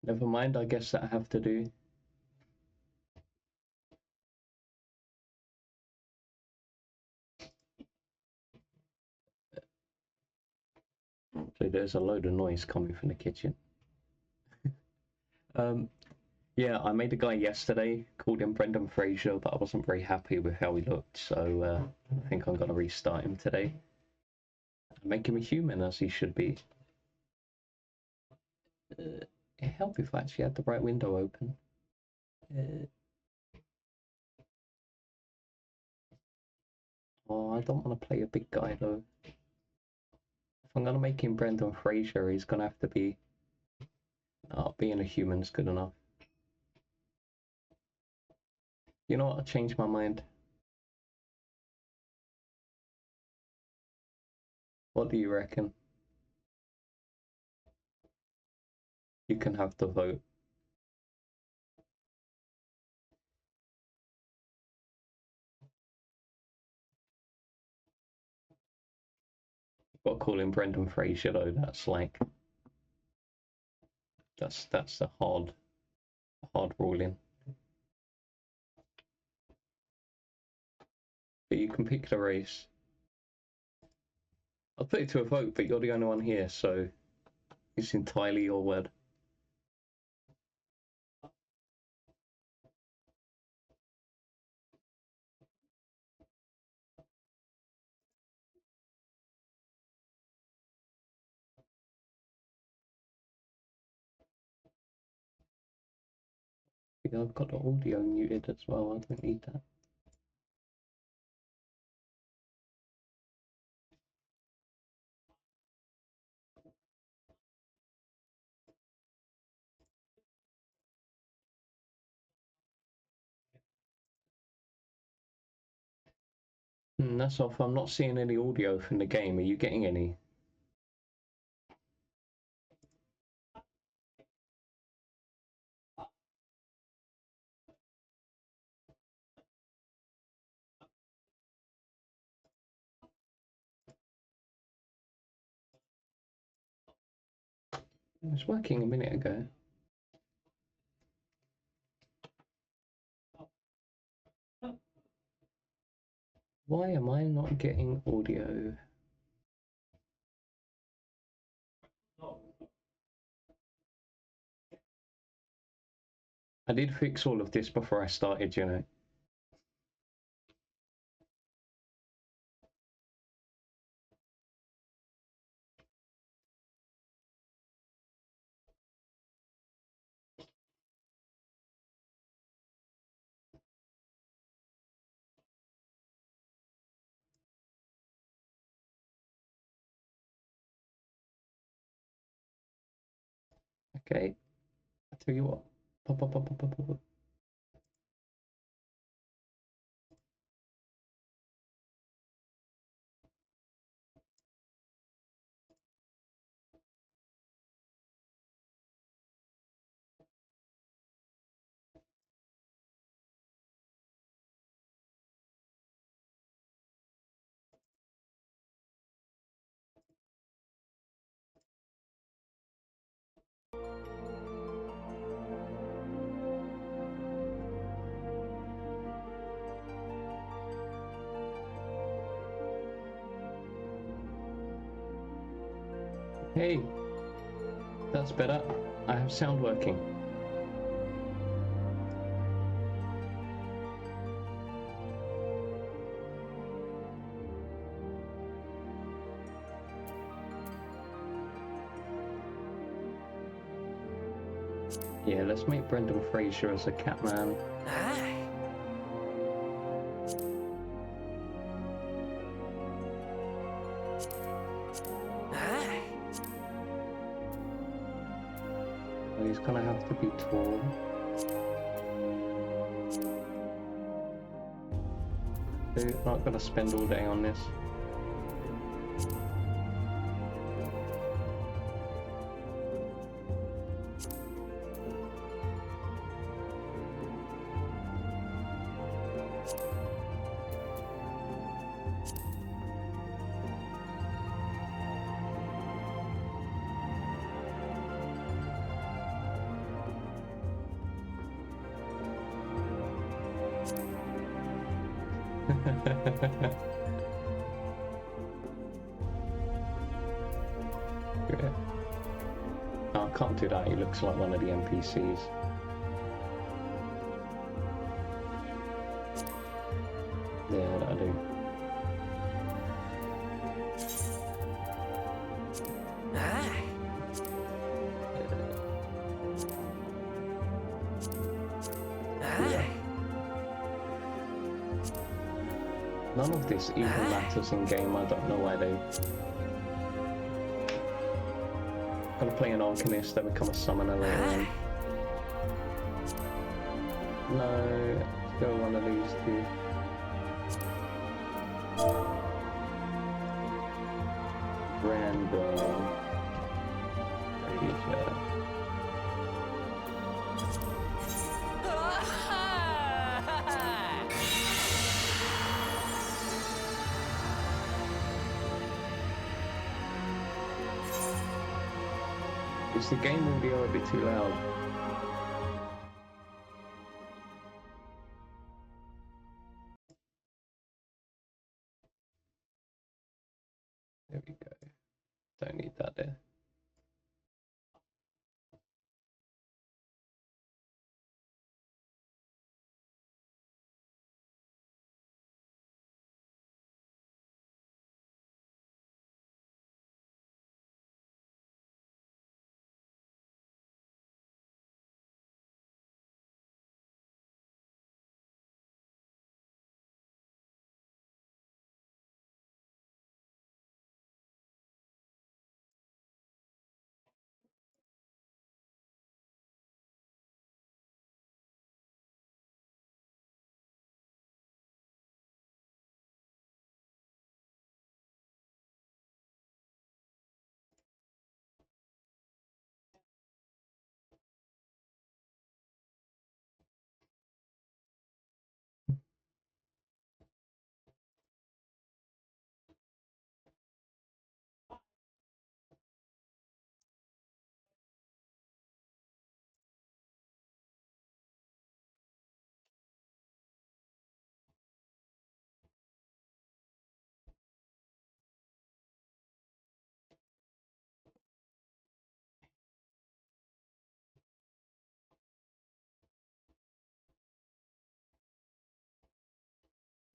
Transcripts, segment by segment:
Never mind, I guess that I have to do. So there's a load of noise coming from the kitchen. Yeah, I made a guy yesterday, called him Brendan Fraser, but I wasn't very happy with how he looked, so I think I'm gonna restart him today. And make him a human as he should be. It'd help if I actually had the right window open. Oh, I don't want to play a big guy though. If I'm gonna make him Brendan Fraser, he's gonna have to be. Oh, being a human's good enough. You know what? I'll change my mind. What do you reckon? You can have the vote. Got to call him Brendan Fraser though. That's like that's a hard ruling. But you can pick the race. I'll put it to a vote, but you're the only one here, so it's entirely your word. Yeah, I've got the audio muted as well. I don't need that. That's off. I'm not seeing any audio from the game. Are you getting any? It was working a minute ago. Why am I not getting audio? I did fix all of this before I started, you know. Okay, I tell you what. Pop, pop, pop, pop, pop, pop. Hey, that's better. I have sound working. Yeah, let's make Brendan Fraser as a Catman. Well, he's gonna have to be tall. We're not gonna spend all day on this. Yeah. Oh, I can't do that. He looks like one of the NPCs. Yeah, that'll do. None of this even matters in game. I don't know why they... Gonna play an Arcanist, then become a summoner later on. No, let's go one of these two. Random. Fraser. Is the game audio a bit too loud? There we go. Don't need that there.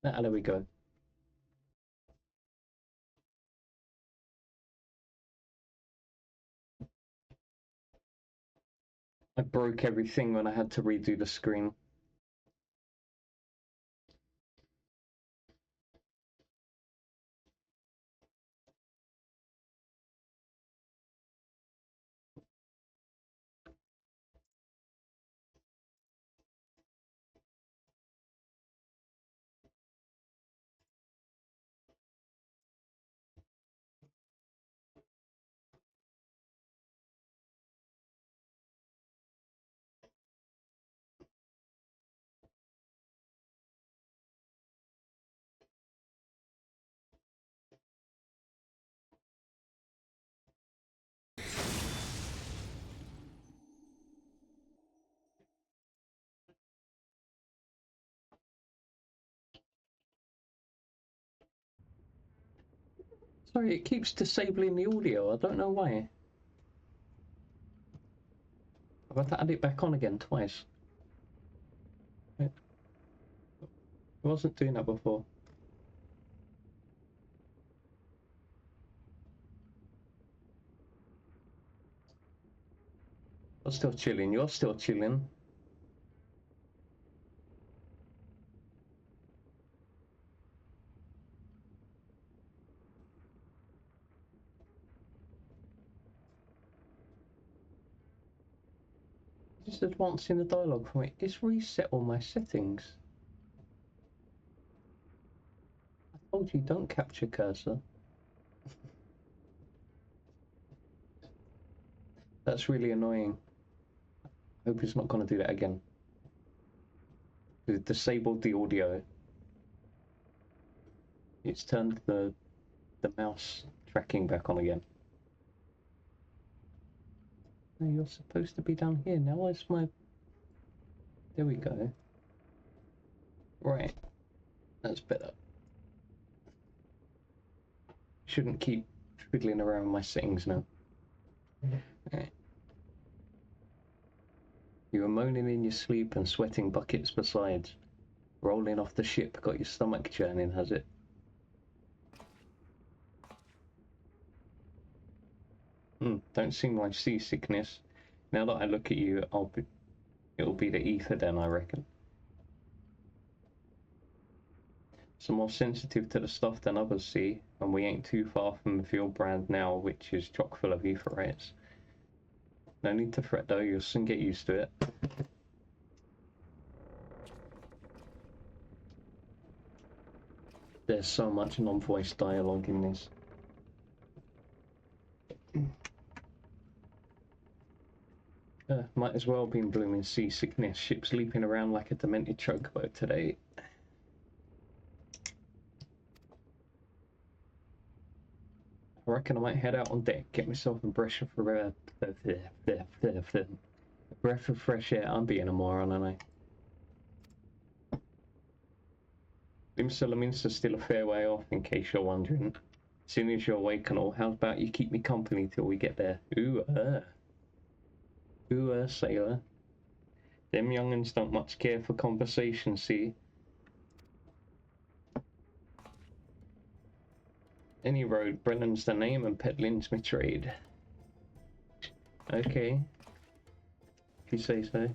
Ah, there we go. I broke everything when I had to redo the screen. Sorry, it keeps disabling the audio. I don't know why. I've had to add it back on again twice. It wasn't doing that before. I'm still chilling. You're still chilling. Just advancing the dialogue for me. It's reset all my settings. I told you don't capture cursor. That's really annoying. I hope it's not going to do that again. It disabled the audio. It's turned the mouse tracking back on again. No, you're supposed to be down here. Now where's my... There we go. Right. That's better. Shouldn't keep fiddling around with my settings now. Right. You were moaning in your sleep and sweating buckets besides. Rolling off the ship got your stomach churning, has it? Don't seem like seasickness. Now that I look at you, it'll be the ether then, I reckon. Some more sensitive to the stuff than others, see, and we ain't too far from the fuel brand now, which is chock full of ether rates. No need to fret though, you'll soon get used to it. There's so much non-voice dialogue in this. Might as well be in blooming seasickness. Ship's leaping around like a demented chocobo today. I reckon I might head out on deck, get myself a breath of fresh air. I'm being a moron, aren't I? Limsa still a fair way off, in case you're wondering. As soon as you're awake and all, how about you keep me company till we get there? Ooh, sailor. Them young'uns don't much care for conversation, see? Any road, Brennan's the name and peddling's my trade. Okay. If you say so.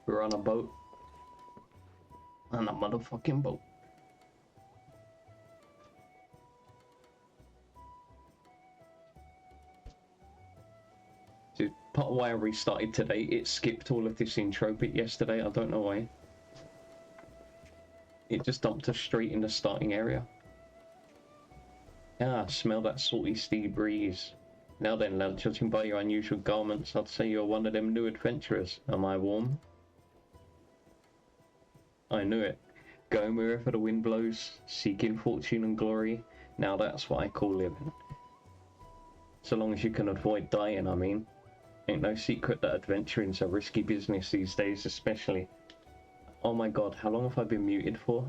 We're on a boat. On a motherfucking boat. So, part of why I restarted today, it skipped all of this intro bit yesterday, I don't know why. It just dumped us straight in the starting area. Ah, smell that salty sea breeze. Now then, lad, judging by your unusual garments, I'd say you're one of them new adventurers. Am I warm? I knew it. Going wherever the wind blows, seeking fortune and glory. Now that's what I call living. So long as you can avoid dying, I mean. Ain't no secret that adventuring's a risky business these days, especially. Oh my god, how long have I been muted for?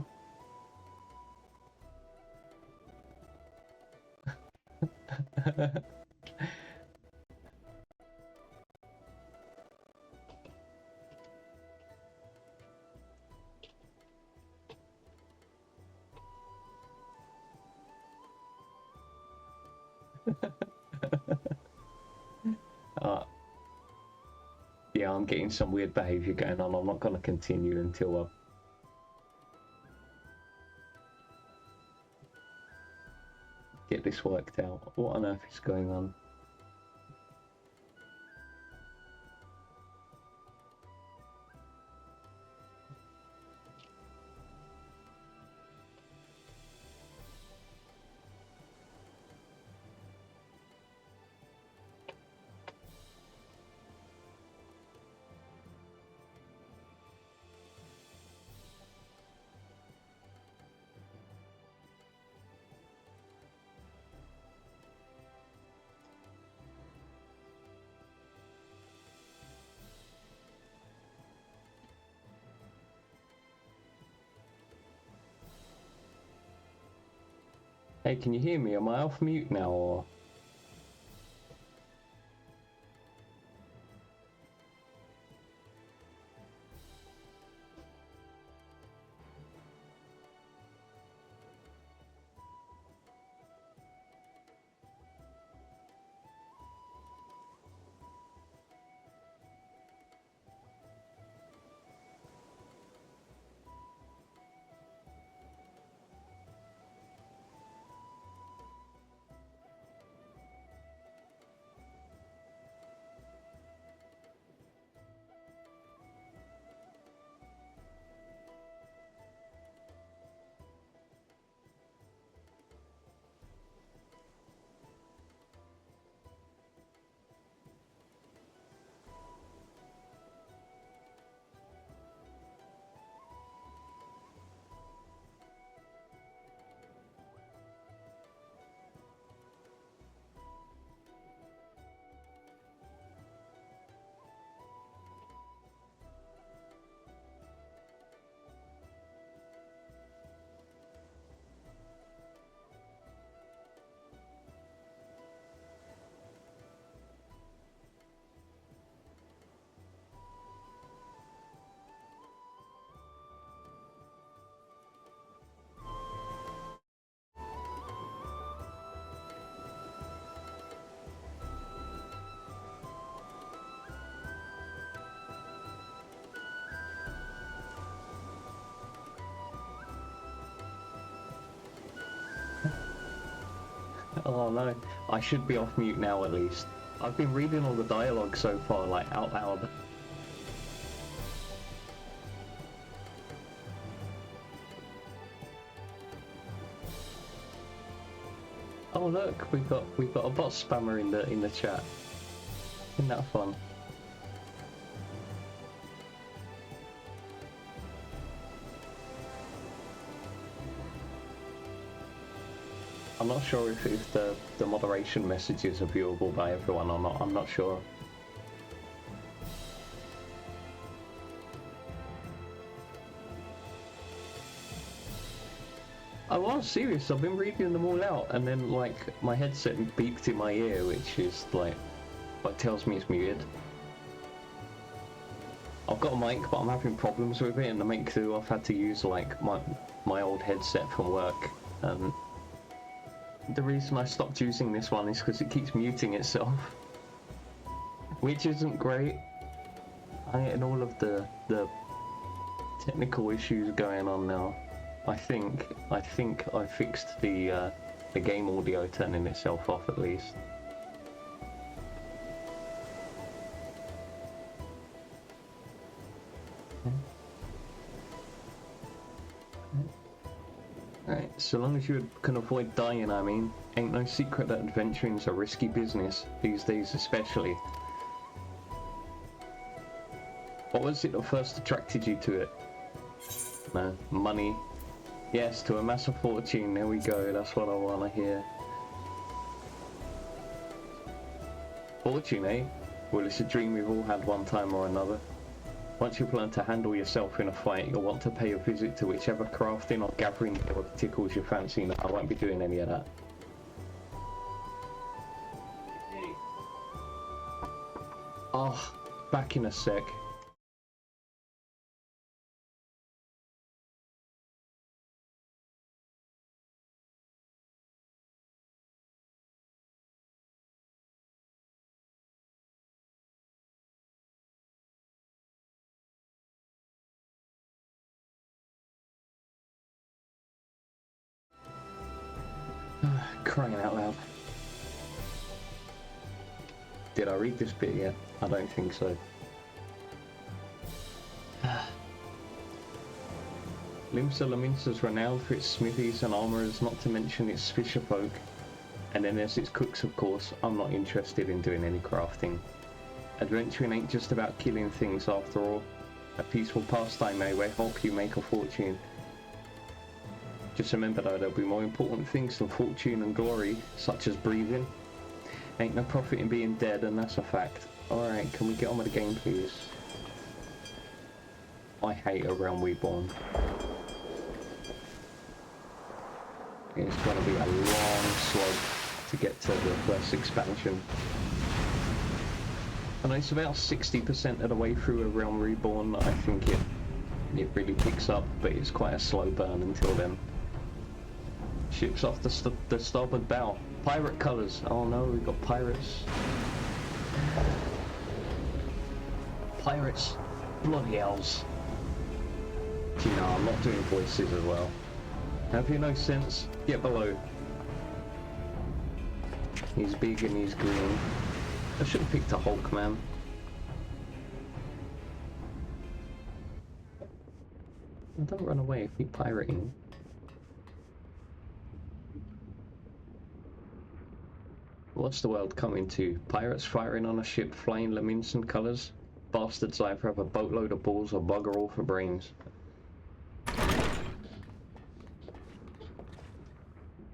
Yeah, I'm getting some weird behaviour going on. I'm not going to continue until I get this worked out. What on earth is going on? Hey, can you hear me? Am I off mute now, or...? Oh no, I should be off mute now at least. I've been reading all the dialogue so far, like out loud. Oh look, we've got a bot spammer in the chat. Isn't that fun? I'm not sure if the moderation messages are viewable by everyone or not. I'm not sure. I was serious. I've been reading them all out, and then like my headset beeped in my ear, which is like what tells me it's muted. I've got a mic, but I'm having problems with it, and to make do, I've had to use like my old headset from work. The reason I stopped using this one is because it keeps muting itself, which isn't great. I'm getting all of the technical issues going on now. I think I fixed the game audio turning itself off at least. Right, so long as you can avoid dying, I mean. Ain't no secret that adventuring's a risky business, these days especially. What was it that first attracted you to it? No, money. Yes, to amass a fortune, there we go, that's what I want to hear. Fortune, eh? Well, it's a dream we've all had one time or another. Once you've learned to handle yourself in a fight, you'll want to pay a visit to whichever crafting or gathering guild tickles your fancy. No, I won't be doing any of that. Oh, back in a sec. Crying out loud. Did I read this bit yet? I don't think so. Limsa Laminsa's renowned for its smithies and armourers, not to mention its fisherfolk. And then there's its cooks, of course. I'm not interested in doing any crafting. Adventuring ain't just about killing things after all. A peaceful pastime may help you make a fortune. Just remember though, there'll be more important things than fortune and glory, such as breathing. Ain't no profit in being dead, and that's a fact. Alright, can we get on with the game, please? I hate a realm Reborn. It's gonna be a long slog to get to the first expansion. And it's about 60% of the way through a realm Reborn. I think it really picks up, but it's quite a slow burn until then. Ships off the starboard bow. Pirate colours. Oh no, we've got pirates. Pirates. Bloody hells. You know, I'm not doing voices as well. Have you no sense? Get below. He's big and he's green. I should have picked a Hulk, man. Don't run away, keep pirating. What's the world coming to? Pirates firing on a ship flying Laminsan colours? Bastards either have a boatload of balls or bugger all for brains.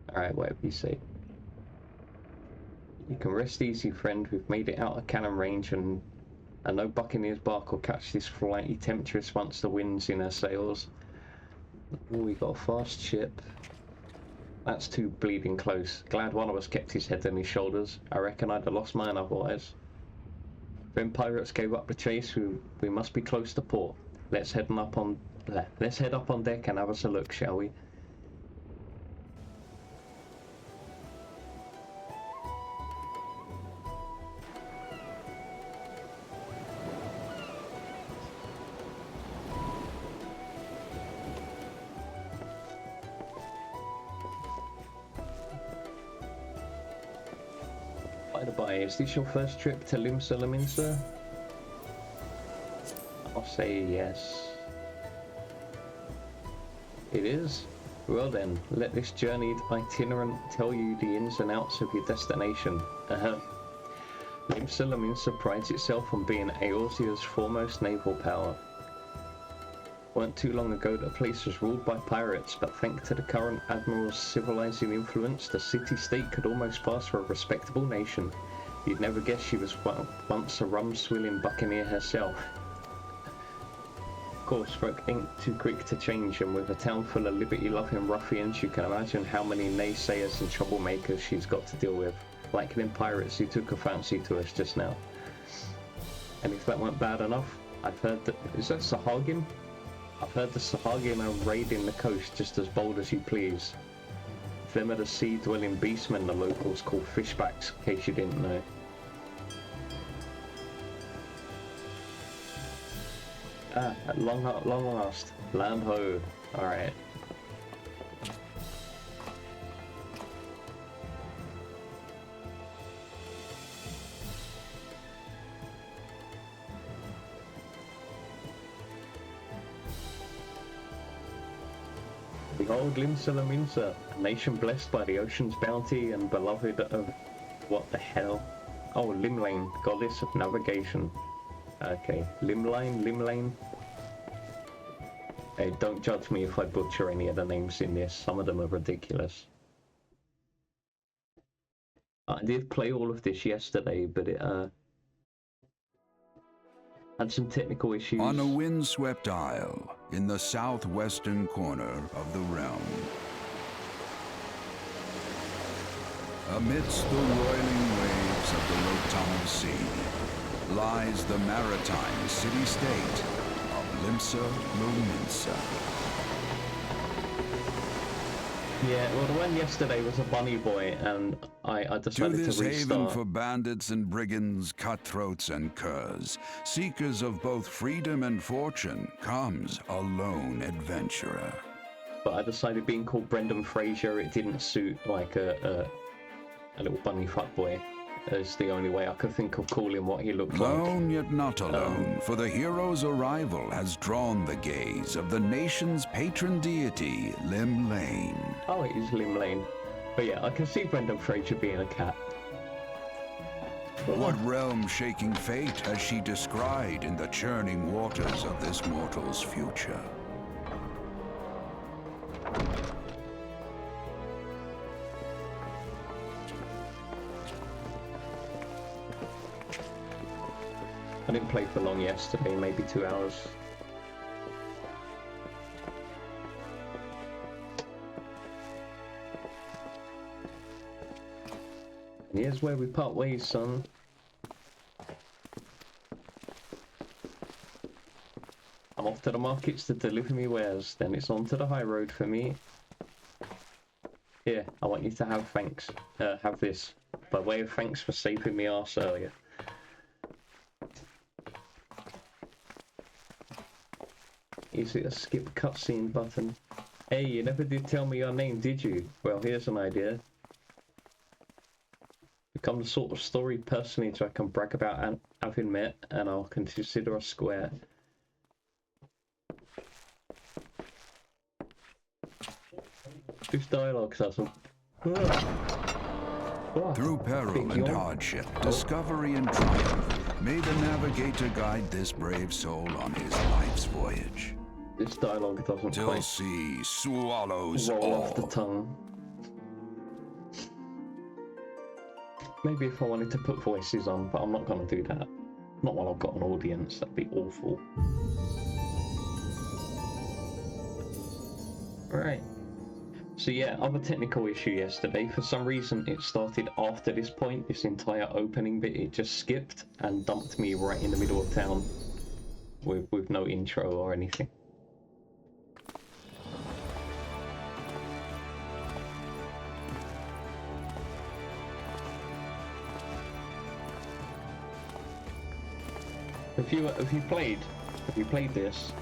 Alright, whatever you say. You can rest easy, friend. We've made it out of cannon range, and no buccaneer's bark will catch this flighty temptress once the wind's in her sails. Oh, we got a fast ship. That's too bleeding close. Glad one of us kept his head on his shoulders. I reckon I'd have lost mine otherwise. When pirates gave up the chase, we must be close to port. Let's head up on deck and have us a look, shall we? Hi, is this your first trip to Limsa? I'll say yes. It is? Well then, let this journeyed itinerant tell you the ins and outs of your destination. Limsa prides itself on being Eorzea's foremost naval power. Weren't too long ago the place was ruled by pirates, but thanks to the current admiral's civilizing influence, the city-state could almost pass for a respectable nation. You'd never guess she was once a rum-swilling buccaneer herself. Of course, folk ain't too quick to change, and with a town full of liberty-loving ruffians, you can imagine how many naysayers and troublemakers she's got to deal with, like them pirates who took a fancy to us just now. And if that weren't bad enough, I've heard that... Is that Sahagin? I've heard the Sahagin are raiding the coast just as bold as you please. Them are the sea-dwelling beastmen the locals call fishbacks, in case you didn't know. Ah, at long last. Land ho. Alright. Behold Limsa, a nation blessed by the ocean's bounty and beloved of... what the hell? Oh, Limlane, goddess of navigation. Okay, Limlane. Hey, don't judge me if I butcher any of the names in this. Some of them are ridiculous. I did play all of this yesterday, but it had some technical issues. On a windswept isle in the southwestern corner of the realm, amidst the roiling waves of the Lotam Sea, lies the maritime city-state of Limsa. Yeah, well, the one yesterday was a bunny boy, and I decided to restart. To this haven for bandits and brigands, cutthroats and curs, seekers of both freedom and fortune, comes a lone adventurer. But I decided being called Brendan Fraser, it didn't suit like a little bunny fuckboy. Is the only way I could think of calling what he looked like. Lone yet not alone, for the hero's arrival has drawn the gaze of the nation's patron deity, Limlane. Oh, it is Limlane. But yeah, I can see Brendan Fraser being a cat. What realm-shaking fate has she descried in the churning waters of this mortal's future? I didn't play for long yesterday, maybe 2 hours. And here's where we part ways, son. I'm off to the markets to deliver me wares, then it's on to the high road for me. Here, I want you to have thanks. Have this. By way of thanks for saving me arse earlier. Easy to skip cutscene button. Hey, you never did tell me your name, did you? Well, here's an idea. Become the sort of storied personage I can brag about having met, and I'll consider a square. This dialogue doesn't... Through peril and hardship, discovery and triumph, may the navigator guide this brave soul on his life's voyage. This dialogue doesn't Till quite sea swallows roll all. off the tongue. Maybe if I wanted to put voices on, but I'm not going to do that. Not while I've got an audience, that'd be awful. Right. So yeah, other technical issue yesterday. For some reason it started after this point, this entire opening bit, it just skipped and dumped me right in the middle of town with no intro or anything. Have you played this?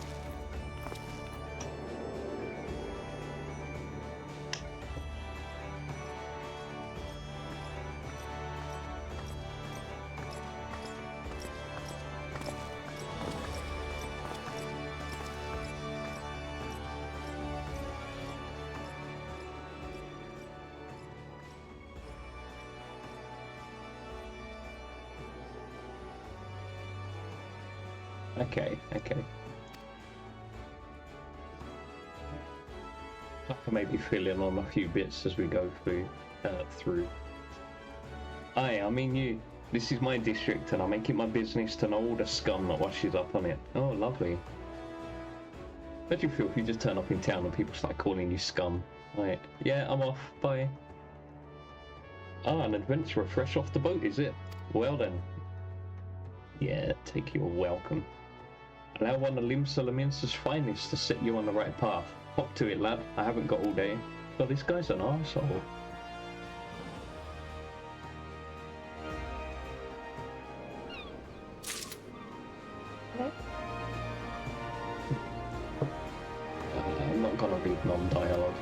Okay, okay. I can maybe fill in on a few bits as we go through. Aye, I mean you. This is my district, and I make it my business to know all the scum that washes up on it. Oh, lovely. How do you feel if you just turn up in town and people start calling you scum? Like, yeah, I'm off. Bye. Ah, an adventurer fresh off the boat, is it? Well then. Yeah, take your welcome. Allow one of Lim Solominster's finest to set you on the right path. Hop to it, lad. I haven't got all day. But this guy's an arsehole. I'm not gonna read non-dialogue.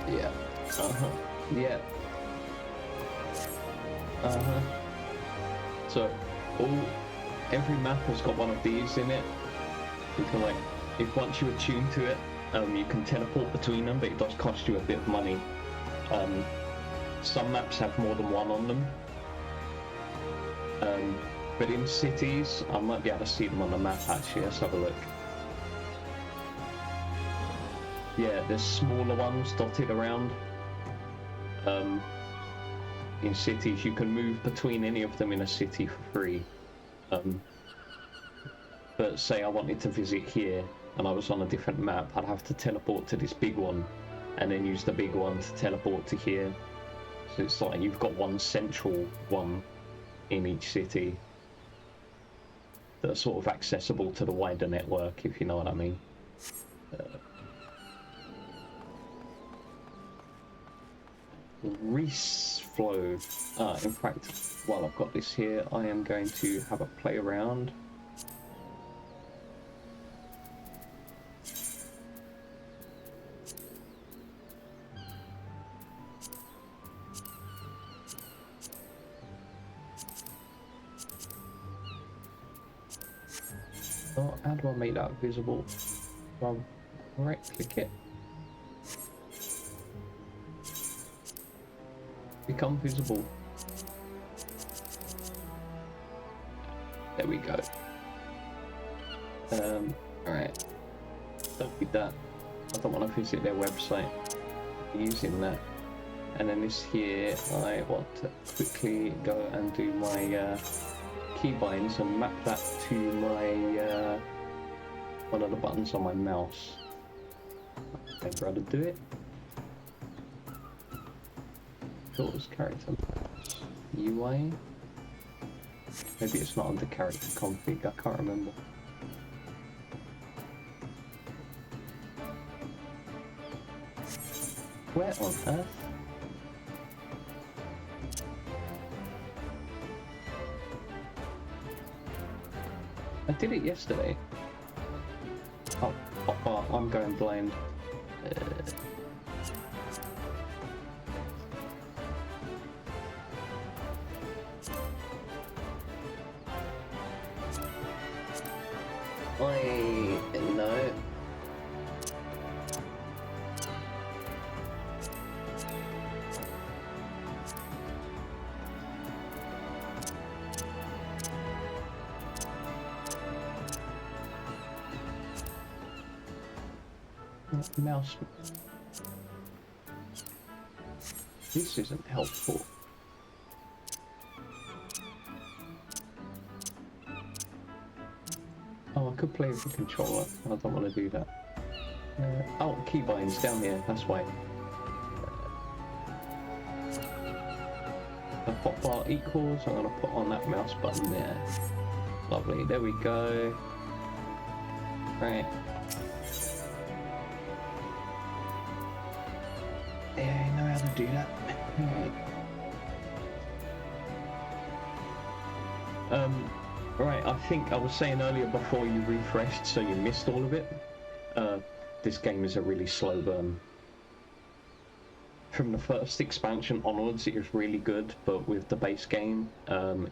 Yeah. Uh-huh. Yeah. Uh-huh. So, every map has got one of these in it. You can like, if once you attune to it, you can teleport between them, but it does cost you a bit of money. Some maps have more than one on them. But in cities, I might be able to see them on the map actually. Let's have a look. Yeah, there's smaller ones dotted around. In cities, you can move between any of them in a city for free. But say I wanted to visit here and I was on a different map, I'd have to teleport to this big one and then use the big one to teleport to here. So it's like you've got one central one in each city that's sort of accessible to the wider network, if you know what I mean. Reese flow. In fact, while I've got this here, I am going to have a play around. Oh, how do I make that visible? Do I right click it? Become visible. There we go. Alright. Don't need that. I don't want to visit their website using that. And then this here, I want to quickly go and do my keybinds and map that to my one of the buttons on my mouse. Remember how to do it. Tools, character maps, UI. Maybe it's not under character config, I can't remember. Where on earth? I did it yesterday. Oh, I'm going blind. No. Mouse. This isn't helpful. Oh, I could play with the controller. I don't want to do that. Oh, keybinds down here. That's why. The hotbar equals. I'm going to put on that mouse button there. Lovely. There we go. Right. Yeah, I know how to do that. Right, I think I was saying earlier before you refreshed, so you missed all of it. This game is a really slow burn. From the first expansion onwards, it is really good, but with the base game,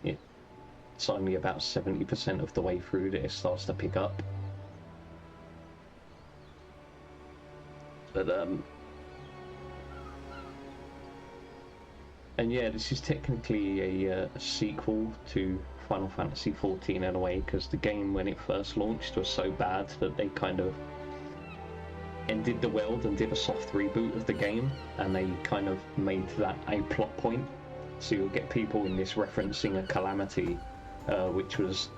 it's only about 70% of the way through that it starts to pick up. But And yeah, this is technically a sequel to Final Fantasy XIV in a way, because the game when it first launched was so bad that they kind of ended the world and did a soft reboot of the game, and they kind of made that a plot point. So you'll get people in this referencing a calamity, which was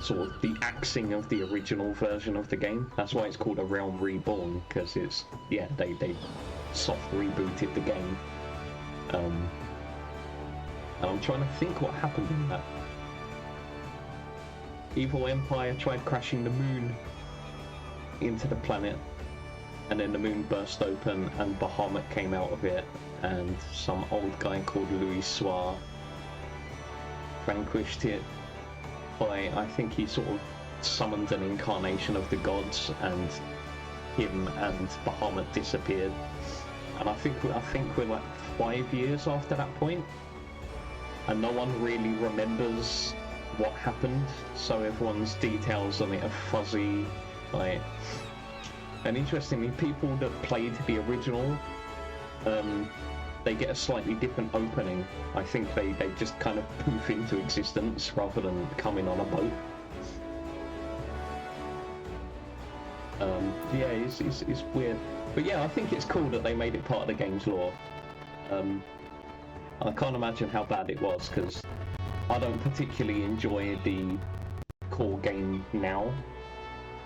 sort of the axing of the original version of the game. That's why it's called A Realm Reborn, because it's, yeah, they soft rebooted the game. And I'm trying to think what happened in that. Evil Empire tried crashing the moon into the planet, and then the moon burst open and Bahamut came out of it, and some old guy called Louis Soir vanquished it by, I think he sort of summoned an incarnation of the gods, and him and Bahamut disappeared. And I think we're like 5 years after that point, and no one really remembers what happened, so everyone's details on it are fuzzy. Like, and interestingly, people that played the original, they get a slightly different opening. I think they just kind of poof into existence rather than coming on a boat. Yeah, it's weird. But yeah, I think it's cool that they made it part of the game's lore. I can't imagine how bad it was, because I don't particularly enjoy the core game now.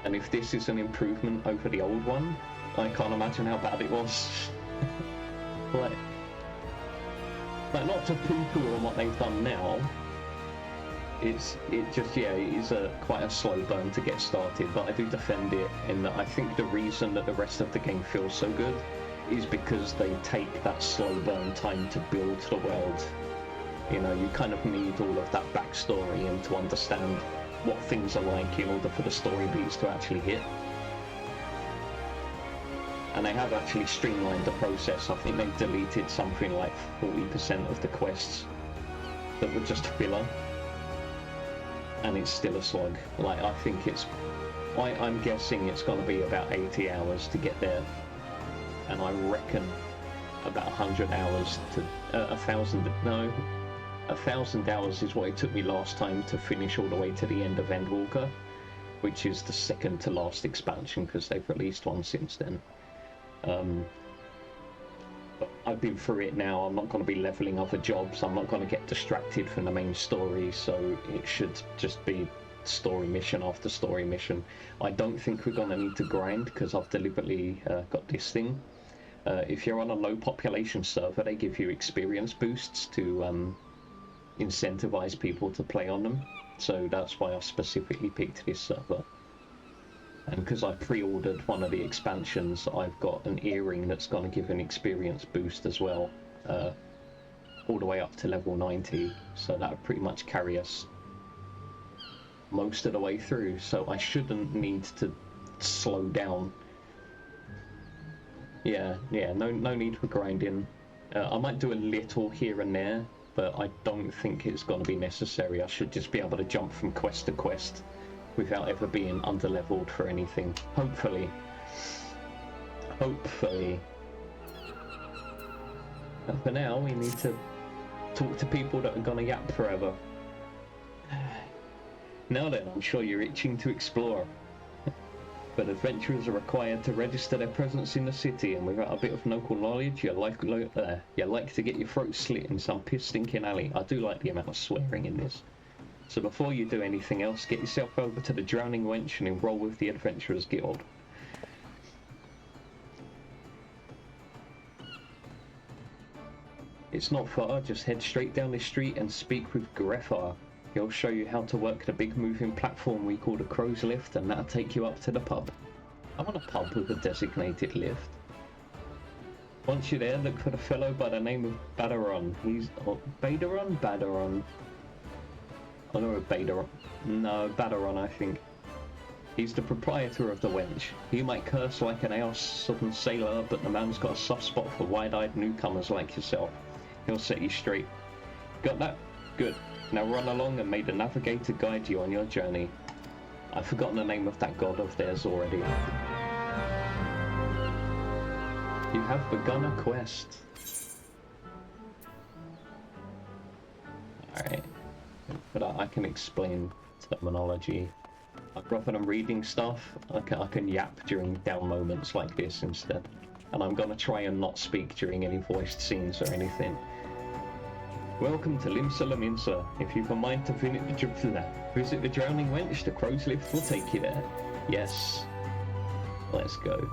And if this is an improvement over the old one, I can't imagine how bad it was. like not to poo-poo on what they've done now. It is quite a slow burn to get started, but I do defend it in that I think the reason that the rest of the game feels so good is because they take that slow burn time to build the world. You know, you kind of need all of that backstory and to understand what things are like in order for the story beats to actually hit. And they have actually streamlined the process. I think they've deleted something like 40% of the quests that were just filler. And it's still a slog. Like, I think I'm guessing it's going to be about 80 hours to get there. And I reckon about 100 hours to 1,000 hours is what it took me last time to finish all the way to the end of Endwalker, which is the second to last expansion, because they've released one since then. But I've been through it now. I'm not going to be leveling other jobs. I'm not going to get distracted from the main story, so it should just be story mission after story mission. I don't think we're going to need to grind, because I've deliberately got this thing. If you're on a low population server, they give you experience boosts to incentivize people to play on them. So that's why I specifically picked this server. And because I pre-ordered one of the expansions, I've got an earring that's going to give an experience boost as well, all the way up to level 90. So that would pretty much carry us most of the way through. So I shouldn't need to slow down. Yeah, no need for grinding. I might do a little here and there, but I don't think it's going to be necessary. I should just be able to jump from quest to quest without ever being underleveled for anything. Hopefully. But for now, we need to talk to people that are going to yap forever. Now then, I'm sure you're itching to explore. But adventurers are required to register their presence in the city, and without a bit of local knowledge, you're like to get your throat slit in some piss-stinking alley. I do like the amount of swearing in this. So before you do anything else, get yourself over to the Drowning Wench and enroll with the Adventurers Guild. It's not far, just head straight down this street and speak with Greffar. He'll show you how to work the big moving platform we call the Crow's Lift, and that'll take you up to the pub. I want a pub with a designated lift. Once you're there, look for the fellow by the name of Badaron. Badaron. I know Badaron. No, Badaron, I think. He's the proprietor of the wench. He might curse like an Eorzea sailor, but the man's got a soft spot for wide-eyed newcomers like yourself. He'll set you straight. Got that? Good. Now run along and may the navigator guide you on your journey. I've forgotten the name of that god of theirs already. You have begun a quest. Alright. But I can explain terminology. Rather than reading stuff, I can yap during down moments like this instead. And I'm gonna try and not speak during any voiced scenes or anything. Welcome to Limsa Laminsa. If you've a mind to visit the Drowning Wench, the Crow's Lift will take you there. Yes. Let's go.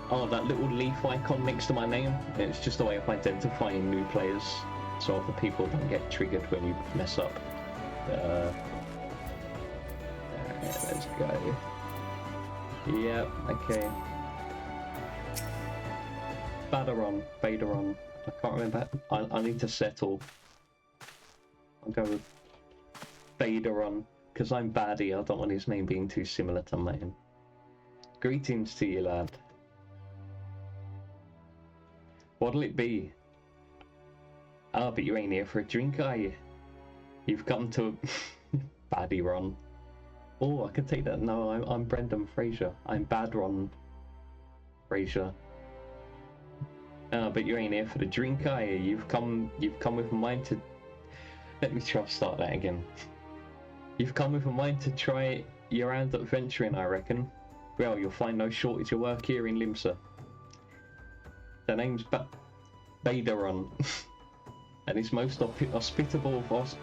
Oh, that little leaf icon next to my name, it's just a way of identifying new players, so other people don't get triggered when you mess up. Alright, let's go. Yep, okay. Baderon. I can't remember. I need to settle. I'll go with Baderon, because I'm baddie. I don't want his name being too similar to mine. Greetings to you, lad. What'll it be? Ah, but you ain't here for a drink, are you? You've come to baddie Ron. Oh, I could take that. No, I'm Brendan Fraser. I'm Bad Ron Fraser. Ah, but you ain't here for the drink, are you? You've come with a mind to... Let me try to start that again. You've come with a mind to try your hand at venturing, I reckon. Well, you'll find no shortage of work here in Limsa. The name's Baderon. And it's most hospitable of us.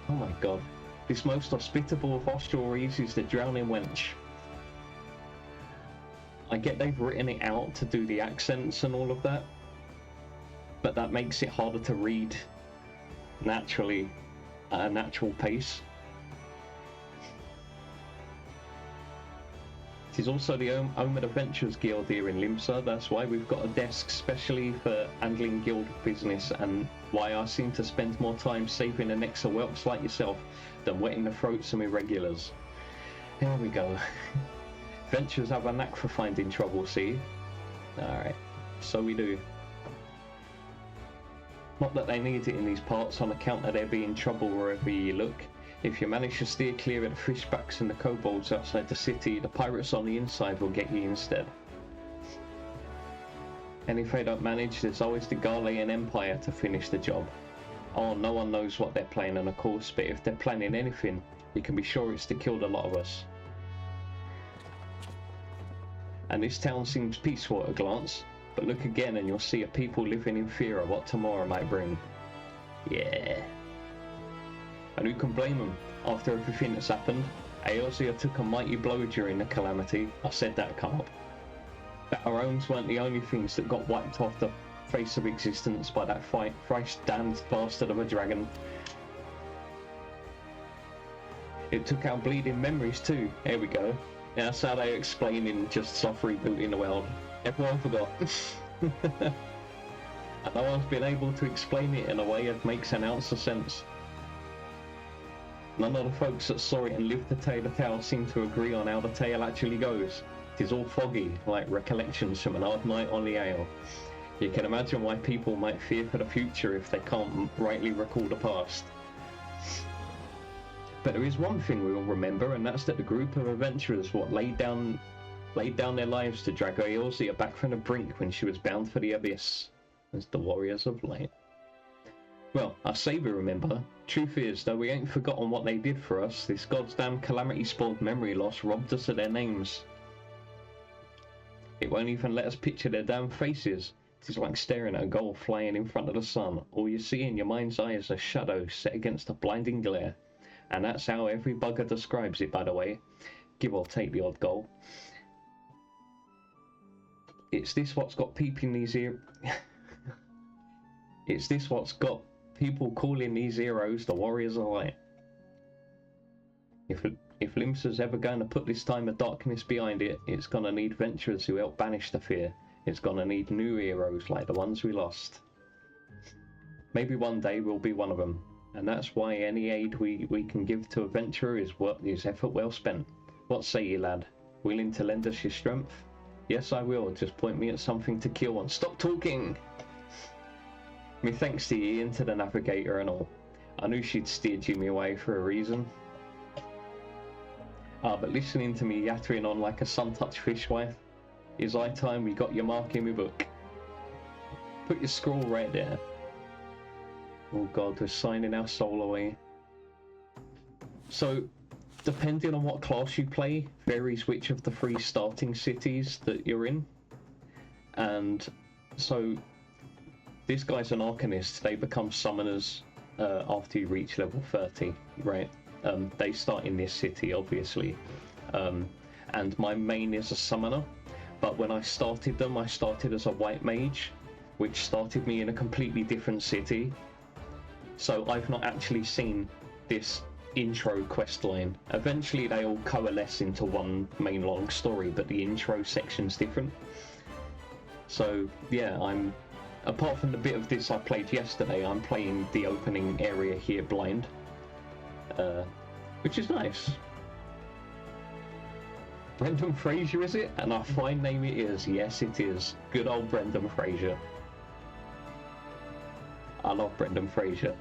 Oh my god. This most hospitable of ossuaries is the Drowning Wench. I get they've written it out to do the accents and all of that, but that makes it harder to read naturally at a natural pace. It is also the Omen Adventures Guild here in Limsa. That's why we've got a desk specially for handling guild business, and why I seem to spend more time saving the necks of whelps like yourself than wetting the throats of irregulars. There we go. Adventurers have a knack for finding trouble, see? Alright, so we do. Not that they need it in these parts on account of there being trouble wherever you look. If you manage to steer clear of the fishbacks and the kobolds outside the city, the pirates on the inside will get you instead. And if they don't manage, there's always the Garlean Empire to finish the job. Oh, no one knows what they're planning, of course, but if they're planning anything, you can be sure it's to kill a lot of us. And this town seems peaceful at a glance, but look again and you'll see a people living in fear of what tomorrow might bring. Yeah. And who can blame them? After everything that's happened, Eorzea took a mighty blow during the calamity. I said that come up. But our owns weren't the only things that got wiped off the face of existence by that Thrice-damned bastard of a dragon. It took our bleeding memories too. There we go. Yeah, that's how they explain in just soft rebooting the world. Everyone forgot. And no one's been able to explain it in a way that makes an ounce of sense. None of the folks that saw it and lived to tell the tale seem to agree on how the tale actually goes. It is all foggy, like recollections from an hard night on the ale. You can imagine why people might fear for the future if they can't rightly recall the past. But there is one thing we all remember, and that's that the group of adventurers laid down their lives to drag Eorzea back from the brink when she was bound for the abyss, as the Warriors of Light. Well, I say we remember. Truth is, though we ain't forgotten what they did for us, this goddamn calamity-spawned memory loss robbed us of their names. It won't even let us picture their damn faces. It is like staring at a goal flying in front of the sun. All you see in your mind's eye is a shadow set against a blinding glare. And that's how every bugger describes it, by the way. Give or take the odd goal. It's this what's got people in these It's this what's got people calling these heroes the Warriors of Light. If Limsa's ever going to put this time of darkness behind it, it's going to need venturers who help banish the fear. It's going to need new heroes like the ones we lost. Maybe one day we'll be one of them, and that's why any aid we can give to a venturer is effort well spent. What say you, lad? Willing to lend us your strength? Yes, I will. Just point me at something to kill and stop talking! Me thanks to you, into the navigator and all. I knew she'd steered you me away for a reason. Ah, but listening to me yattering on like a sun-touched fishwife, it's high time we got your mark in my book. Put your scroll right there. Oh god, we're signing our soul away. So, depending on what class you play, varies which of the 3 starting cities that you're in. And so, these guys are Arcanists. They become summoners after you reach level 30, right? They start in this city, obviously. And my main is a summoner. But when I started them, I started as a white mage, which started me in a completely different city. So I've not actually seen this intro quest line. Eventually they all coalesce into one main long story, but the intro section's different. So yeah, apart from the bit of this I played yesterday, I'm playing the opening area here blind, which is nice. Brendan Fraser, is it? And a fine name it is. Yes, it is. Good old Brendan Fraser. I love Brendan Fraser.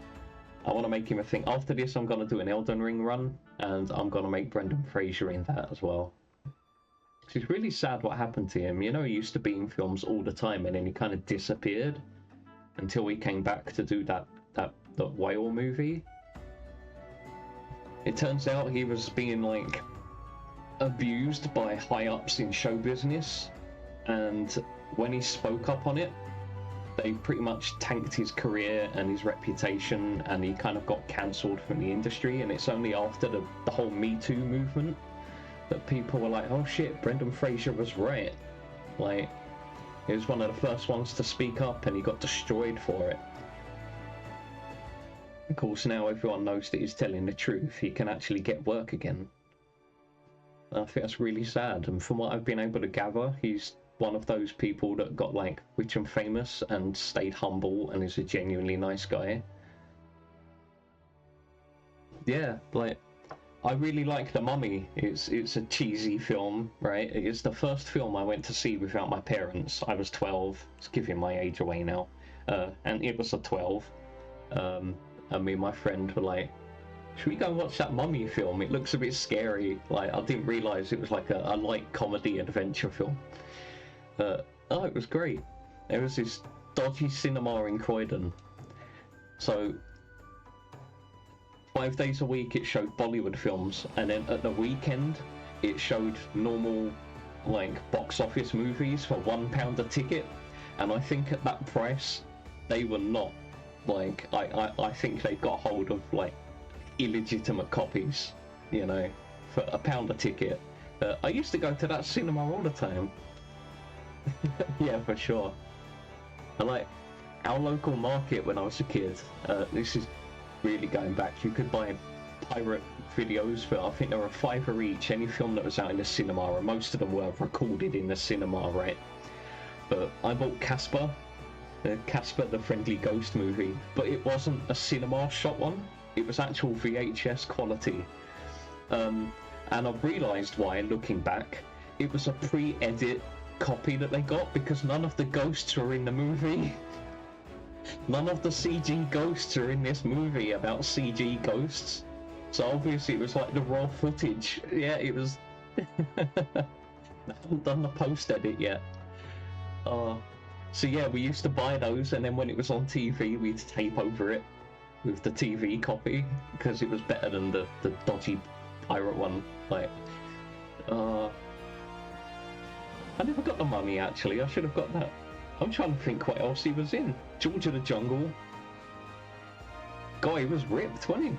I want to make him a thing. After this, I'm going to do an Elden Ring run, and I'm going to make Brendan Fraser in that as well. It's really sad what happened to him. You know, he used to be in films all the time, and then he kind of disappeared until he came back to do that whale movie. It turns out he was being, like, abused by high-ups in show business, and when he spoke up on it, they pretty much tanked his career and his reputation, and he kind of got cancelled from the industry. And it's only after the whole Me Too movement that people were like, oh shit, Brendan Fraser was right. Like, he was one of the first ones to speak up, and he got destroyed for it. Of course, now everyone knows that he's telling the truth. He can actually get work again. I think that's really sad, and from what I've been able to gather, he's one of those people that got, like, rich and famous and stayed humble and is a genuinely nice guy. Yeah, like, I really like The Mummy. It's a cheesy film, right? It's the first film I went to see without my parents. I was 12. It's giving my age away now. And it was a 12. And me and my friend were like, should we go and watch that Mummy film? It looks a bit scary. Like, I didn't realise it was like a light comedy adventure film. Oh, it was great. There was this dodgy cinema in Croydon. So 5 days a week it showed Bollywood films, and then at the weekend it showed normal, like, box office movies for £1 a ticket. And I think at that price they were not, like, I think they got hold of, like, illegitimate copies, you know, for £1 a ticket. I used to go to that cinema all the time. Yeah, for sure. And, like, our local market when I was a kid, this is really going back, you could buy pirate videos for, I think there were £5 each, any film that was out in the cinema, and most of them were recorded in the cinema, right? But I bought Casper the Friendly Ghost movie, but it wasn't a cinema shot one, it was actual VHS quality. And I've realised why, looking back. It was a pre-edit copy that they got, because none of the ghosts were in the movie. None of the CG ghosts are in this movie about CG ghosts. So obviously it was like the raw footage. Yeah, it was... I haven't done the post-edit yet. So yeah, we used to buy those, and then when it was on TV, we'd tape over it with the TV copy, because it was better than the dodgy pirate one. Like, I never got The Mummy, actually. I should have got that. I'm trying to think what else he was in. George of the Jungle. God, he was ripped, wasn't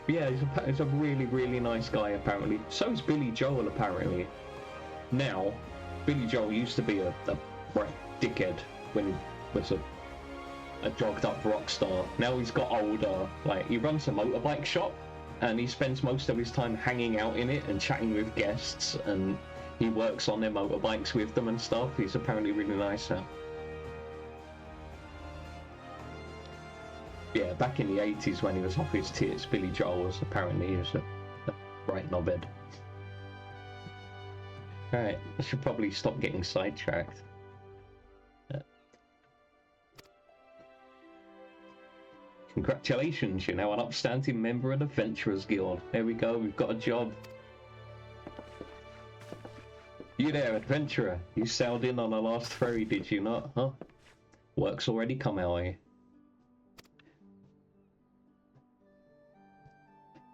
he? Yeah, he's a really, really nice guy, apparently. So is Billy Joel, apparently. Now, Billy Joel used to be a right dickhead when he was a jogged up rock star. Now he's got older. Like, he runs a motorbike shop, and he spends most of his time hanging out in it and chatting with guests, and he works on their motorbikes with them and stuff. He's apparently really nice now. Yeah, back in the 80s when he was off his tits, Billy Joel was apparently a right knobhead. Alright, I should probably stop getting sidetracked. Congratulations, you're now an upstanding member of the Adventurers Guild. There we go, we've got a job. You there, adventurer. You sailed in on the last ferry, did you not, huh? Work's already come our way.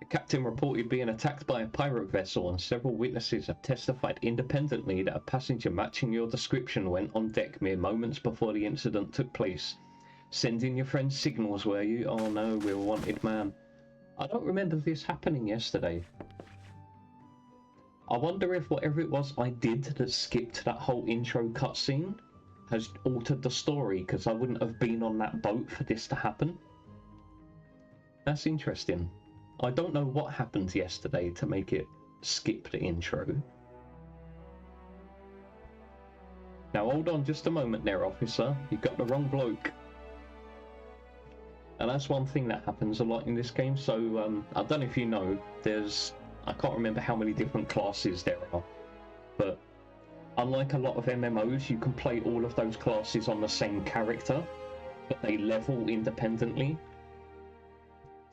The captain reported being attacked by a pirate vessel, and several witnesses have testified independently that a passenger matching your description went on deck mere moments before the incident took place. Sending your friends signals, were you? Oh no, we're a wanted man. I don't remember this happening yesterday. I wonder if whatever it was I did that skipped that whole intro cutscene has altered the story, because I wouldn't have been on that boat for this to happen. That's interesting. I don't know what happened yesterday to make it skip the intro. Now hold on just a moment there, officer. You got the wrong bloke. And that's one thing that happens a lot in this game. So I don't know if you know, I can't remember how many different classes there are, but unlike a lot of MMOs, you can play all of those classes on the same character, but they level independently.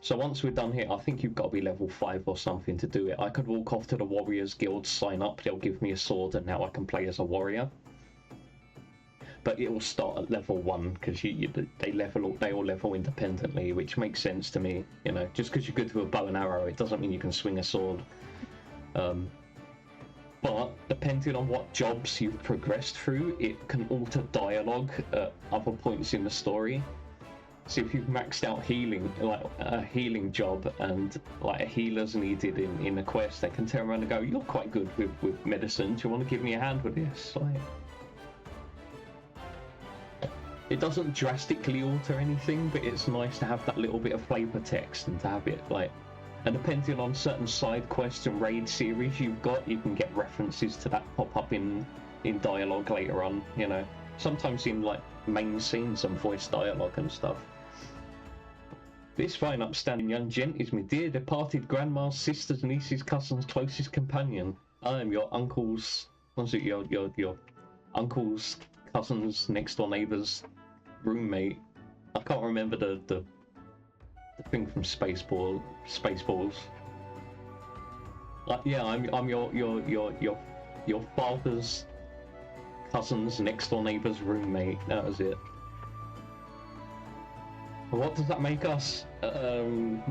So once we're done here, I think you've got to be level 5 or something to do it. I could walk off to the Warriors Guild, sign up, they'll give me a sword, and now I can play as a warrior. But it will start at level 1, because they all level independently, which makes sense to me. You know, just because you're good with a bow and arrow, it doesn't mean you can swing a sword. But depending on what jobs you've progressed through, it can alter dialogue at other points in the story. So if you've maxed out healing, like a healing job, and like a healer's needed in a quest, they can turn around and go, "You're quite good with medicine. Do you want to give me a hand with this?" Like, it doesn't drastically alter anything, but it's nice to have that little bit of flavor text and to have it like. And depending on certain side quests and raid series you've got, you can get references to that pop up in dialogue later on. You know, sometimes in like main scenes and voice dialogue and stuff. This fine upstanding young gent is my dear departed grandma's sister's niece's cousin's closest companion. I am your uncle's, what's it, your uncle's cousin's next door neighbour's roommate. I can't remember the thing from Spaceballs. Like, yeah, I'm your father's cousin's next door neighbour's roommate. That was it. What does that make us? The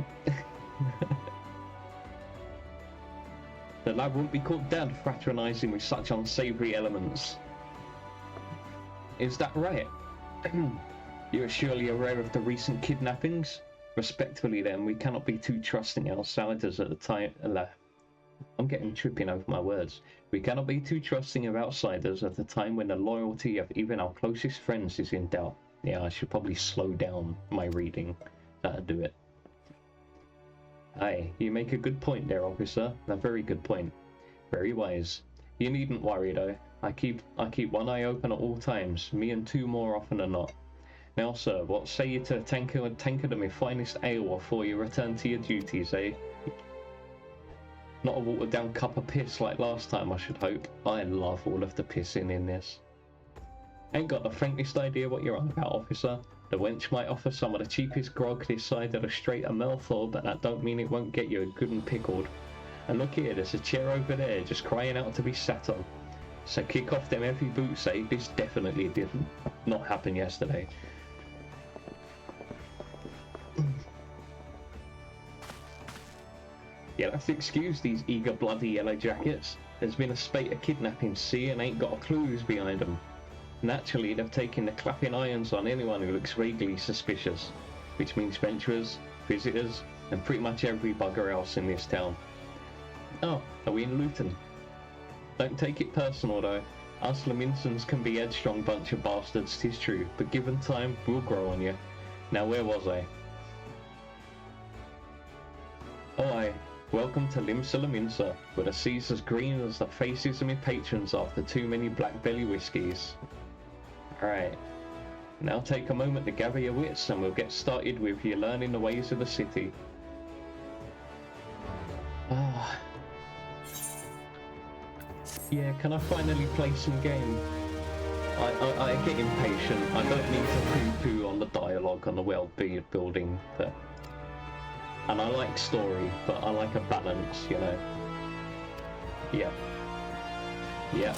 lad won't be caught dead fraternising with such unsavoury elements. Is that right? You are surely aware of the recent kidnappings? Respectfully then, we cannot be too trusting outsiders at the time. I'm getting tripping over my words. We cannot be too trusting of outsiders at the time when the loyalty of even our closest friends is in doubt. Yeah, I should probably slow down my reading. That'll do it. Aye, you make a good point there, officer. A very good point. Very wise. You needn't worry though. I keep one eye open at all times. Me and 2 more often than not. Now, sir, what say you to a tankard of my finest ale before you return to your duties, eh? Not a watered-down cup of piss like last time, I should hope. I love all of the pissing in this. Ain't got the faintest idea what you're on about, officer. The wench might offer some of the cheapest grog this side of a straight mouthful, but that don't mean it won't get you good and pickled. And look here, there's a chair over there just crying out to be sat on. So kick off them heavy boots, eh? This definitely did not happen yesterday. You'll have to excuse these eager bloody yellow jackets. There's been a spate of kidnappings, see, and ain't got a clue who's behind them. Naturally, they've taken the clapping irons on anyone who looks vaguely suspicious, which means venturers, visitors, and pretty much every bugger else in this town. Oh, are we in Luton? Don't take it personal though. Us Laminsons can be headstrong bunch of bastards, 'tis true, but given time, we'll grow on you. Now where was I? Oh aye, welcome to Limsa Laminsa, where the sea's as green as the faces of my patrons after too many black belly whiskies. Alright, now take a moment to gather your wits and we'll get started with you learning the ways of the city. Ah. Yeah, can I finally play some game? I get impatient. I don't need to poo-poo on the dialogue, on the world building, but... And I like story, but I like a balance, you know. Yeah. Yeah.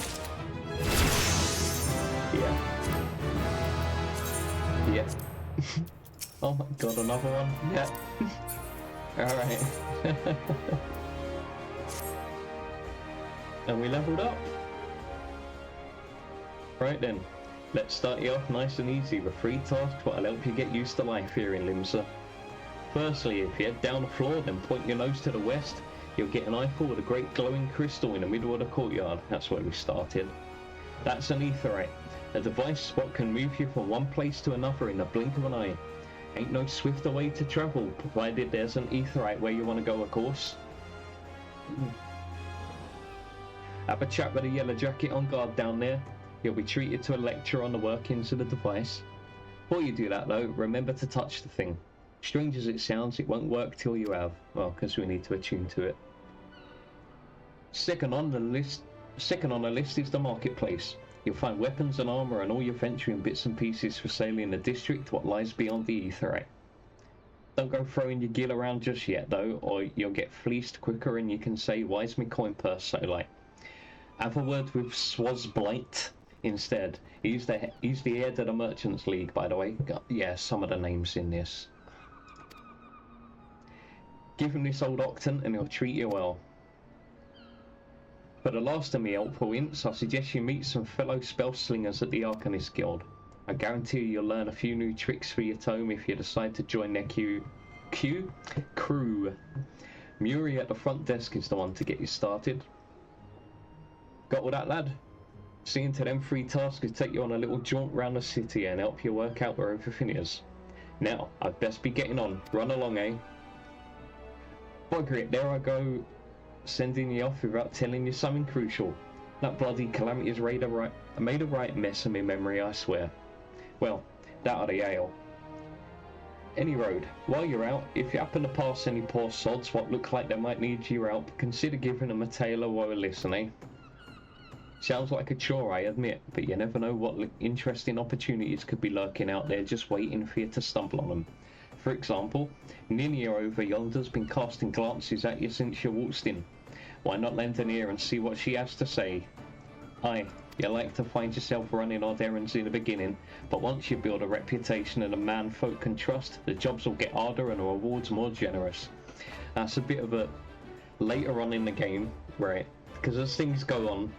Yeah. Yeah. Oh my god, another one? Yeah. Alright. And we leveled up. Right then, let's start you off nice and easy with 3 tasks that'll help you get used to life here in Limsa. Firstly, if you head down the floor, then point your nose to the west, you'll get an eyeful with a great glowing crystal in the middle of the courtyard. That's where we started. That's an aetheryte, a device what can move you from one place to another in the blink of an eye. Ain't no swifter way to travel, provided there's an aetheryte where you want to go, of course. Have a chat with the yellow jacket on guard down there. You'll be treated to a lecture on the workings of the device. Before you do that though, remember to touch the thing. Strange as it sounds, it won't work till you have. Well, because we need to attune to it. Second on the list is the marketplace. You'll find weapons and armour and all your venturing bits and pieces for sale in the district what lies beyond the aetheryte. Don't go throwing your gear around just yet though, or you'll get fleeced quicker and you can say, "Why's me coin purse so light?" Have a word with Swazblight instead. He's the head of the Merchants League, by the way. Yeah, some of the names in this. Give him this old Octant and he'll treat you well. For the last of me helpful hints, I suggest you meet some fellow spell slingers at the Arcanist Guild. I guarantee you'll learn a few new tricks for your tome if you decide to join their crew. Muri at the front desk is the one to get you started. Got all that, lad? Seeing to them 3 tasks will take you on a little jaunt round the city and help you work out where everything is. Now, I'd best be getting on. Run along, eh? Bugger it, there I go, sending you off without telling you something crucial. That bloody Calamity's made a right mess of me memory, I swear. Well, that or the ale. Any road, while you're out, if you happen to pass any poor sods what look like they might need your help, consider giving them a tailor or a listen, eh? Sounds like a chore, I admit, but you never know what interesting opportunities could be lurking out there just waiting for you to stumble on them. For example, Ninia over yonder's been casting glances at you since you waltzed in. Why not lend an ear and see what she has to say? Aye, you like to find yourself running odd errands in the beginning, but once you build a reputation and a man folk can trust, the jobs will get harder and the rewards more generous. That's a bit of a later on in the game, right? Because as things go on,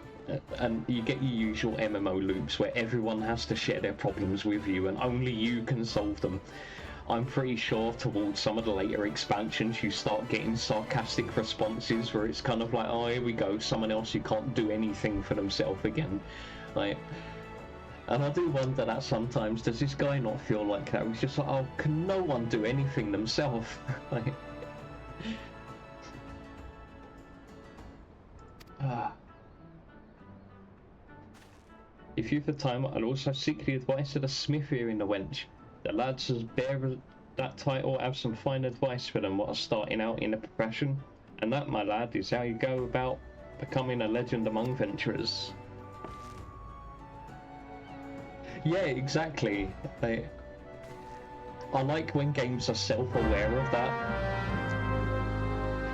and you get your usual MMO loops where everyone has to share their problems with you and only you can solve them. I'm pretty sure towards some of the later expansions you start getting sarcastic responses where it's kind of like, oh, here we go, someone else who can't do anything for themselves again. Like, and I do wonder that sometimes, does this guy not feel like that? He's just like, oh, can no one do anything themselves? Like, If you've the time, I'll also seek the advice of the smith here in the wench. The lads as bear that title have some fine advice for them what are starting out in the profession, and that, my lad, is how you go about becoming a legend among venturers. Yeah, exactly. I like when games are self-aware of that.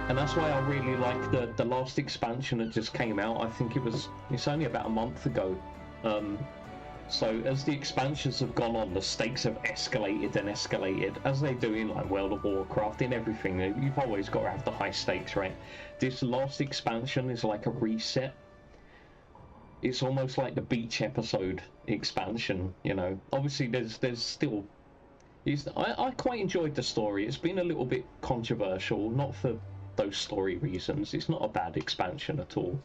And that's why I really like the last expansion that just came out. I think it's only about a month ago. So as the expansions have gone on, the stakes have escalated and escalated, as they do in like World of Warcraft, in everything. You've always got to have the high stakes, right? This last expansion is like a reset. It's almost like the beach episode expansion, you know. Obviously there's still... I quite enjoyed the story. It's been a little bit controversial, not for those story reasons. It's not a bad expansion at all.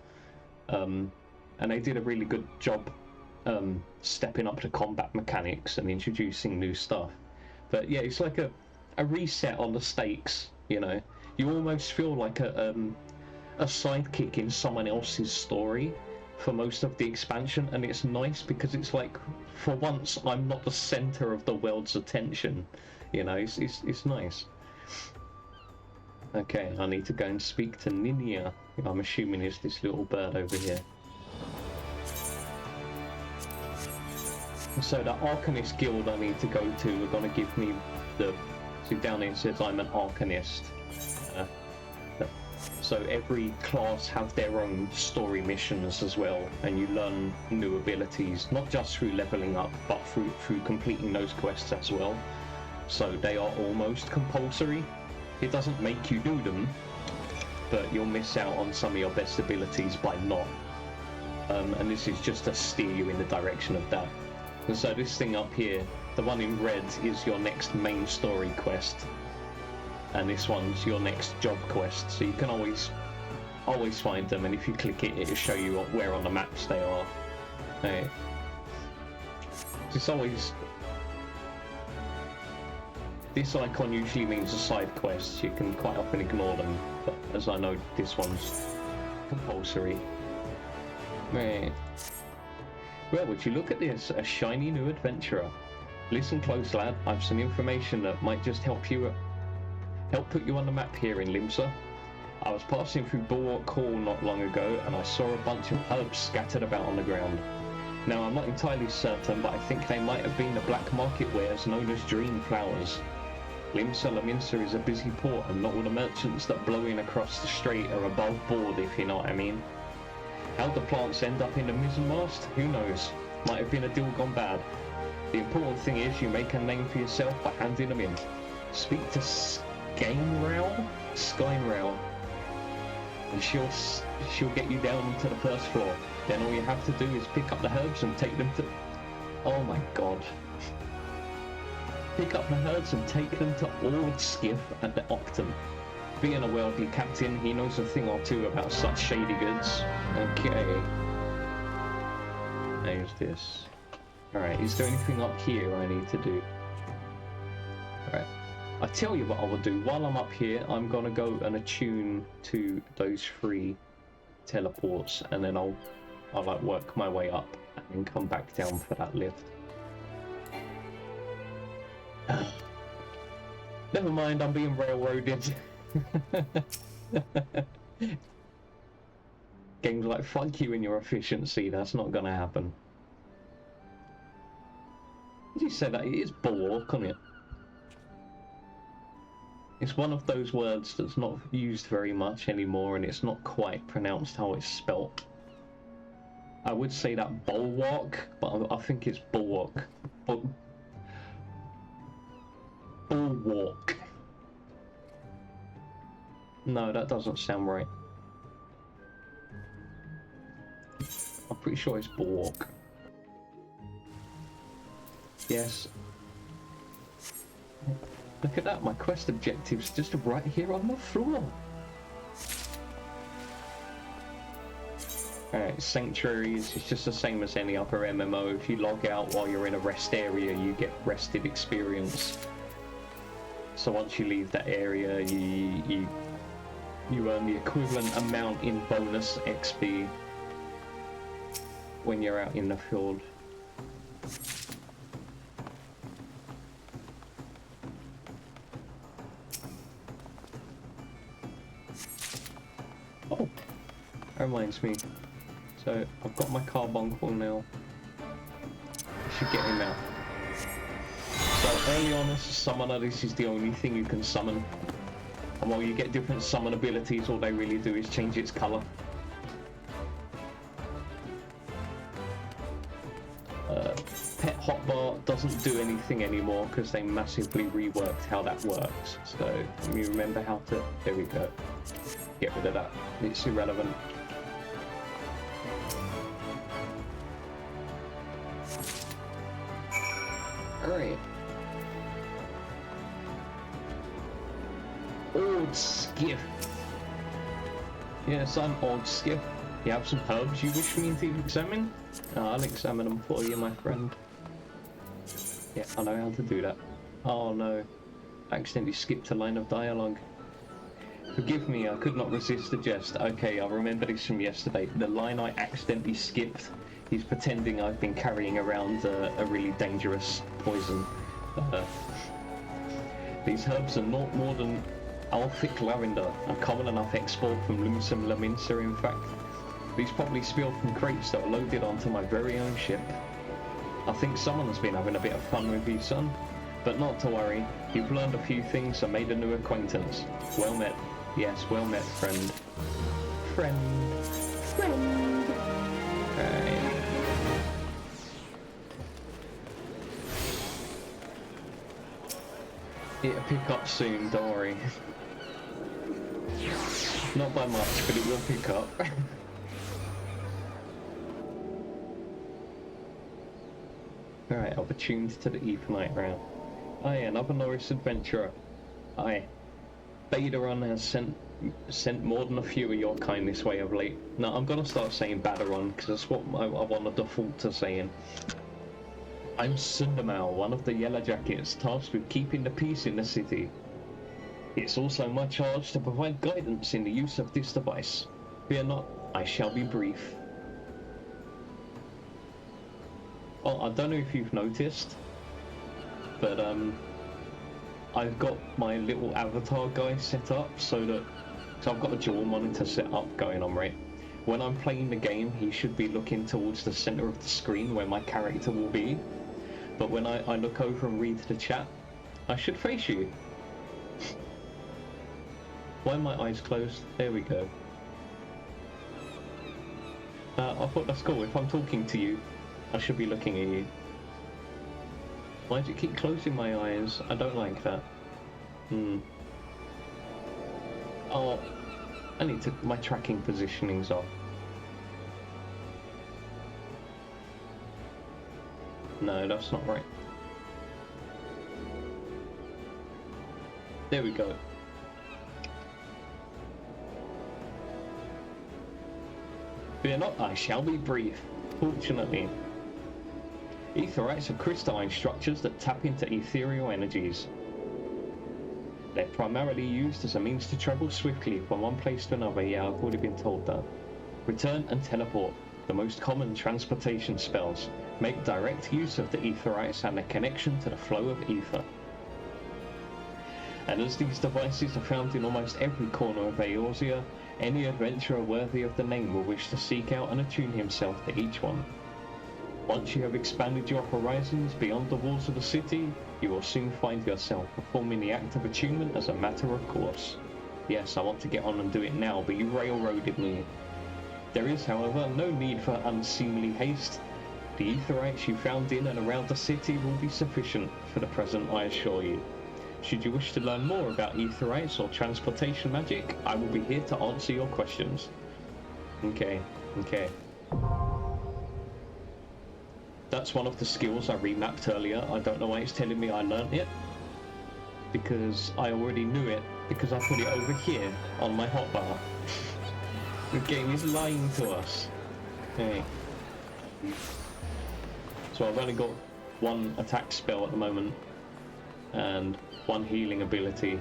And they did a really good job stepping up the combat mechanics and introducing new stuff. But yeah, it's like a reset on the stakes, you know. You almost feel like a sidekick in someone else's story for most of the expansion, and it's nice because it's like, for once, I'm not the center of the world's attention, you know. It's nice. Okay, I need to go and speak to Ninia, who I'm assuming is this little bird over here. So the Arcanist Guild I need to go to are going to give me the... See down here it says I'm an Arcanist. So every class have their own story missions as well, and you learn new abilities, not just through leveling up, but through completing those quests as well. So they are almost compulsory. It doesn't make you do them, but you'll miss out on some of your best abilities by not. And this is just to steer you in the direction of that. And so this thing up here, the one in red, is your next main story quest. And this one's your next job quest, so you can always find them, and if you click it, it'll show you where on the maps they are. Hey. It's always... This icon usually means a side quest, you can quite often ignore them, but as I know, this one's compulsory. Right. Well, would you look at this, a shiny new adventurer. Listen close, lad, I've some information that might just help put you on the map here in Limsa. I was passing through Bulwark Hall not long ago, and I saw a bunch of herbs scattered about on the ground. Now, I'm not entirely certain, but I think they might have been the black market wares known as dream flowers. Limsa is a busy port, and not all the merchants that blow in across the strait are above board, if you know what I mean. How'd the plants end up in the mizzenmast? Who knows? Might have been a deal gone bad. The important thing is you make a name for yourself by handing them in. Speak to Skynrail, and she'll get you down to the first floor. Then all you have to do is pick up the herbs and take them to... Oh my god. Pick up the herbs and take them to Eorzea at the Octon. Being a worldly captain, he knows a thing or two about such shady goods. Okay. There's this. Alright, is there anything up here I need to do? Alright. I tell you what I will do. While I'm up here, I'm gonna go and attune to those 3 teleports, and then I'll like work my way up and then come back down for that lift. Never mind, I'm being railroaded. Game's like, fuck you and your efficiency, that's not gonna happen. You said that it is bulwark, isn't it? It's one of those words that's not used very much anymore, and it's not quite pronounced how it's spelt. I would say that bulwark, but I think it's bulwark. Bulwark. No, that doesn't sound right. I'm pretty sure it's bulwark. Yes. Look at that, my quest objective's just right here on the floor. Alright, sanctuaries, it's just the same as any other MMO. If you log out while you're in a rest area, you get rested experience. So once you leave that area, you earn the equivalent amount in bonus XP when you're out in the field. Oh, that reminds me. So I've got my carbuncle now. I should get him out. So early on as a summoner, this is the only thing you can summon. And while you get different summon abilities, all they really do is change its colour. Pet hotbar doesn't do anything anymore because they massively reworked how that works. So you remember how to... There we go. Get rid of that. It's irrelevant. Alright. Old skiff. Yes, I'm old skiff. You have some herbs you wish me to examine? I'll examine them for you, my friend. Yeah, I know how to do that. Oh no. I accidentally skipped a line of dialogue. Forgive me, I could not resist the jest. Okay, I remember this from yesterday. The line I accidentally skipped is pretending I've been carrying around a really dangerous poison. These herbs are not more than Alphic lavender, a common enough export from Laminsa in fact. These probably spilled from crates that were loaded onto my very own ship. I think someone's been having a bit of fun with you, son. But not to worry, you've learned a few things and made a new acquaintance. Well met. Yes, well met, friend. Friend. Right. It'll pick up soon, don't worry. Not by much, but it will pick up. Alright, I'll be tuned to the Ethanite round. Aye, another Norris adventurer. Aye. Baderon has sent more than a few of your kind this way of late. No, I'm gonna start saying Baderon, because that's what I want to default to saying. I'm Sundamal, one of the Yellow Jackets, tasked with keeping the peace in the city. It's also my charge to provide guidance in the use of this device. Fear not, I shall be brief. Oh, I don't know if you've noticed, but I've got my little avatar guy set up so I've got a dual monitor set up going on, right? When I'm playing the game, he should be looking towards the center of the screen where my character will be. But when I look over and read the chat, I should face you. Why are my eyes closed? There we go. I thought that's cool. If I'm talking to you, I should be looking at you. Why does it keep closing my eyes? I don't like that. Oh, I need to... my tracking positioning's off. No, that's not right. There we go. Fear not, I shall be brief. Fortunately, Aetherites are crystalline structures that tap into ethereal energies. They're primarily used as a means to travel swiftly from one place to another. Yeah, I've already been told that. Return and teleport, the most common transportation spells, make direct use of the Aetherites and their connection to the flow of ether. And as these devices are found in almost every corner of Eorzea, any adventurer worthy of the name will wish to seek out and attune himself to each one. Once you have expanded your horizons beyond the walls of the city, you will soon find yourself performing the act of attunement as a matter of course. Yes, I want to get on and do it now, but you railroaded me. There is, however, no need for unseemly haste. The Aetherites you found in and around the city will be sufficient for the present, I assure you. Should you wish to learn more about Aetherites or transportation magic, I will be here to answer your questions. Okay. That's one of the skills I remapped earlier. I don't know why it's telling me I learnt it, because I already knew it, because I put it over here on my hotbar. The game is lying to us. Okay. So I've only got one attack spell at the moment, and one healing ability.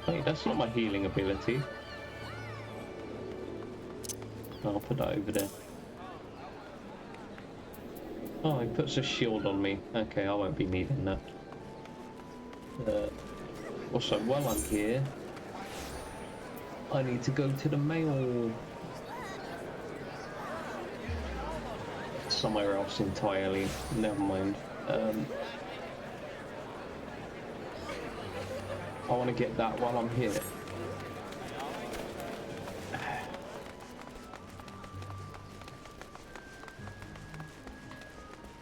Wait, that's not my healing ability. I'll put that over there. Oh, he puts a shield on me. Okay, I won't be needing that. Also, while I'm here, I need to go to the mail. Somewhere else entirely. Never mind. I want to get that while I'm here.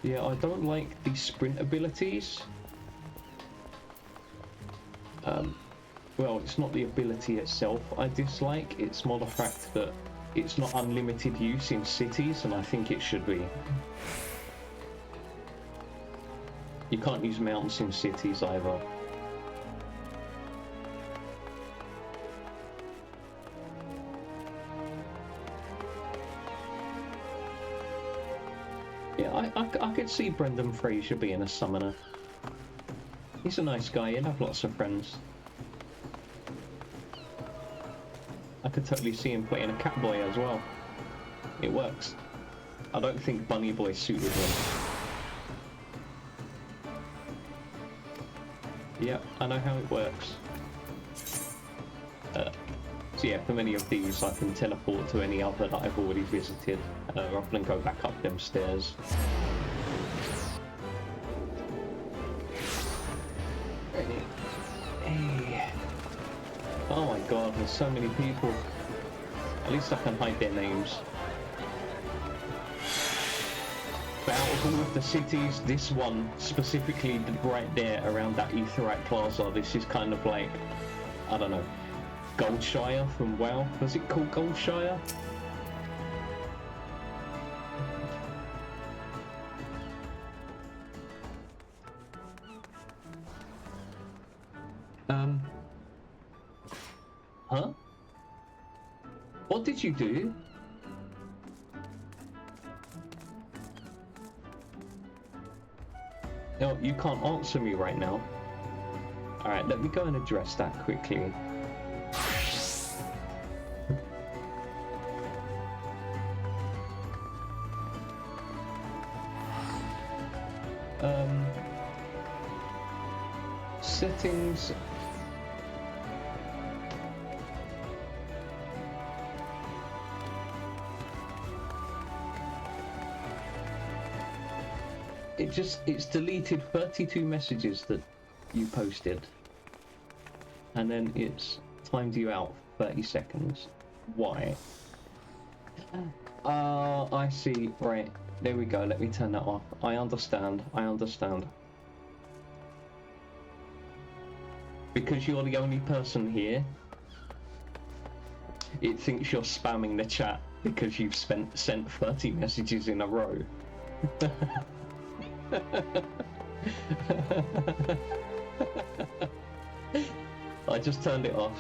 Yeah, I don't like the sprint abilities. Well, it's not the ability itself I dislike, it's more the fact that it's not unlimited use in cities, and I think it should be. You can't use mounts in cities either. Yeah, I could see Brendan Fraser being a summoner. He's a nice guy, he'll have lots of friends. I could totally see him playing a Catboy as well. It works. I don't think Bunny Boy suited him. Yeah, I know how it works. So yeah, for many of these I can teleport to any other that I've already visited, rather than go back up them stairs. Oh my god, there's so many people. At least I can hide their names. But out of all of the cities, this one, specifically right there around that Aetheryte Plaza, this is kind of like, I don't know, Goldshire from WoW. Was it called Goldshire? Huh? What did you do? No, you can't answer me right now. Alright, let me go and address that quickly. Settings. It's deleted 32 messages that you posted. And then it's timed you out 30 seconds. Why? I see. Right. There we go. Let me turn that off. I understand. Because you're the only person here, it thinks you're spamming the chat because you've sent 30 messages in a row. I just turned it off.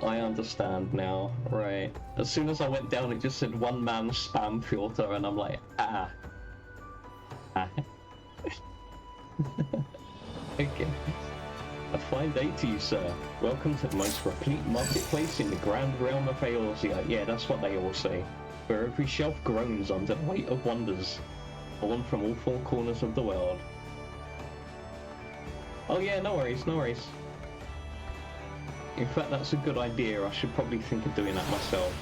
I understand now, right. As soon as I went down, it just said one man spam filter, and I'm like, ah. Okay. A fine day to you, sir. Welcome to the most replete marketplace in the grand realm of Eorzea. Yeah, that's what they all say. Where every shelf groans under the weight of wonders, born from all four corners of the world. Oh yeah, no worries. In fact, that's a good idea. I should probably think of doing that myself.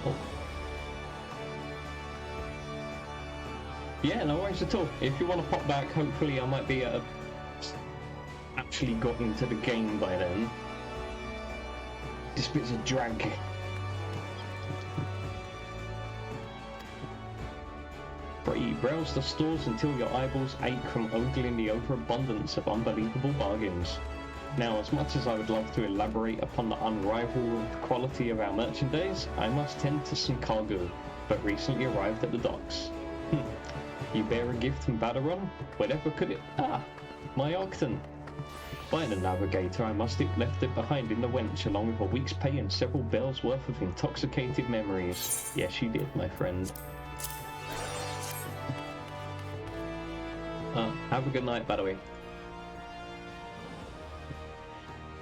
Oh. Yeah, no worries at all. If you want to pop back, hopefully I might be actually got into the game by then. This bit's a drag. Browse the stores until your eyeballs ache from ogling the overabundance of unbelievable bargains. Now, as much as I would love to elaborate upon the unrivaled quality of our merchandise, I must tend to some cargo, but recently arrived at the docks. You bear a gift from Baderon? Whatever could it... Ah! My Octon! By the navigator, I must have left it behind in the wench, along with a week's pay and several bells worth of intoxicated memories. Yes, you did, my friend. Have a good night, by the way.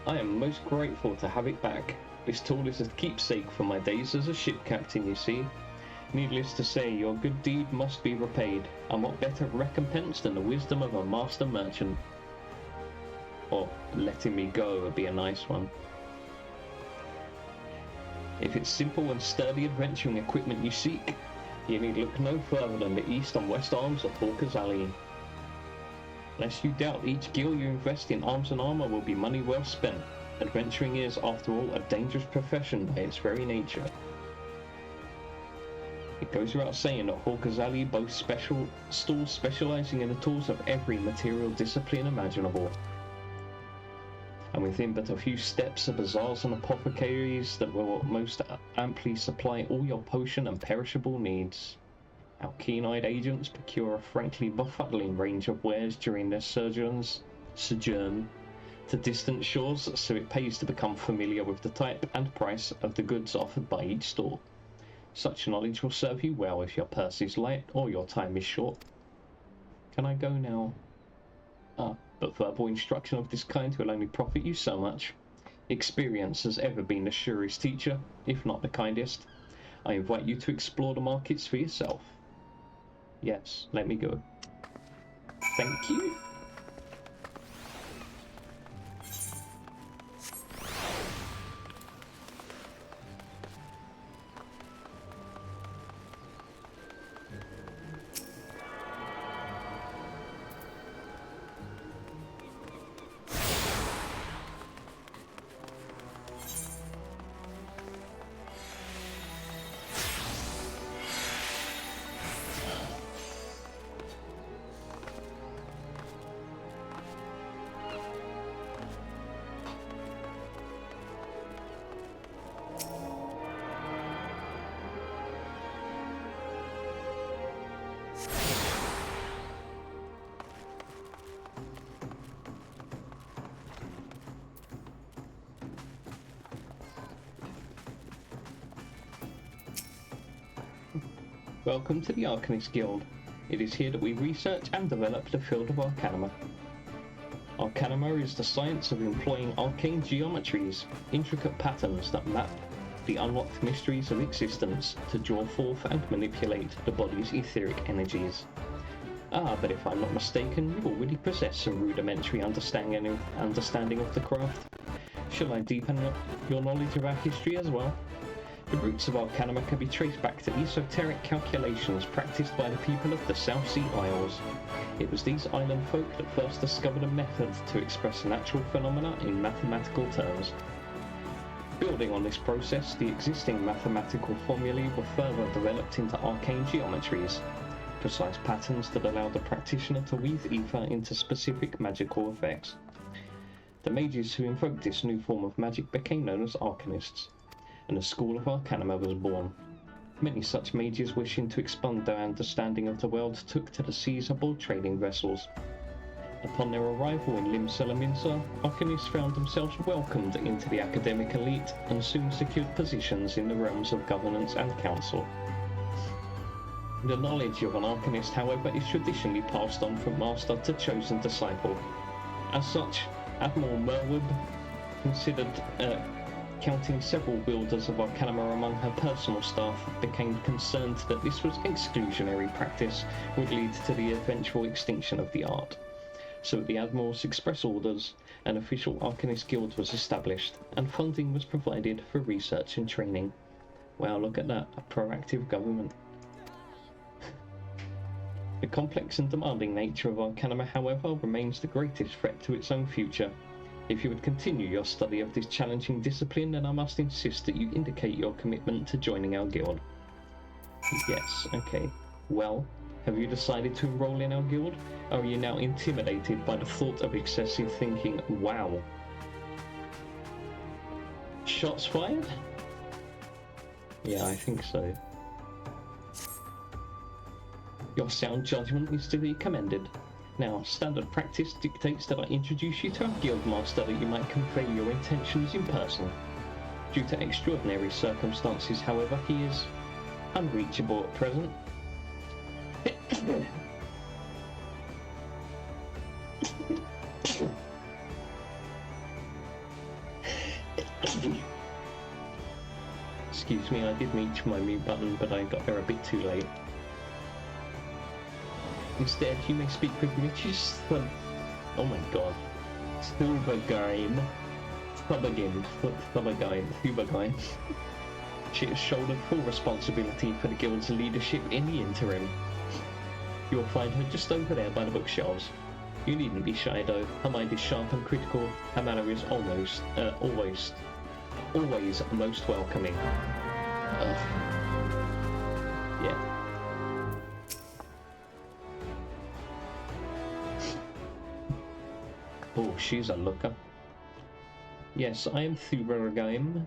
I am most grateful to have it back. This tool is a keepsake from my days as a ship captain, you see. Needless to say, your good deed must be repaid, and what better recompense than the wisdom of a master merchant? Or letting me go would be a nice one. If it's simple and sturdy adventuring equipment you seek, you need look no further than the east and west arms of Hawker's Alley. Lest you doubt, each gil you invest in arms and armor will be money well spent. Adventuring is, after all, a dangerous profession by its very nature. It goes without saying that Hawker's Alley boasts special stalls specializing in the tools of every material discipline imaginable. And within but a few steps are bazaars and apothecaries that will most amply supply all your potion and perishable needs. Our keen-eyed agents procure a frankly befuddling range of wares during their sojourn to distant shores, so it pays to become familiar with the type and price of the goods offered by each store. Such knowledge will serve you well if your purse is light or your time is short. Can I go now? But verbal instruction of this kind will only profit you so much. Experience has ever been the surest teacher, if not the kindest. I invite you to explore the markets for yourself. Yes, let me go. Thank you. Welcome to the Arcanist Guild. It is here that we research and develop the field of Arcanima. Arcanima is the science of employing arcane geometries, intricate patterns that map the unlocked mysteries of existence to draw forth and manipulate the body's etheric energies. But if I'm not mistaken, you already possess some rudimentary understanding of the craft. Shall I deepen your knowledge of our history as well? The roots of Arcanima can be traced back to esoteric calculations practiced by the people of the South Sea Isles. It was these island folk that first discovered a method to express natural phenomena in mathematical terms. Building on this process, the existing mathematical formulae were further developed into arcane geometries, precise patterns that allow the practitioner to weave ether into specific magical effects. The mages who invoked this new form of magic became known as Arcanists, and the school of Arcanima was born. Many such mages wishing to expand their understanding of the world took to the seas aboard trading vessels. Upon their arrival in Limsa, Arcanists found themselves welcomed into the academic elite and soon secured positions in the realms of governance and council. The knowledge of an Arcanist, however, is traditionally passed on from master to chosen disciple. As such, Admiral Merwood considered counting several wielders of Arcanima among her personal staff, became concerned that this was exclusionary practice would lead to the eventual extinction of the art. So at the Admiral's express orders, an official Arcanist Guild was established, and funding was provided for research and training. Wow, look at that, a proactive government. The complex and demanding nature of Arcanima, however, remains the greatest threat to its own future. If you would continue your study of this challenging discipline, then I must insist that you indicate your commitment to joining our guild. Yes, okay. Well, have you decided to enroll in our guild? Or are you now intimidated by the thought of excessive thinking? Wow. Shots fired? Yeah, I think so. Your sound judgment is to be commended. Now, standard practice dictates that I introduce you to our guildmaster that you might convey your intentions in person. Due to extraordinary circumstances, however, he is unreachable at present. Excuse me, I did reach my mute button, but I got there a bit too late. Instead, you may speak with Rich's oh my god. Thubagain. She has shouldered full responsibility for the guild's leadership in the interim. You will find her just over there by the bookshelves. You needn't be shy though. Her mind is sharp and critical. Her manner is always most welcoming. Yeah. Oh, she's a looker. Yes, I am Thubergaim.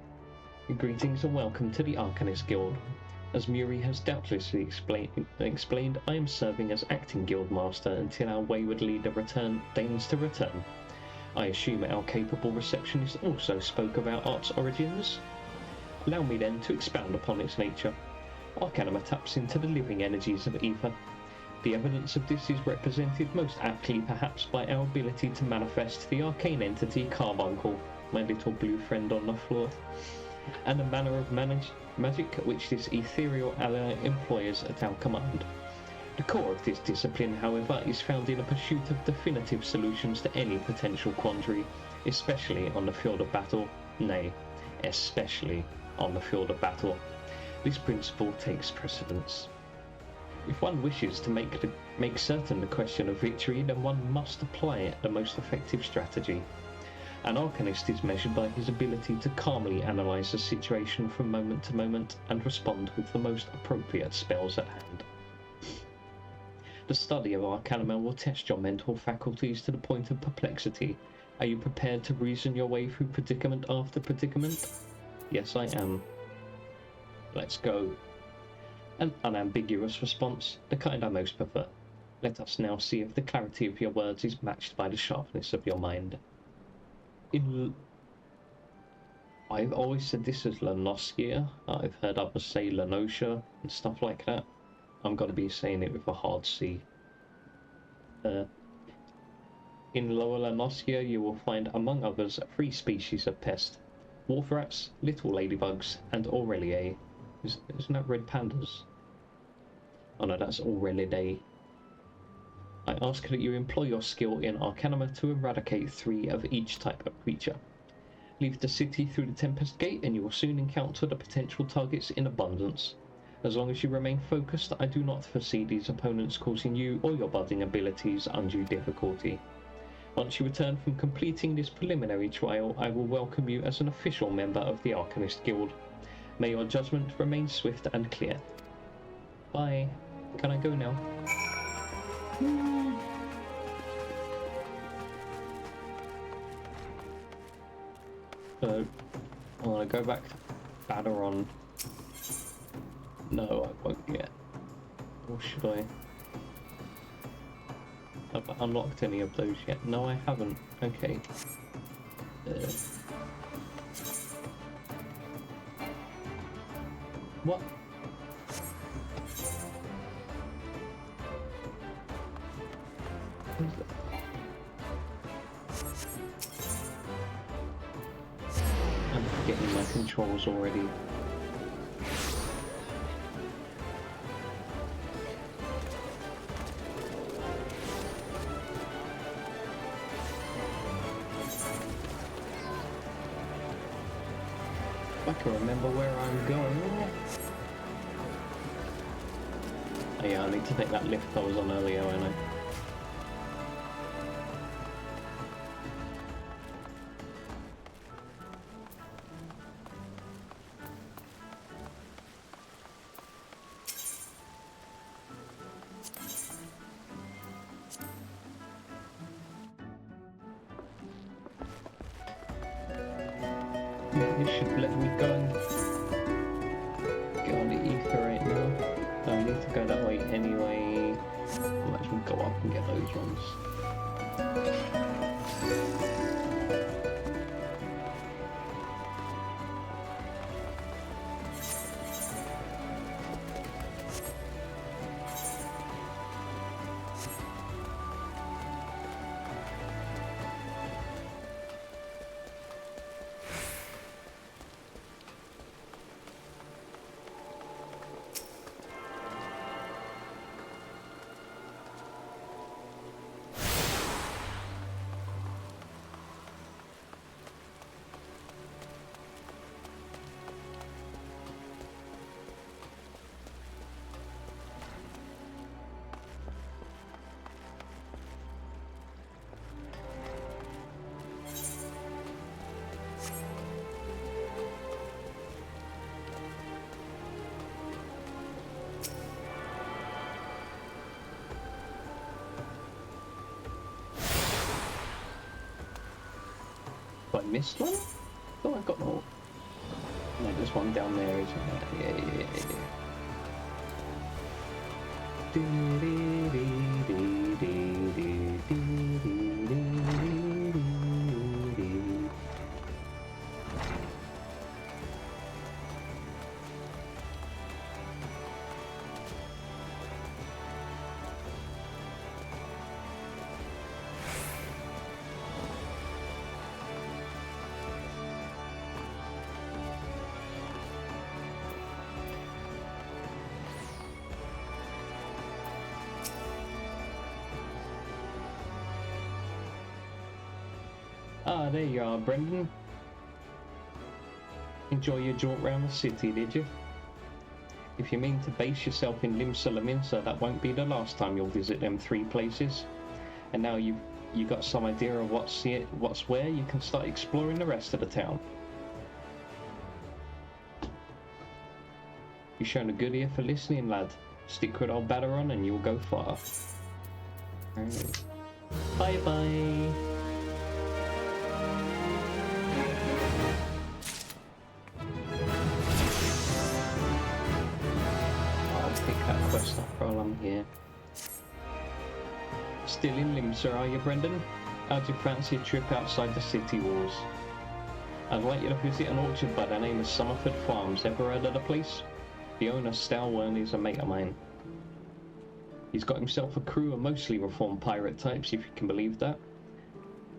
Greetings and welcome to the Arcanist Guild. As Muri has doubtlessly explained, I am serving as acting guildmaster until our wayward leader deigns to return. I assume our capable receptionist also spoke of our art's origins. Allow me then to expound upon its nature. Arcanima taps into the living energies of ether. The evidence of this is represented most aptly perhaps by our ability to manifest the arcane entity Carbuncle, my little blue friend on the floor, and the manner of magic which this ethereal ally employs at our command. The core of this discipline, however, is found in a pursuit of definitive solutions to any potential quandary, especially on the field of battle. Nay, especially on the field of battle. This principle takes precedence. If one wishes to make certain the question of victory, then one must apply the most effective strategy. An Arcanist is measured by his ability to calmly analyse a situation from moment to moment and respond with the most appropriate spells at hand. The study of Arcanima will test your mental faculties to the point of perplexity. Are you prepared to reason your way through predicament after predicament? Yes, I am. Let's go. An unambiguous response, the kind I most prefer. Let us now see if the clarity of your words is matched by the sharpness of your mind. I've always said this as Lanoskia. I've heard others say Lanosha and stuff like that. I'm gonna be saying it with a hard C. In Lower Lanossia, you will find, among others, 3 species of pest: wolf rats, little ladybugs, and Aureliae. Isn't that red pandas? Oh no, that's Aurelidae. I ask that you employ your skill in Arcanima to eradicate 3 of each type of creature. Leave the city through the Tempest Gate and you will soon encounter the potential targets in abundance. As long as you remain focused, I do not foresee these opponents causing you or your budding abilities undue difficulty. Once you return from completing this preliminary trial, I will welcome you as an official member of the Arcanist Guild. May your judgment remain swift and clear. Bye. Can I go now? So, I want to go back to Baderon. No, I won't yet. Or should I? Have I unlocked any of those yet? No, I haven't. Okay. What? I'm forgetting my controls already. I can remember where I'm going. Oh yeah, I need to take that lift I was on earlier, I know. This should let me go and get on the ether right now. No, I need to go that way anyway. I might as well go up and get those ones. I missed one? Oh, I got more. No, there's one down there, isn't there? Yeah. Ah, there you are, Brendan. Enjoy your jaunt round the city, did you? If you mean to base yourself in Limsa Laminsa, that won't be the last time you'll visit them 3 places. And now you got some idea of what's where, you can start exploring the rest of the town. You've shown a good ear for listening, lad. Stick with old Baderon and you'll go far. Right. Bye-bye. Quest up while I'm here. Still in Limsa, are you, Brendan? How'd you fancy a trip outside the city walls? I'd like you to visit an orchard by the name of Summerford Farms. Ever heard of the place? The owner, Stalwern, is a mate of mine. He's got himself a crew of mostly reformed pirate types, if you can believe that,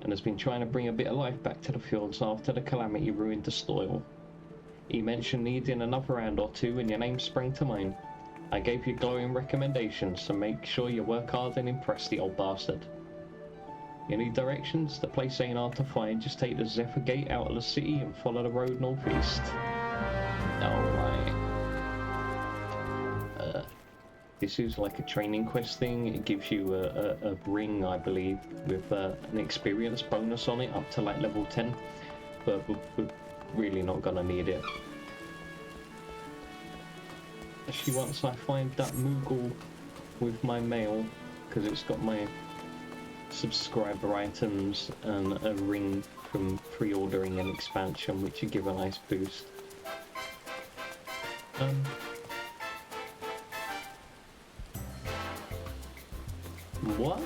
and has been trying to bring a bit of life back to the fields after the calamity ruined the soil. He mentioned needing another hand or two, and your name sprang to mind. I gave you glowing recommendations, so make sure you work hard and impress the old bastard. You need directions? The place ain't hard to find. Just take the Zephyr Gate out of the city and follow the road northeast. Alright. This is like a training quest thing. It gives you a ring, I believe, with an experience bonus on it up to like level 10. But we're really not gonna need it. Actually, once I find that Moogle with my mail, because it's got my subscriber items and a ring from pre-ordering an expansion, which you give a nice boost. What?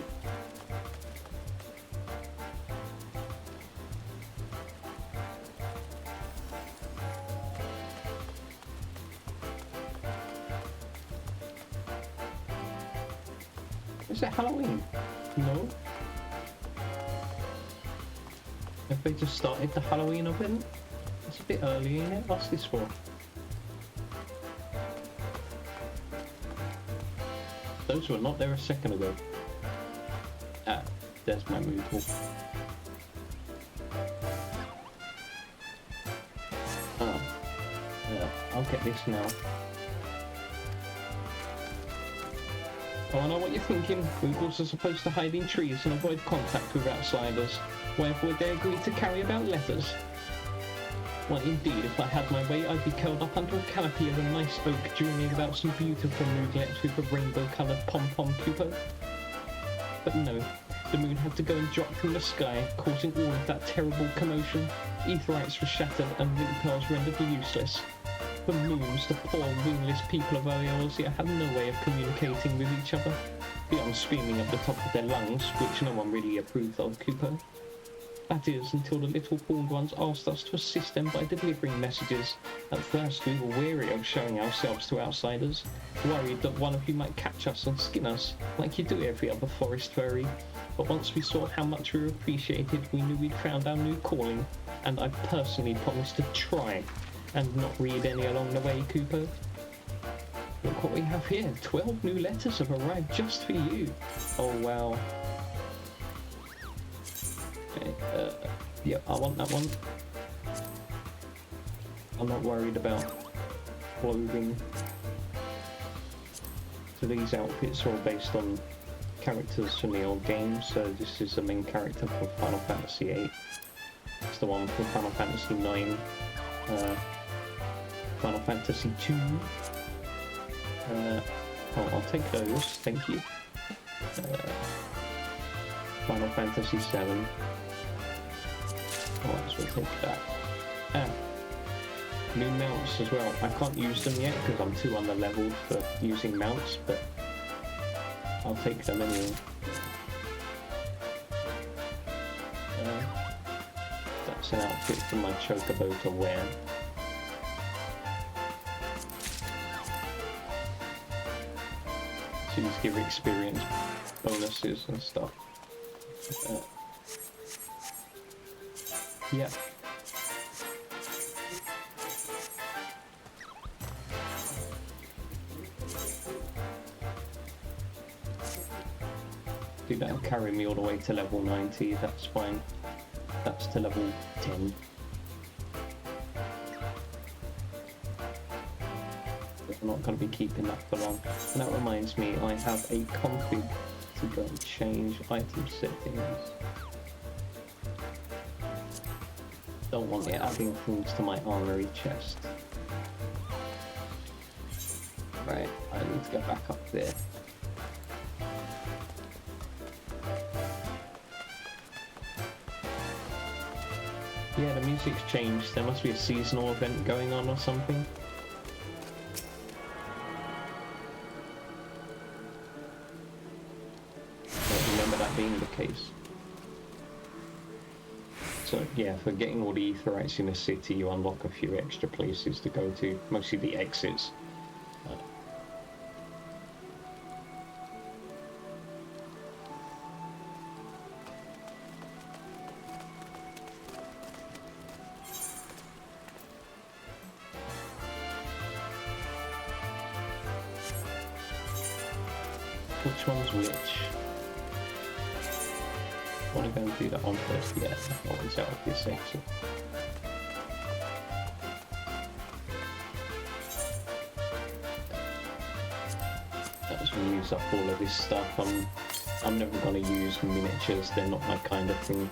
Is it Halloween? No. Have they just started the Halloween event? It's a bit early, ain't it? What's this for? Those were not there a second ago. Ah, there's my Moogle. Oh. Yeah, I'll get this now. Oh, I know what you're thinking. Moogles are supposed to hide in trees and avoid contact with outsiders. Wherefore they agree to carry about letters. Well, indeed, if I had my way, I'd be curled up under a canopy of a nice oak, dreaming about some beautiful mooglets with a rainbow-coloured pom-pom pupa. But no, the moon had to go and drop from the sky, causing all of that terrible commotion. Aetherites were shattered and link pearls rendered useless. For moons, the poor wingless people of Eorzea had no way of communicating with each other, beyond screaming at the top of their lungs, which no one really approved of, Cooper. That is, until the little horned ones asked us to assist them by delivering messages. At first we were wary of showing ourselves to outsiders, worried that one of you might catch us and skin us, like you do every other forest furry. But once we saw how much we were appreciated, we knew we'd found our new calling, and I personally promised to try and not read any along the way, Cooper. Look what we have here. 12 new letters have arrived just for you. Oh, wow. Okay, yeah, I want that one. I'm not worried about clothing. So these outfits are all based on characters from the old games. So this is the main character for Final Fantasy VIII. It's the one from Final Fantasy IX. Final Fantasy II. Oh, I'll take those, thank you. Final Fantasy VII. Oh, so we'll take that. Ah, new mounts as well. I can't use them yet because I'm too under-leveled for using mounts, but I'll take them anyway. That's an outfit for my chocobo to wear. These give experience bonuses and stuff. Yeah. Dude, that'll carry me all the way to level 90, that's fine. That's to level 10. I'm not going to be keeping that for long. And that reminds me, I have a config to go and change item settings. Don't want it adding things to my armory chest. Right, I need to get back up there. Yeah, the music's changed. There must be a seasonal event going on or something. Being the case. So yeah, for getting all the Aetherites in the city, you unlock a few extra places to go to, mostly the exits. which one's which. I want to go and do that one first. Yeah, that one's out of this exit. As we use up all of this stuff, I'm never going to use miniatures. They're not my kind of thing.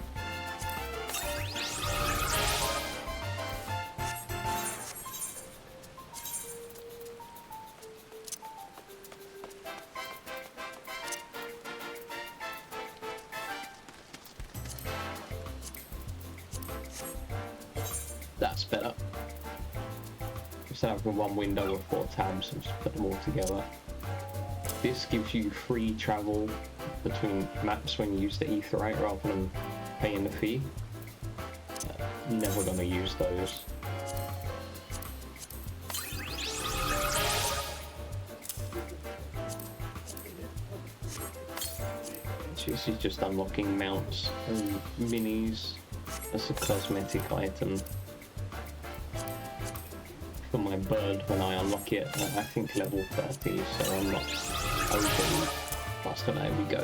That's better. Instead of having one window with 4 tabs and just put them all together. This gives you free travel between maps when you use the Aetheryte rather than paying the fee. Never gonna use those. This is just unlocking mounts and minis as a cosmetic item. For my bird when I unlock it, I think level 30, so I'm not overly fast. There we go.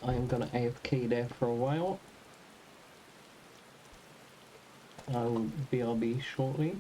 I am gonna AFK there for a while. I'll BRB shortly.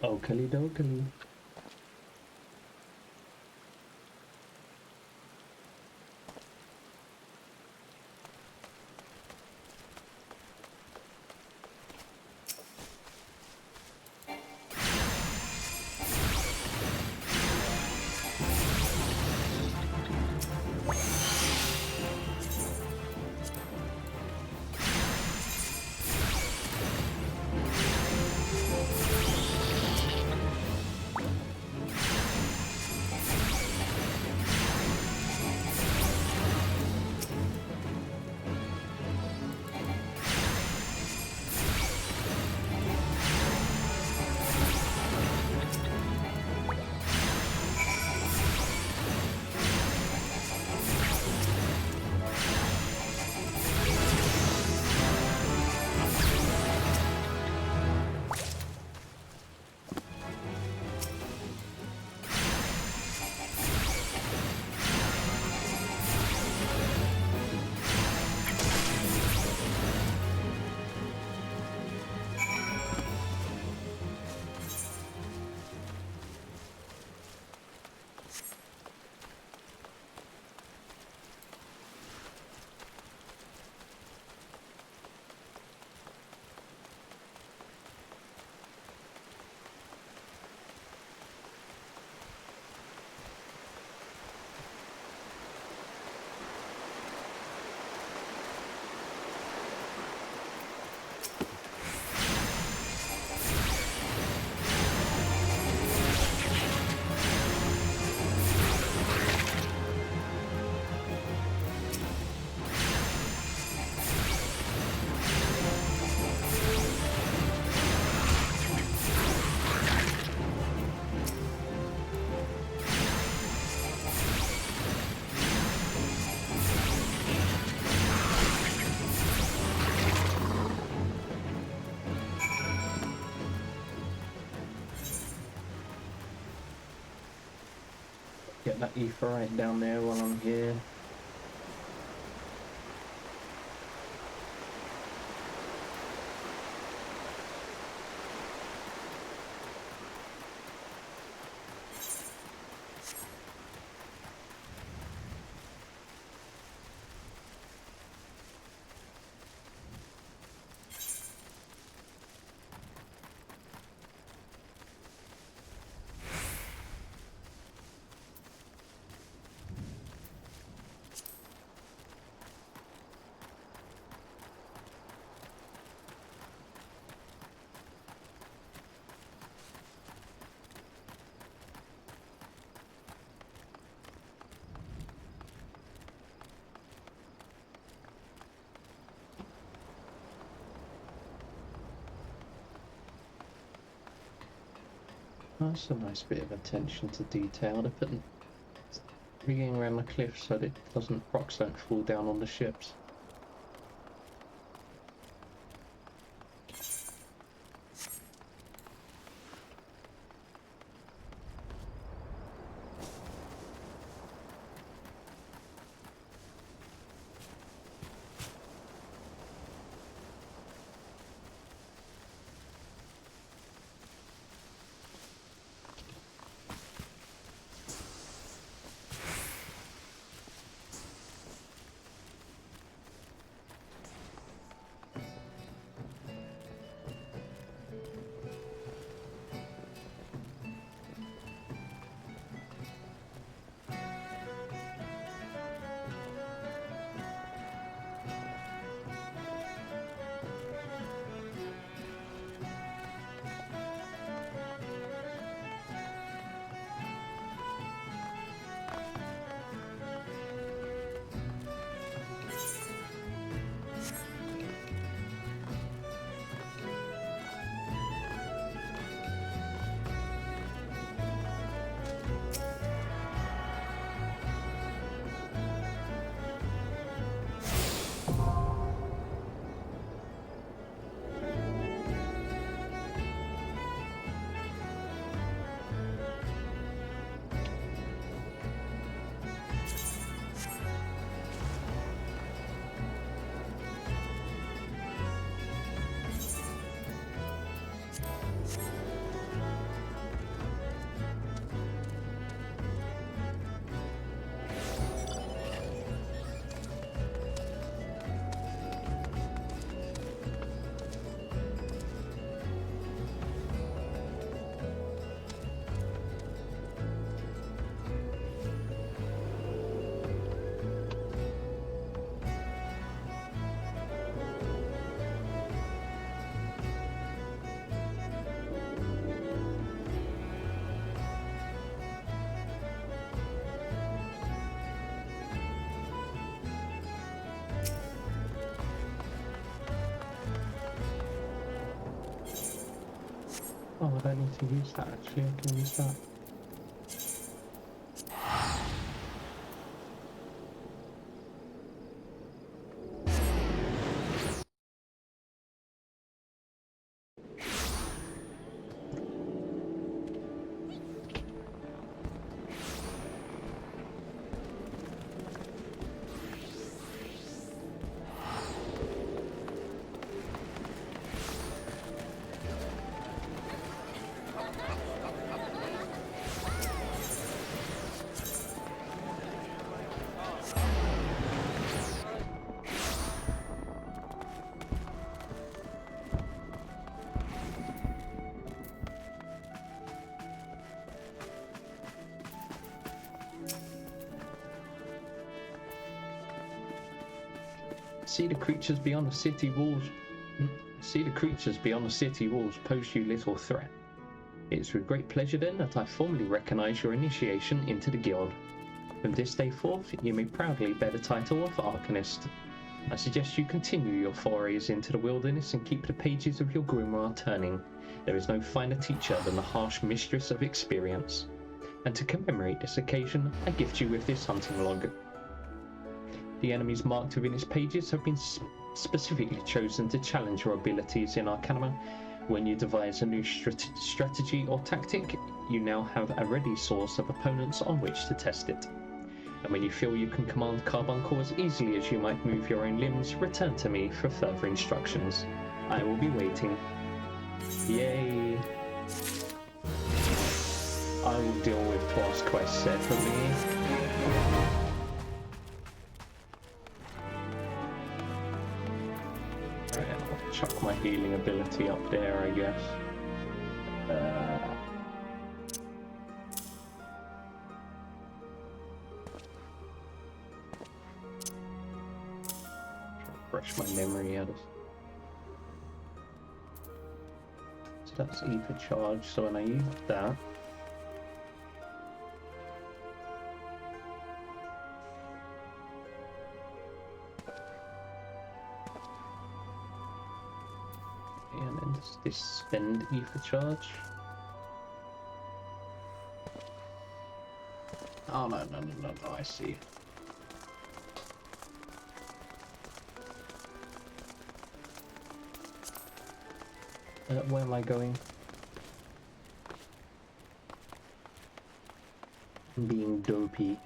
Oakley dokley. Get that ether right down there while I'm here. That's a nice bit of attention to detail. They're putting rigging around the cliff so that rocks don't fall down on the ships. Oh, I don't need to use that actually, I can use that. See the creatures beyond the city walls. See the creatures beyond the city walls pose you little threat. It is with great pleasure then that I formally recognise your initiation into the guild. From this day forth, you may proudly bear the title of Arcanist. I suggest you continue your forays into the wilderness and keep the pages of your grimoire turning. There is no finer teacher than the harsh mistress of experience. And to commemorate this occasion, I gift you with this hunting log. The enemies marked within its pages have been specifically chosen to challenge your abilities in Arcanum. When you devise a new strategy or tactic, you now have a ready source of opponents on which to test it. And when you feel you can command Carbuncle as easily as you might move your own limbs, return to me for further instructions. I will be waiting. Yay! I will deal with boss quests separately. Chuck my healing ability up there, I guess. Refresh my memory out of. So that's ether charge. So when I use that, and then this spend ether charge. Oh no, I see. Where am I going? I'm being dopey.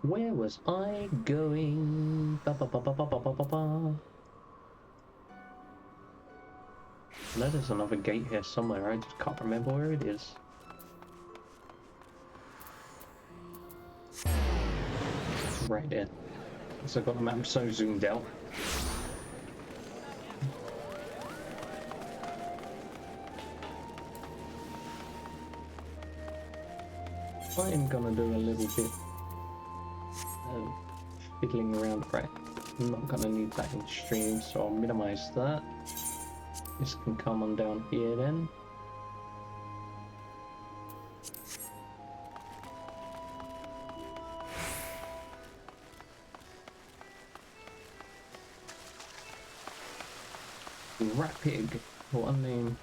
Where was I going? Ba, ba, ba, ba, ba, ba, ba, ba. No, there's another gate here somewhere. I just can't remember where it is. It's right there. So I've got the map so zoomed out. I am gonna do a little bit of fiddling around. Right, I'm not gonna need that in stream, so I'll minimize that. This can come on down here then. Rapig, what a name.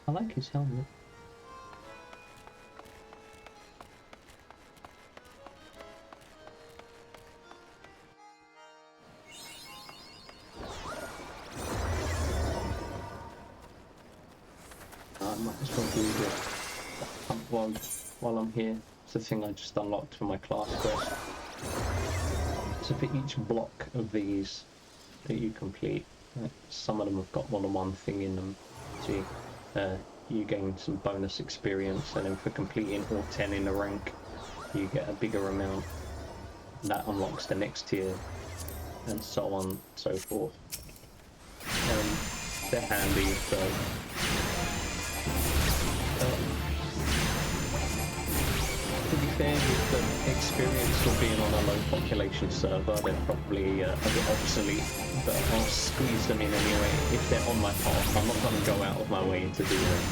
I like his helmet. I might as well do the pump while I'm here. It's the thing I just unlocked for my class quest. So for each block of these that you complete, some of them have got more than one thing in them. See, you gain some bonus experience, and then for completing all 10 in the rank, you get a bigger amount. That unlocks the next tier, and so on and so forth. They're handy, so... to be fair, with the experience of being on a low population server, they're probably a bit obsolete, but I'll squeeze them in anyway if they're on my path. I'm not going to go out of my way to do them.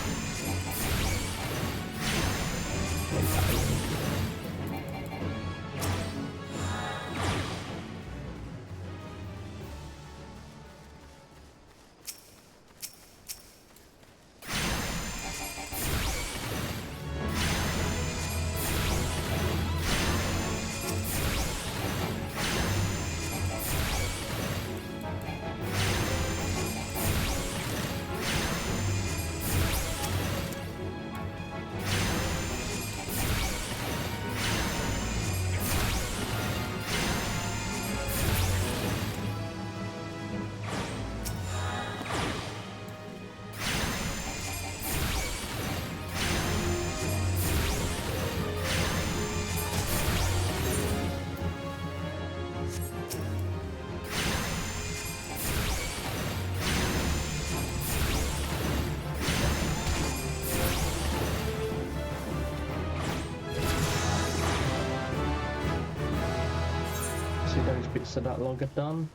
bits of that log are done.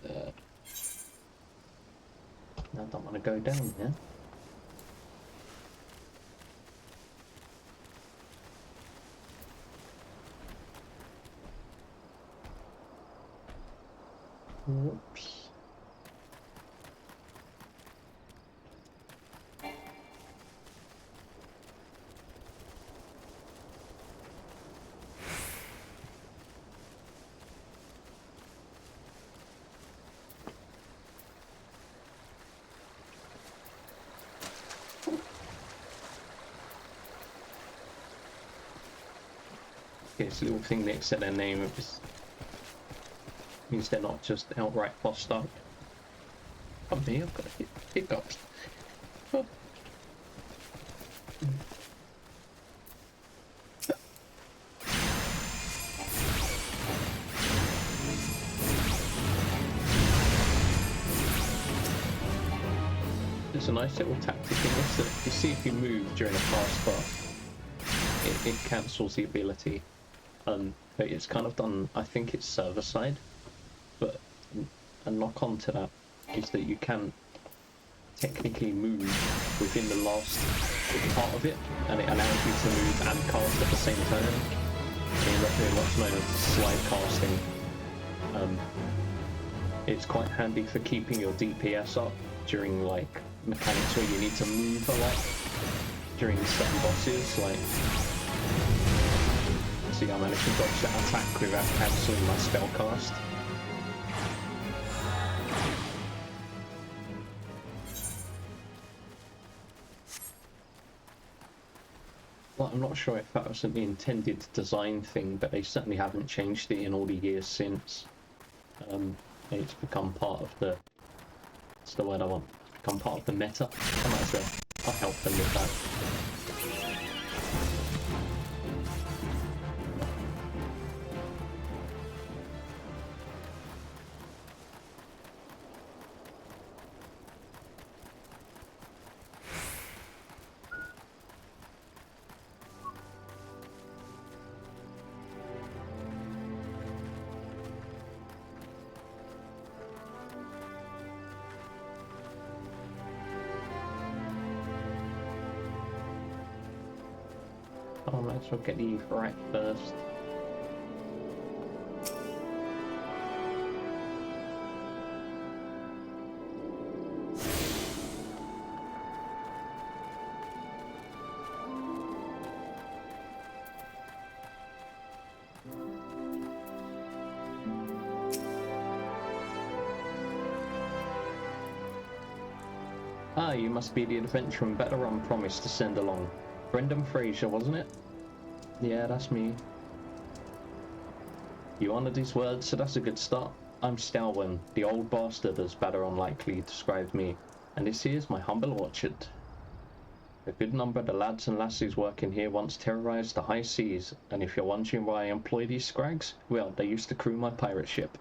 I don't want to go down here. Whoops. This little thing next to their name means they're not just outright hostile. Come here, I've got hiccups. Oh. There's a nice little tactic in this that you see if you move during a pass bar, it cancels the ability. But it's kind of done, I think it's server side, but a knock on to that is that you can technically move within the last part of it, and it allows you to move and cast at the same time. You end up doing what's known as slide casting. It's quite handy for keeping your DPS up during like mechanics where you need to move a lot during certain bosses, like see I managed to dodge that attack without cancelling my spell cast. Well, I'm not sure if that wasn't the intended design thing, but they certainly haven't changed it in all the years since. It's become part of the... What's the word I want? It's become part of the meta. I might as well. I'll help them with that. I might as well get the right first. Ah, you must be the adventurer and veteran promised to send along. Brendan Fraser, wasn't it? Yeah, that's me. You honoured his words, so that's a good start. I'm Stalwyn, the old bastard, as better unlikely described me, and this here's my humble orchard. A good number of the lads and lassies working here once terrorised the high seas, and if you're wondering why I employ these scrags, well, they used to crew my pirate ship.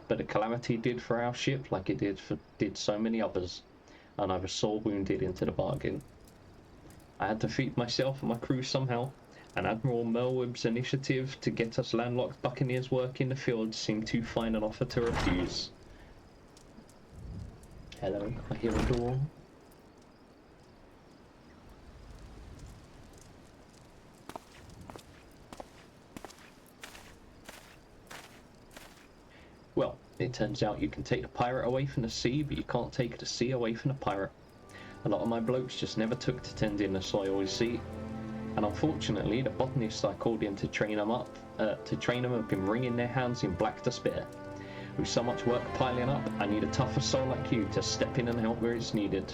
But the calamity did for our ship like it did so many others, and I was sore wounded into the bargain. I had to feed myself and my crew somehow, and Admiral Merweb's initiative to get us landlocked buccaneers work in the field seemed too fine an offer to refuse. Hello, I hear a door. Well, it turns out you can take the pirate away from the sea, but you can't take the sea away from the pirate. A lot of my blokes just never took to tending the soil, you see. And unfortunately, the botanists I called in to train them have been wringing their hands in black despair. With so much work piling up, I need a tougher soul like you to step in and help where it's needed.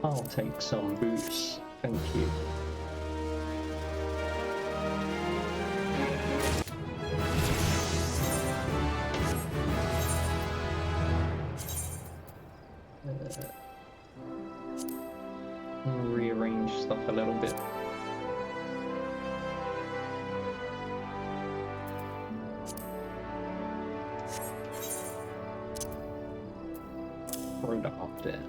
I'll take some boots, thank you. Rearrange stuff a little bit. Throw that up there.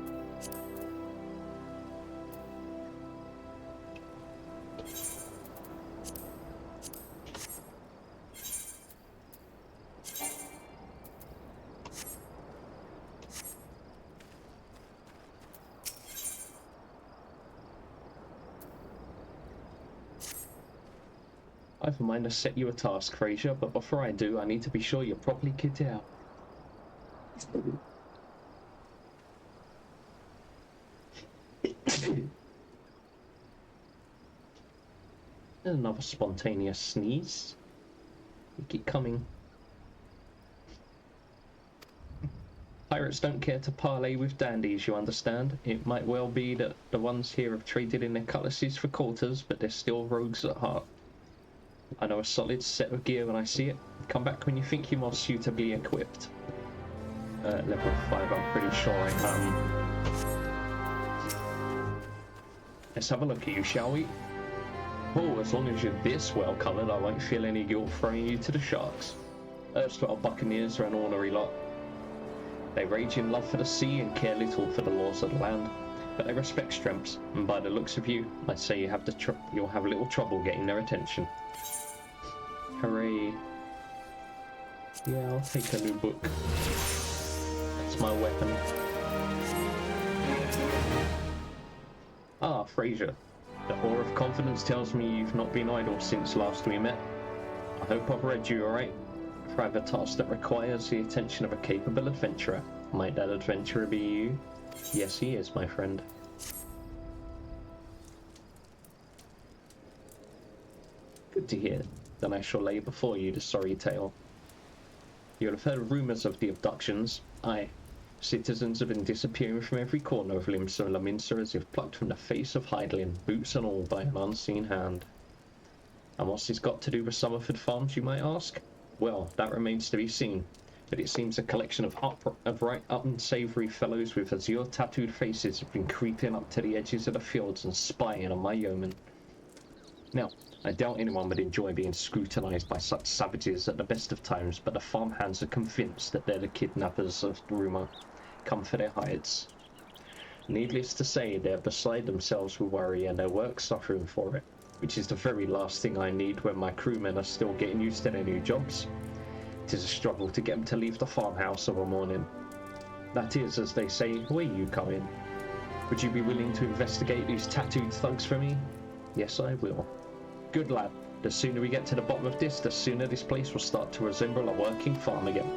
I've a mind to set you a task, Fraser, but before I do, I need to be sure you're properly kitted out. There's another spontaneous sneeze. You keep coming. Pirates don't care to parley with dandies, you understand? It might well be that the ones here have traded in their cutlasses for quarters, but they're still rogues at heart. I know a solid set of gear when I see it. Come back when you think you're more suitably equipped. Level 5, I'm pretty sure I am. Let's have a look at you, shall we? Oh, as long as you're this well covered, I won't feel any guilt throwing you to the sharks. Erstwhile buccaneers are an ornery lot. They rage in love for the sea and care little for the laws of the land, but they respect strengths, and by the looks of you, I'd say you'll have little trouble getting their attention. Hooray. Yeah, I'll take a new book. That's my weapon. Ah, Fraser. The aura of confidence tells me you've not been idle since last we met. I hope I've read you alright. For I have a task that requires the attention of a capable adventurer. Might that adventurer be you? Yes, he is, my friend. Good to hear. Then I shall lay before you the sorry tale. You'll have heard rumours of the abductions. Aye, citizens have been disappearing from every corner of Limsa as if plucked from the face of Hydaelyn, boots and all, by an unseen hand. And what's this got to do with Summerford Farms, you might ask? Well, that remains to be seen, but it seems a collection of right unsavoury fellows with azure tattooed faces have been creeping up to the edges of the fjords and spying on my yeomen. Now, I doubt anyone would enjoy being scrutinised by such savages at the best of times, but the farmhands are convinced that they're the kidnappers of rumour, come for their hides. Needless to say, they're beside themselves with worry and their work suffering for it, which is the very last thing I need when my crewmen are still getting used to their new jobs. It is a struggle to get them to leave the farmhouse of a morning. That is, as they say, where you come in. Would you be willing to investigate these tattooed thugs for me? Yes, I will. Good lad. The sooner we get to the bottom of this, the sooner this place will start to resemble a working farm again.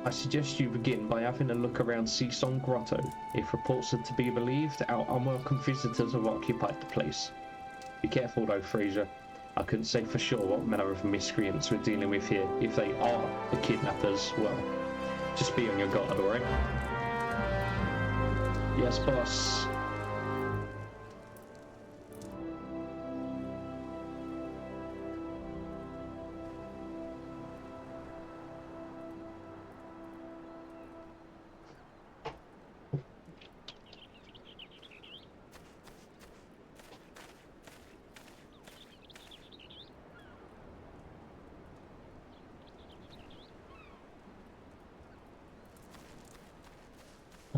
I suggest you begin by having a look around Seasong Grotto. If reports are to be believed, our unwelcome visitors have occupied the place. Be careful though, Fraser. I couldn't say for sure what manner of miscreants we're dealing with here. If they are the kidnappers, well, just be on your guard, alright? Yes, boss.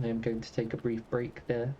I am going to take a brief break there.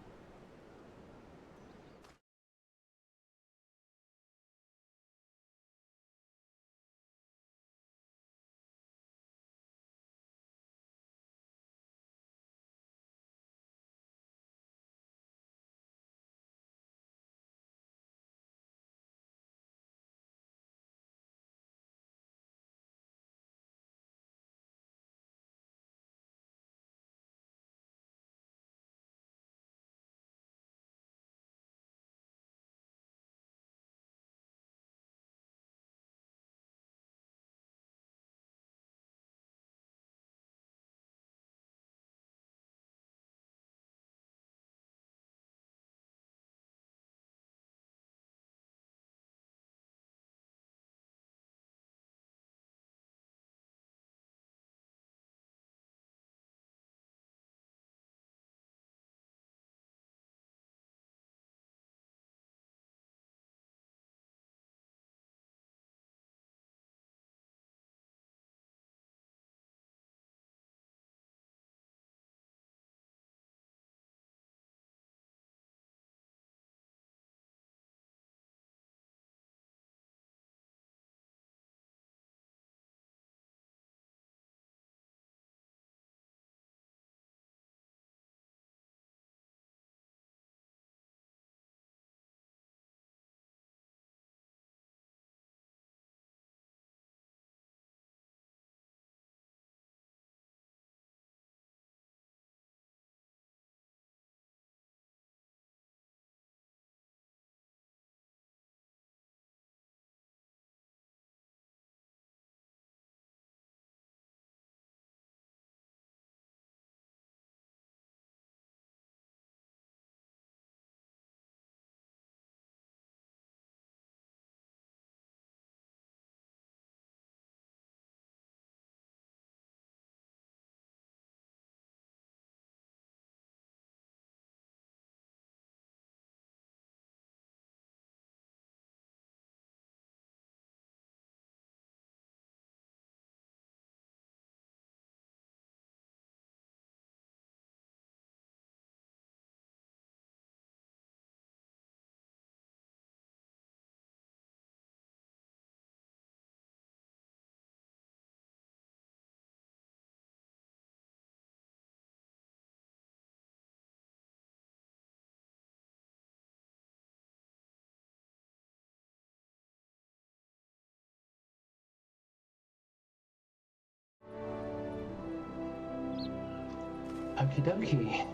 Okie dokie.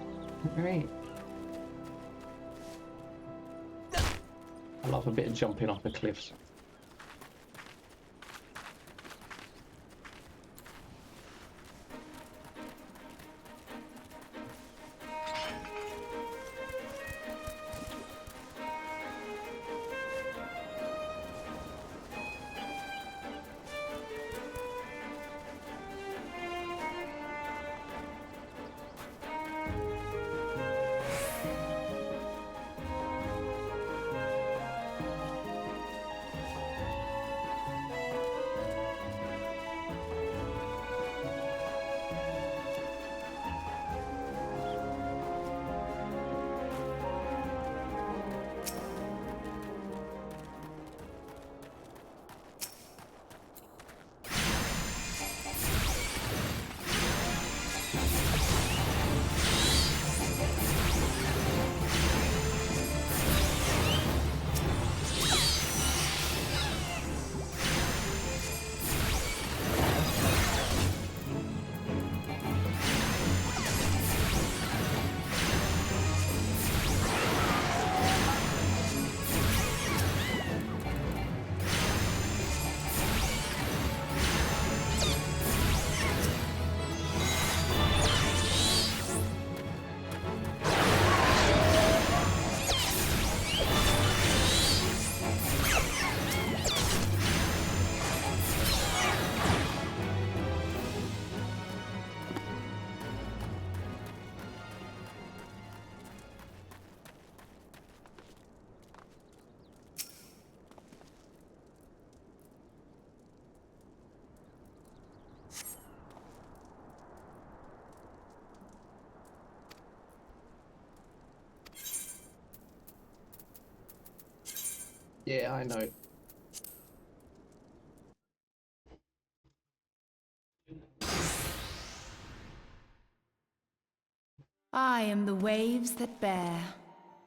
Alright. I love a bit of jumping off the cliffs. Yeah, I know. I am the waves that bear.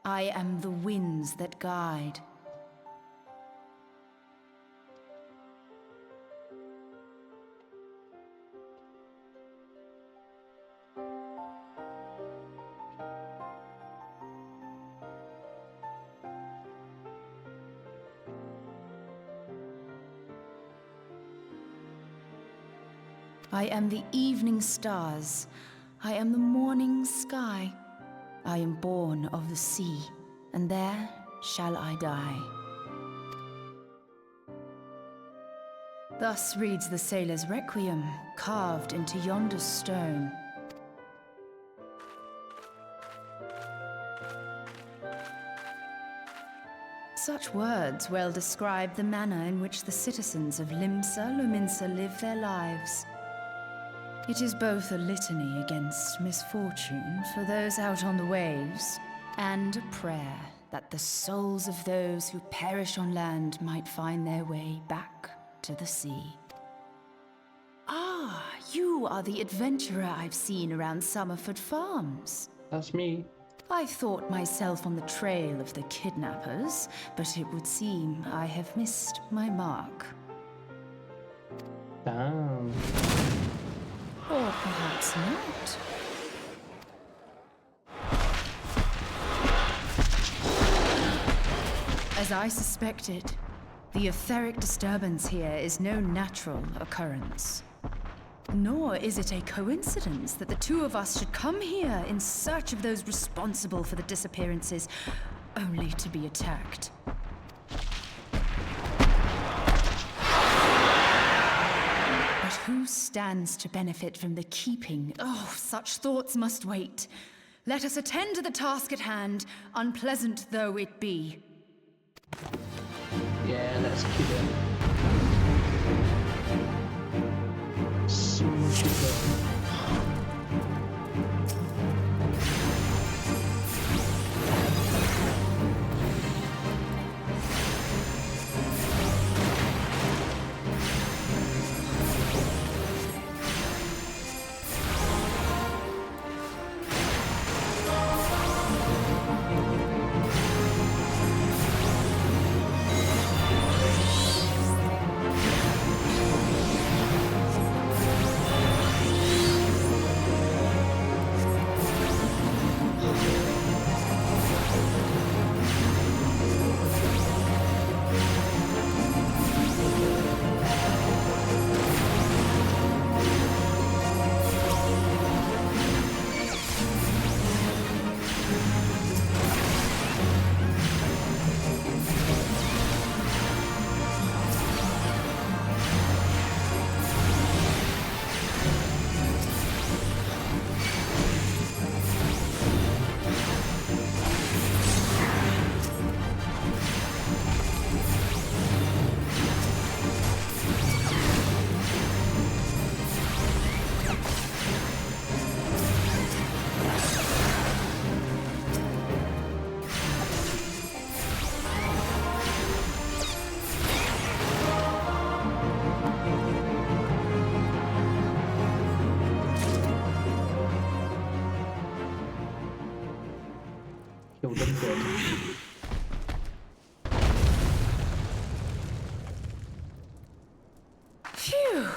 I am the winds that guide. I am the evening stars. I am the morning sky. I am born of the sea, and there shall I die. Thus reads the sailor's requiem, carved into yonder stone. Such words well describe the manner in which the citizens of Limsa Lominsa live their lives. It is both a litany against misfortune for those out on the waves, and a prayer that the souls of those who perish on land might find their way back to the sea. Ah, you are the adventurer I've seen around Summerford Farms. That's me. I thought myself on the trail of the kidnappers, but it would seem I have missed my mark. Damn. Or perhaps not. As I suspected, the etheric disturbance here is no natural occurrence. Nor is it a coincidence that the two of us should come here in search of those responsible for the disappearances, only to be attacked. But who stands to benefit from the keeping? Oh, such thoughts must wait. Let us attend to the task at hand, unpleasant though it be. Yeah, let's kill him. Smoosh it up. killed them good. Phew!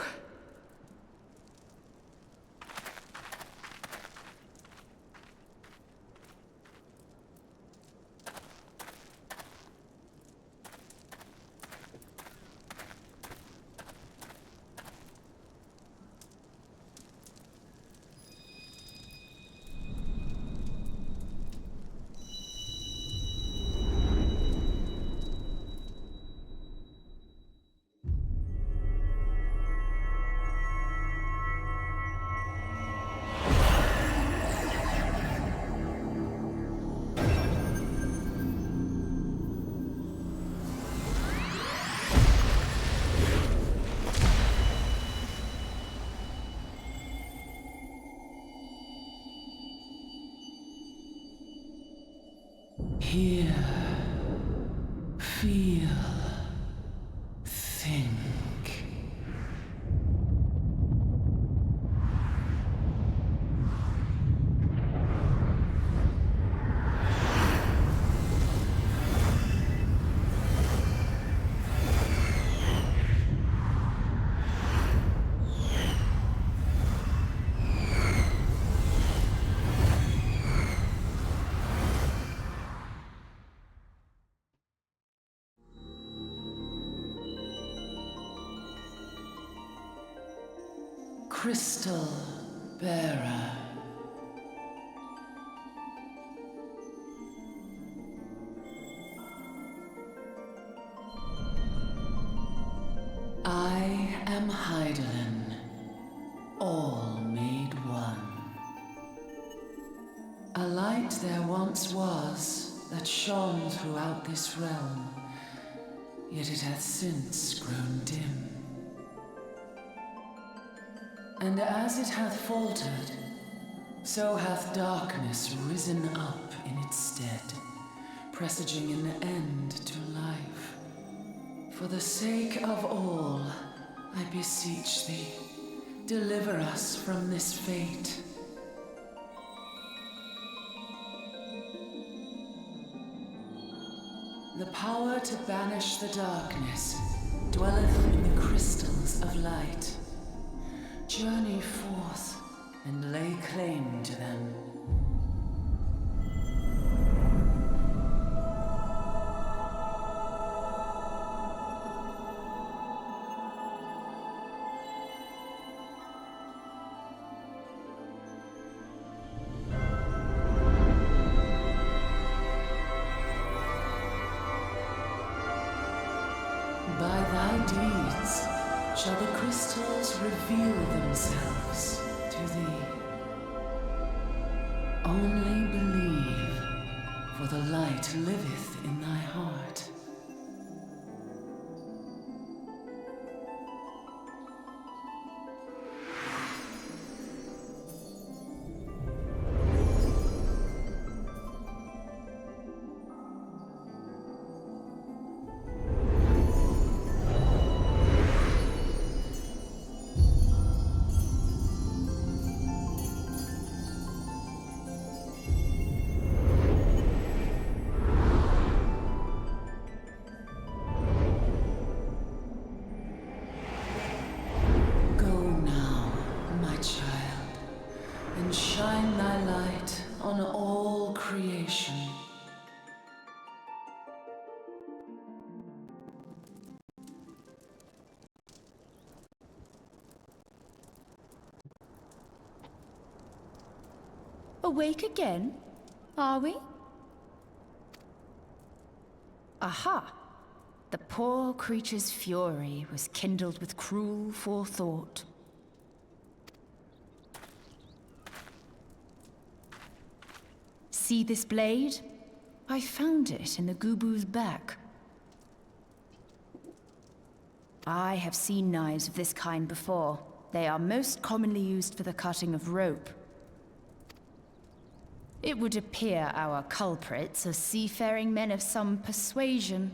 Hear, feel, think. Crystal Bearer. I am Hydaelyn, all made one. A light there once was that shone throughout this realm, yet it hath since grown dim. And as it hath faltered, so hath darkness risen up in its stead, presaging an end to life. For the sake of all, I beseech thee, deliver us from this fate. The power to banish the darkness dwelleth in the crystals of light. Journey forth and lay claim to them. By thy deeds shall the crystals reveal themselves to thee. Only believe, for the light liveth in thy heart. Shine thy light on all creation. Awake again, are we? Aha! The poor creature's fury was kindled with cruel forethought. See this blade? I found it in the Gubu's back. I have seen knives of this kind before. They are most commonly used for the cutting of rope. It would appear our culprits are seafaring men of some persuasion,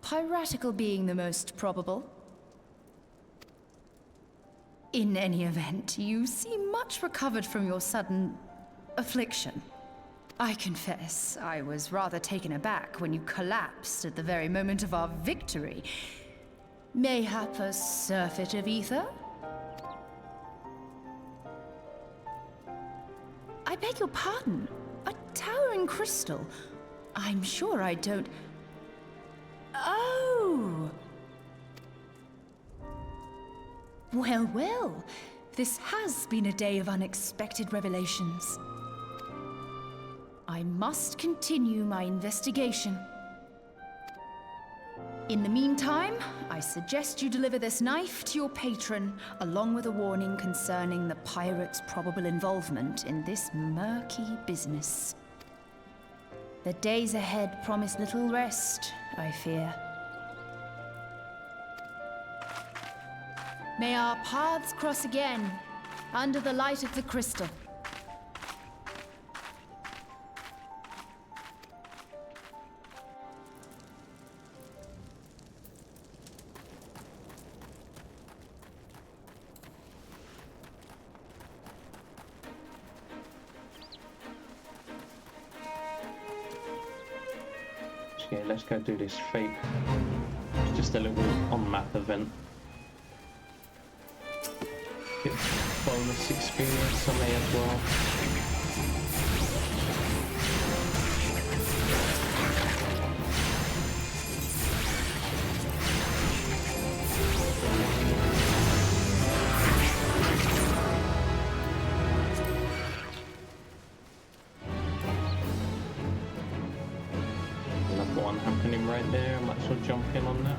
piratical being the most probable. In any event, you seem much recovered from your sudden affliction. I confess, I was rather taken aback when you collapsed at the very moment of our victory. Mayhap a surfeit of ether? I beg your pardon. A towering crystal. I'm sure I don't... Oh! Well, well. This has been a day of unexpected revelations. I must continue my investigation. In the meantime, I suggest you deliver this knife to your patron, along with a warning concerning the pirate's probable involvement in this murky business. The days ahead promise little rest, I fear. May our paths cross again, under the light of the crystal. Yeah, let's go do this fake. It's just a little on-map event. Bit bonus experience on there as well. One happening right there, I might as well jump in on that.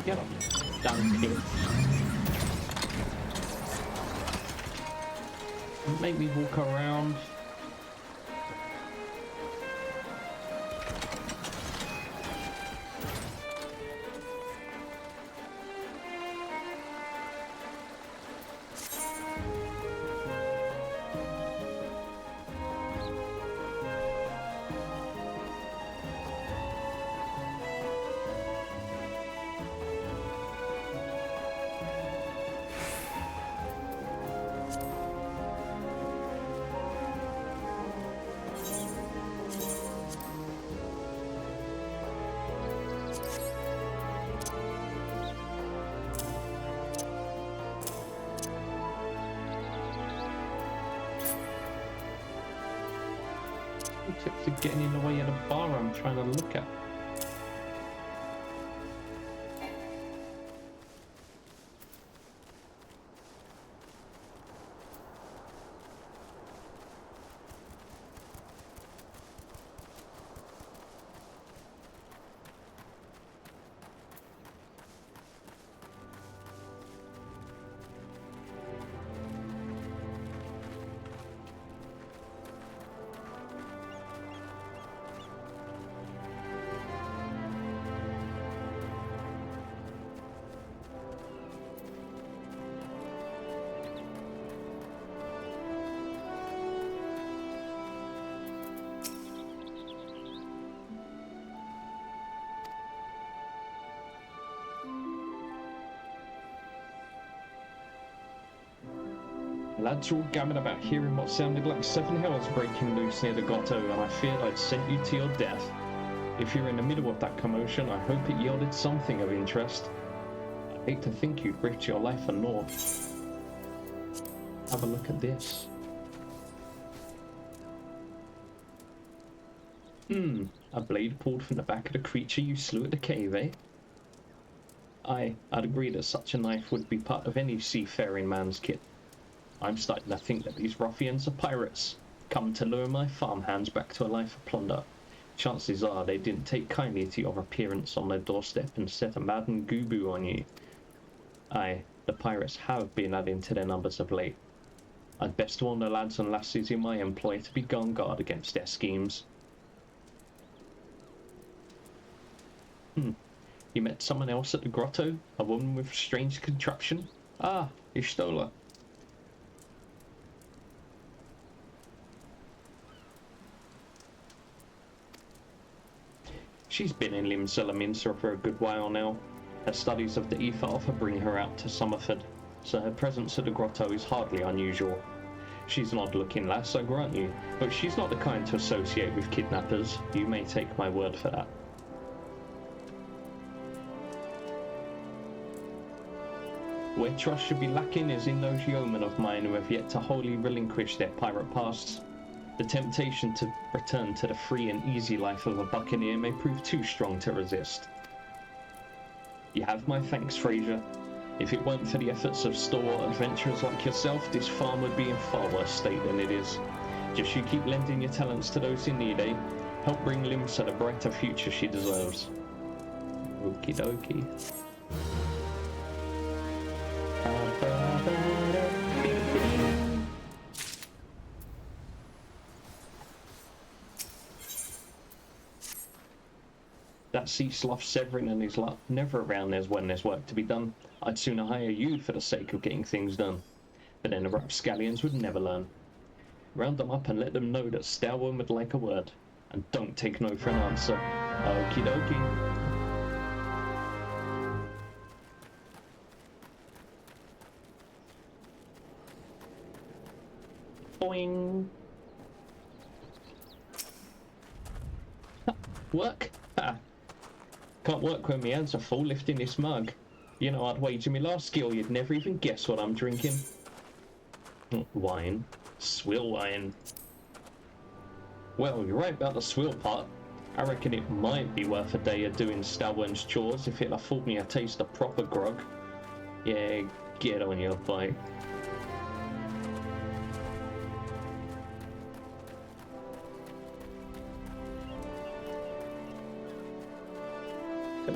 Get up. Donkey. Make me walk around. Tips are getting in the way of the bar I'm trying to look at. The lads were all gammon about hearing what sounded like 7 hells breaking loose near the grotto, and I feared I'd sent you to your death. If you're in the middle of that commotion, I hope it yielded something of interest. I'd hate to think you'd risked your life for naught. Have a look at this. A blade pulled from the back of the creature you slew at the cave, eh? Aye, I'd agree that such a knife would be part of any seafaring man's kit. I'm starting to think that these ruffians are pirates, come to lure my farmhands back to a life of plunder. Chances are they didn't take kindly to your appearance on their doorstep and set a maddened gooboo on you. Aye, the pirates have been adding to their numbers of late. I'd best warn the lads and lassies in my employ to be on guard against their schemes. You met someone else at the grotto? A woman with strange contraption? Ah, Ishtola. She's been in Limsa for a good while now. Her studies of the ether offer bring her out to Summerford, so her presence at the grotto is hardly unusual. She's an odd-looking lass, I grant you, but she's not the kind to associate with kidnappers. You may take my word for that. Where trust should be lacking is in those yeomen of mine who have yet to wholly relinquish their pirate pasts. The temptation to return to the free and easy life of a buccaneer may prove too strong to resist. You have my thanks, Fraser. If it weren't for the efforts of stalwart adventurers like yourself, this farm would be in far worse state than it is. Just you keep lending your talents to those in need, eh? Help bring Limsa the brighter future she deserves. Okie dokie. That sea slough Severin and his lot never around when there's work to be done. I'd sooner hire you for the sake of getting things done. But then the rapscallions would never learn. Round them up and let them know that Stowworm would like a word. And don't take no for an answer. Okie dokie. Boing. Work? Ha. Can't work when my hands are full lifting this mug. You know, I'd wager my last skill you'd never even guess what I'm drinking. Wine. Swill wine. Well, you're right about the swill part. I reckon it might be worth a day of doing Stowworm's chores if it'll afford me a taste of proper grog. Yeah, get on your bike.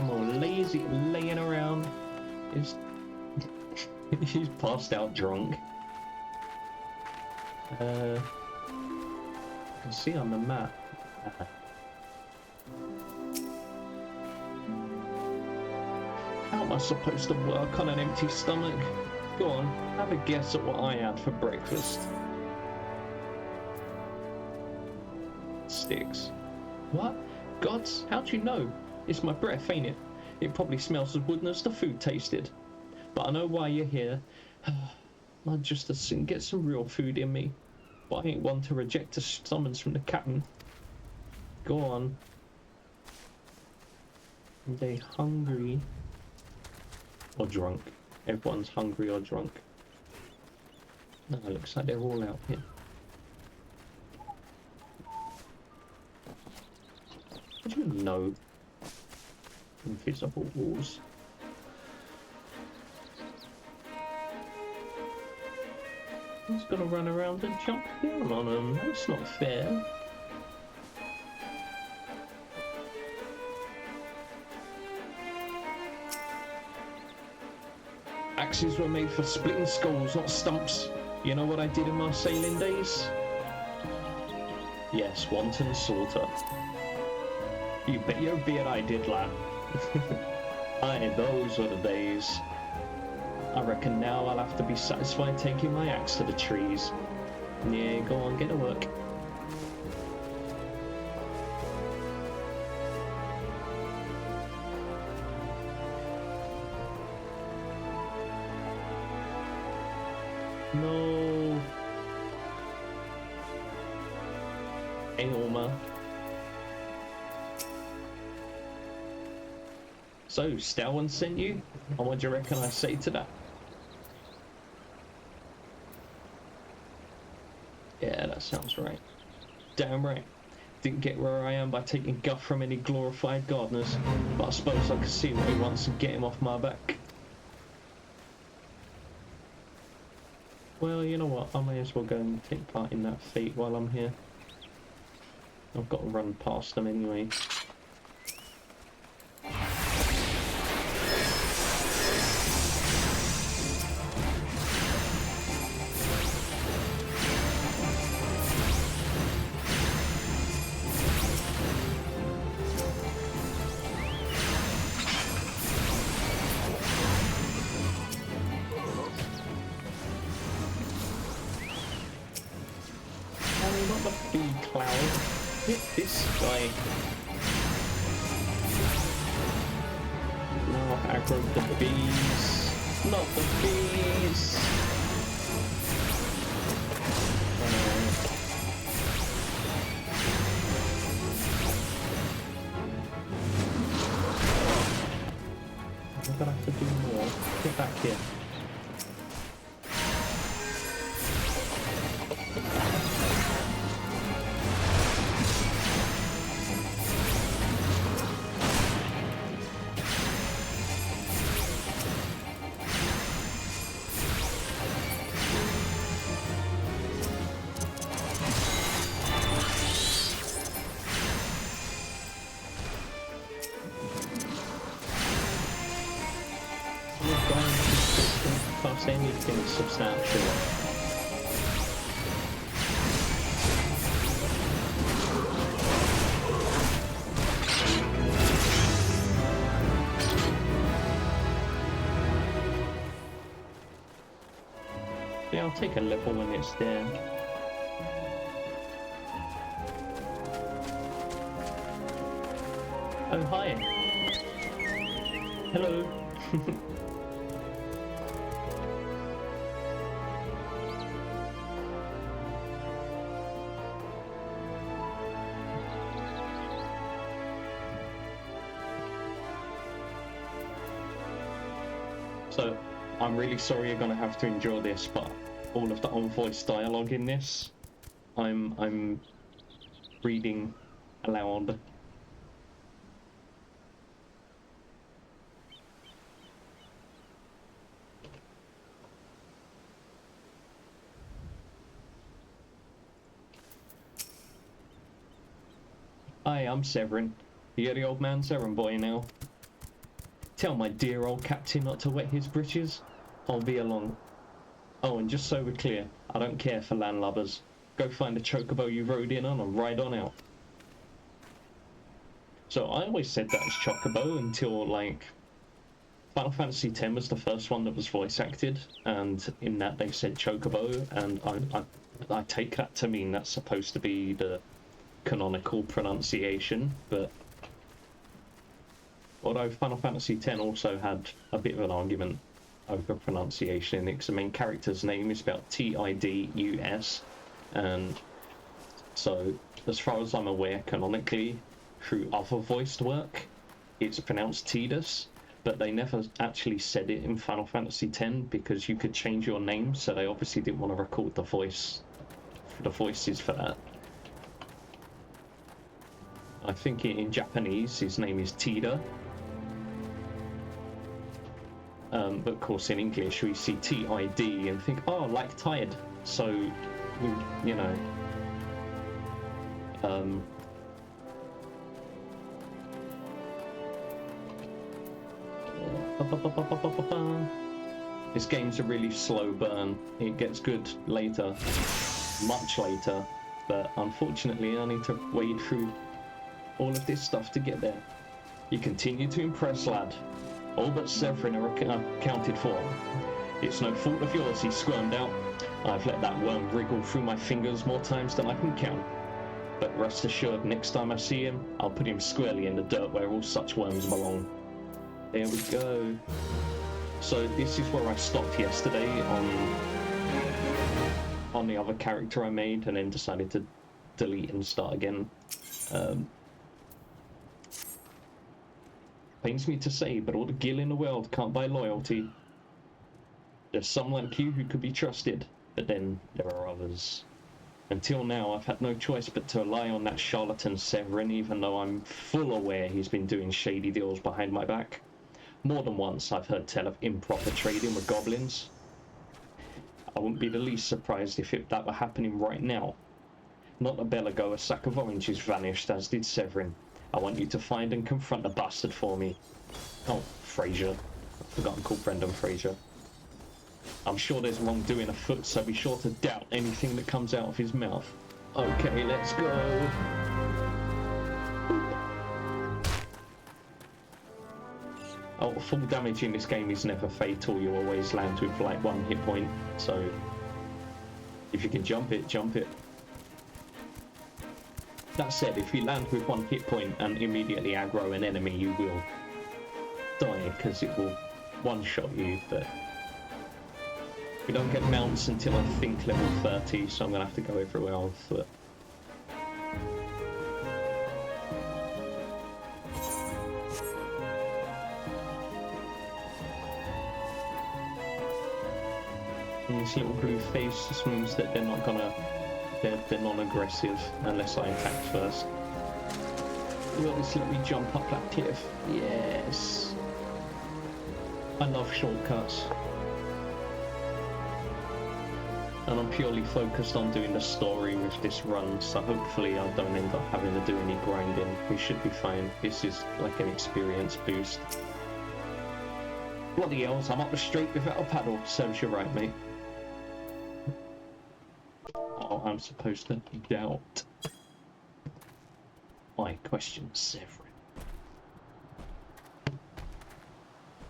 More lazy laying around. He's passed out drunk. I can see on the map. How am I supposed to work on an empty stomach? Go on, have a guess at what I had for breakfast. Sticks. What? Gods, how'd you know? It's my breath, ain't it? It probably smells as wooden as the food tasted. But I know why you're here. I'd just as soon get some real food in me. But I ain't one to reject a summons from the captain. Go on. Are they hungry? Or drunk? Everyone's hungry or drunk. No, it looks like they're all out here. What do you know? Invisible walls. He's gonna run around and jump down on them. That's not fair. Axes were made for splitting skulls, not stumps. You know what I did in my sailing days? Yes, wanton slaughter. You bet your beard I did, lad. Aye, those were the days. I reckon now I'll have to be satisfied taking my axe to the trees. Yeah, go on, get to work. No. Aylmer. So, Stowen sent you? And what do you reckon I say to that? Yeah, that sounds right. Damn right. Didn't get where I am by taking guff from any glorified gardeners, but I suppose I could see what he wants and get him off my back. Well, you know what, I may as well go and take part in that fate while I'm here. I've got to run past them anyway. This guy. No, aggro the bees. Not the bees. I'm gonna have to do more. Get back here. Anything substantial. Yeah, I'll take a level when it's there. Oh, hi. Hello. So, I'm really sorry you're gonna have to endure this, but all of the on-voice dialogue in this, I'm reading aloud. Hi, I'm Severin. You're the old man Severin boy now. Tell my dear old captain not to wet his britches. I'll be along. Oh, and just so we're clear, I don't care for landlubbers. Go find the chocobo you rode in on and ride on out. So I always said that as chocobo until, like, Final Fantasy X was the first one that was voice acted, and in that they said chocobo, and I take that to mean that's supposed to be the canonical pronunciation, but although Final Fantasy X also had a bit of an argument over pronunciation in it, because the main character's name is spelled Tidus, and so as far as I'm aware, canonically, through other voiced work, it's pronounced Tidus, but they never actually said it in Final Fantasy X because you could change your name, so they obviously didn't want to record the voices for that. I think in Japanese his name is Tida. But of course in English we see T-I-D and think, oh, like tide. So, you know, this game's a really slow burn. It gets good later, much later, but unfortunately I need to wade through all of this stuff to get there. You continue to impress, lad. All but Severin are accounted for. It's no fault of yours, he squirmed out. I've let that worm wriggle through my fingers more times than I can count. But rest assured, next time I see him, I'll put him squarely in the dirt where all such worms belong. There we go. So this is where I stopped yesterday on on the other character I made and then decided to delete and start again. Pains me to say, but all the gil in the world can't buy loyalty. There's some like you who could be trusted, but then there are others. Until now, I've had no choice but to rely on that charlatan Severin, even though I'm full aware he's been doing shady deals behind my back. More than once, I've heard tell of improper trading with goblins. I wouldn't be the least surprised if that were happening right now. Not a bell ago, a sack of oranges vanished, as did Severin. I want you to find and confront the bastard for me. Oh, Fraser. I've forgotten to call Brendan Fraser. I'm sure there's wrongdoing afoot, so be sure to doubt anything that comes out of his mouth. Okay, let's go. Oh, full damage in this game is never fatal. You always land with like 1 hit point, so if you can jump it, jump it. That said, if you land with 1 hit point and immediately aggro an enemy, you will die because it will one-shot you, but we don't get mounts until I think level 30, so I'm going to have to go everywhere on foot. And this little blue face just means that they're not gonna... They're non-aggressive unless I attack first. Will this let me jump up that cliff? Yes. I love shortcuts. And I'm purely focused on doing the story with this run, so hopefully I don't end up having to do any grinding. We should be fine. This is like an experience boost. Bloody hells, I'm up the straight without a paddle. Serves you right, mate. Oh, I'm supposed to doubt. My question, Severin.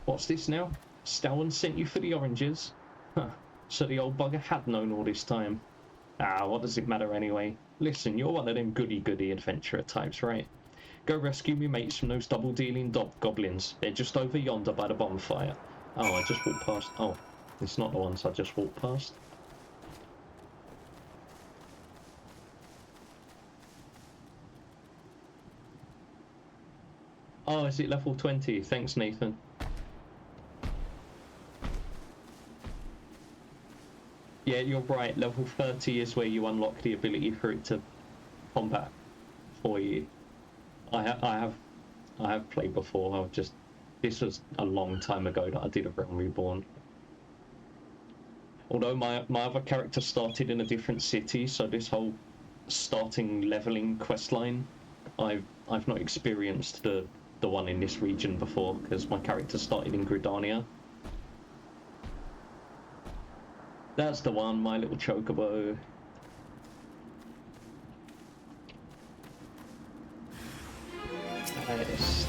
What's this now? Stalwin sent you for the oranges? Huh. So the old bugger had known all this time. Ah, what does it matter anyway? Listen, you're one of them goody-goody adventurer types, right? Go rescue me mates from those double-dealing goblins. They're just over yonder by the bonfire. Oh, I just walked past. Oh, it's not the ones I just walked past. Oh, is it level 20? Thanks, Nathan. Yeah, you're right. Level 30 is where you unlock the ability for it to combat for you. I have played before. This was a long time ago that I did a Reborn. Although my other character started in a different city, so this whole starting leveling questline, I've not experienced the one in this region before because my character started in Gridania. That's the one, my little chocobo. Nice.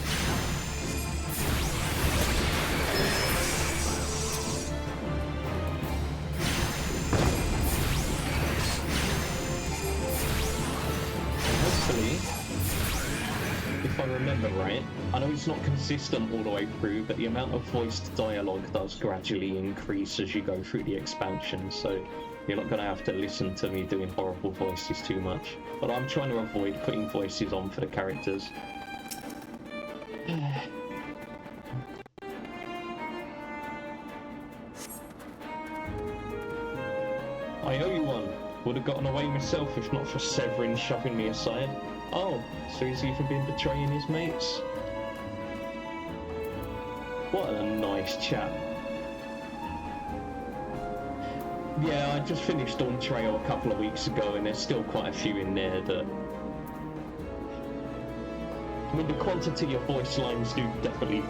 Hopefully, if I remember right, I know it's not consistent all the way through, but the amount of voiced dialogue does gradually increase as you go through the expansion, so you're not going to have to listen to me doing horrible voices too much. But I'm trying to avoid putting voices on for the characters. I owe you one. Would have gotten away myself if not for Severin shoving me aside. Oh, so he's even been betraying his mates. What a nice chap. Yeah, I just finished Dawn Trail a couple of weeks ago and there's still quite a few in there that... I mean, the quantity of voice lines do definitely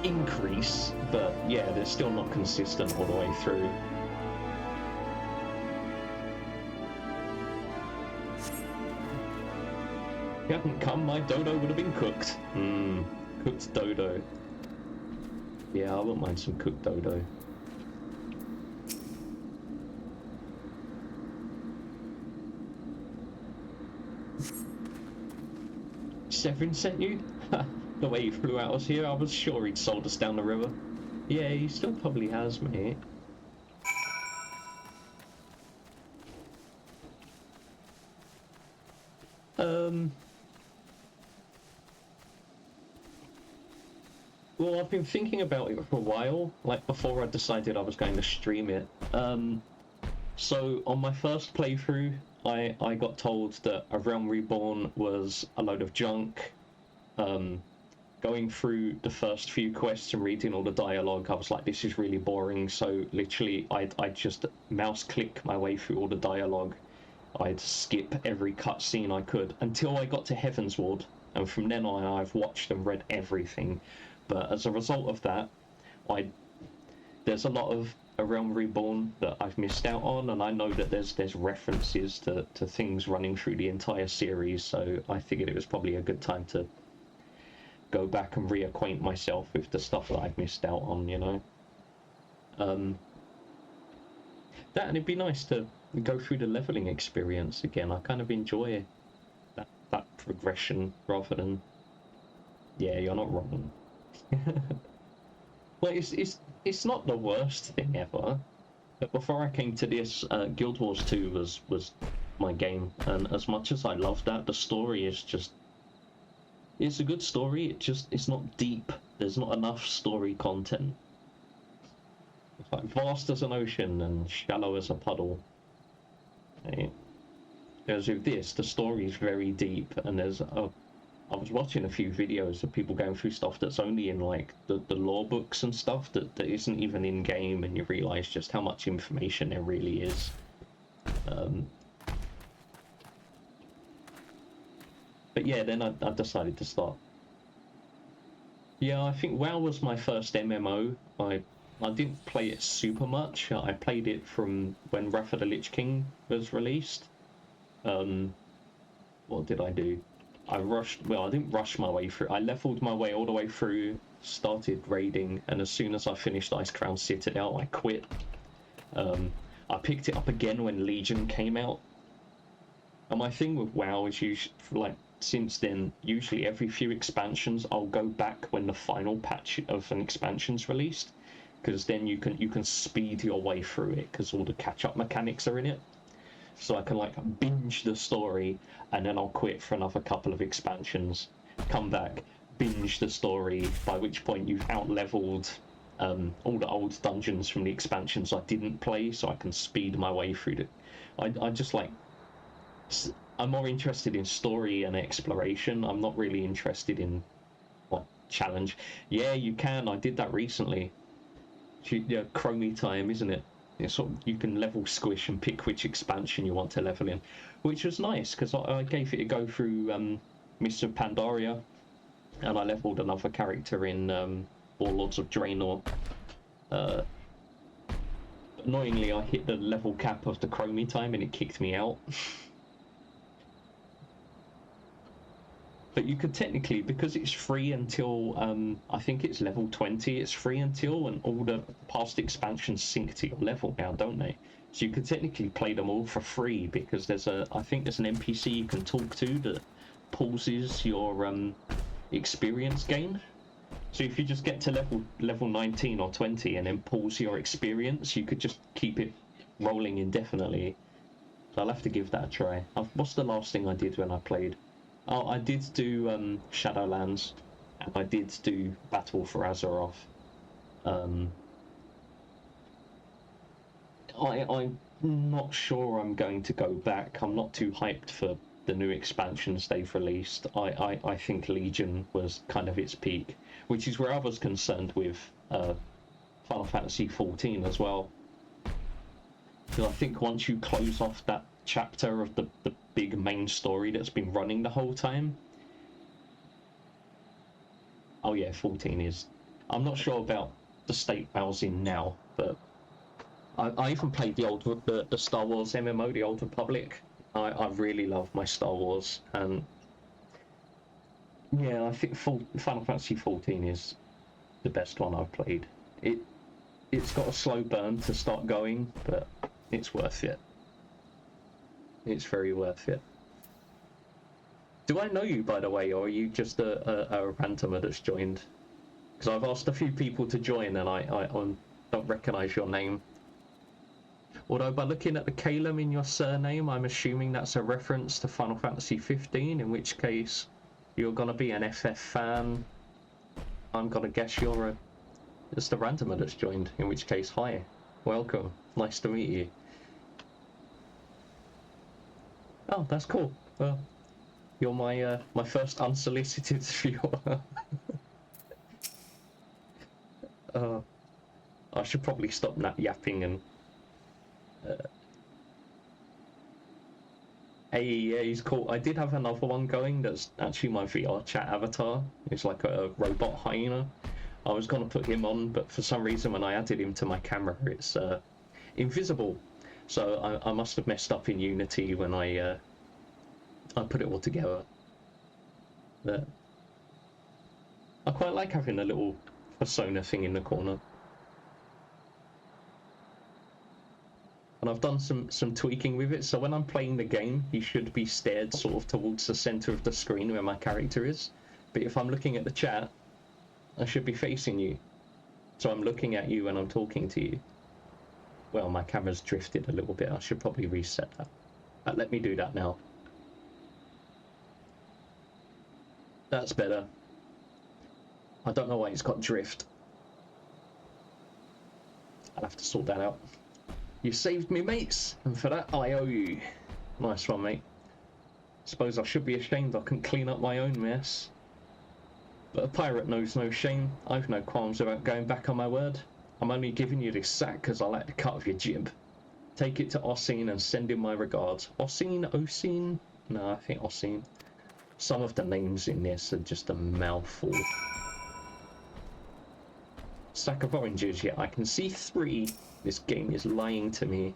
increase, but yeah, they're still not consistent all the way through. If he hadn't come, my dodo would have been cooked. Cooked dodo. Yeah, I wouldn't mind some cooked dodo. Severin sent you? The way he flew out us here, I was sure he'd sold us down the river. Yeah, he still probably has, mate. Well, I've been thinking about it for a while, like before I decided I was going to stream it. So on my first playthrough, I got told that A Realm Reborn was a load of junk. Going through the first few quests and reading all the dialogue, I was like, this is really boring. So literally, I'd just mouse click my way through all the dialogue. I'd skip every cutscene I could until I got to Heavensward, and from then on I've watched and read everything. But as a result of that, there's a lot of A Realm Reborn that I've missed out on, and I know that there's references to things running through the entire series, so I figured it was probably a good time to go back and reacquaint myself with the stuff that I've missed out on, you know. That, and it'd be nice to go through the leveling experience again. I kind of enjoy that progression rather than... Yeah, you're not wrong. Well, it's not the worst thing ever. But before I came to this, Guild Wars 2 was my game, and as much as I love that, the story is just... It's a good story, it's not deep. There's not enough story content. It's like vast as an ocean and shallow as a puddle. Whereas with this, the story is very deep, and I was watching a few videos of people going through stuff that's only in like the lore books and stuff that isn't even in game, and you realise just how much information there really is. But yeah, then I decided to start. Yeah, I think WoW was my first MMO. I didn't play it super much. I played it from when Wrath of the Lich King was released. What did I do? I didn't rush my way through. I leveled my way all the way through, started raiding, and as soon as I finished Icecrown Citadel, I quit. I picked it up again when Legion came out. And my thing with WoW is usually, like, since then, usually every few expansions, I'll go back when the final patch of an expansion's released, because then you can speed your way through it, because all the catch-up mechanics are in it. So I can like binge the story, and then I'll quit for another couple of expansions, come back, binge the story, by which point you've out-leveled all the old dungeons from the expansions I didn't play, so I can speed my way through it. I just like... I'm more interested in story and exploration. I'm not really interested in like challenge. Yeah, you can. I did that recently. Yeah, Chromie time, isn't it? It's sort of, you can level Squish and pick which expansion you want to level in, which was nice because I gave it a go through Mists of Pandaria, and I leveled another character in Warlords of Draenor. Annoyingly, I hit the level cap of the Chromie time and it kicked me out. But you could technically, because it's free until, I think it's level 20, it's free until, and all the past expansions sync to your level now, don't they? So you could technically play them all for free, because I think there's an NPC you can talk to that pauses your experience gain. So if you just get to level 19 or 20 and then pause your experience, you could just keep it rolling indefinitely. So I'll have to give that a try. What's the last thing I did when I played? Oh, I did do Shadowlands, and I did do Battle for Azeroth. I'm not sure I'm going to go back. I'm not too hyped for the new expansions they've released. I think Legion was kind of its peak, which is where I was concerned with Final Fantasy XIV as well. Because I think once you close off that chapter of the big main story that's been running the whole time... Oh yeah, 14 is... I'm not sure about the state WoW's in now, but I even played the Star Wars MMO, the Old Republic. I really love my Star Wars, and yeah, I think Final Fantasy XIV is the best one I've played. It's got a slow burn to start going, but it's worth it. It's very worth it. Do I know you, by the way, or are you just a randomer that's joined? Because I've asked a few people to join, and I don't recognise your name. Although by looking at the Calum in your surname, I'm assuming that's a reference to Final Fantasy 15, in which case you're going to be an FF fan. I'm going to guess you're it's the randomer that's joined, in which case, hi, welcome, nice to meet you. Oh, that's cool. Well, you're my first unsolicited viewer. I should probably stop yapping and AEA is cool. I did have another one going that's actually my VR chat avatar. It's like a robot hyena. I was going to put him on, but for some reason when I added him to my camera, it's invisible. So I must have messed up in Unity when I put it all together. But I quite like having a little persona thing in the corner. And I've done some tweaking with it, so when I'm playing the game, you should be stared sort of towards the center of the screen where my character is. But if I'm looking at the chat, I should be facing you. So I'm looking at you when I'm talking to you. Well, my camera's drifted a little bit. I should probably reset that. Let me do that now. That's better. I don't know why it's got drift. I'll have to sort that out. You saved me, mates, and for that I owe you. Nice one, mate. Suppose I should be ashamed I couldn't clean up my own mess. But a pirate knows no shame. I've no qualms about going back on my word. I'm only giving you this sack because I like the cut of your jib. Take it to Ossine and send him my regards. Ossine? Osine? No, I think Ossine. Some of the names in this are just a mouthful. Sack of oranges, yeah, I can see 3. This game is lying to me.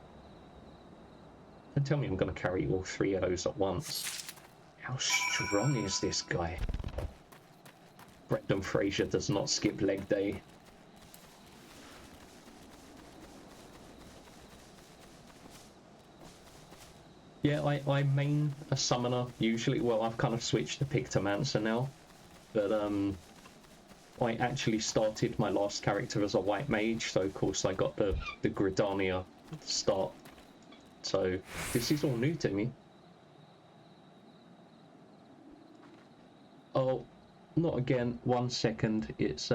Don't tell me I'm going to carry all 3 of those at once. How strong is this guy? Brendan Fraser does not skip leg day. Yeah, I main a summoner usually. Well, I've kind of switched to Pictomancer now. But I actually started my last character as a white mage, so of course I got the Gridania start. So this is all new to me. Oh, not again. 1 second. It's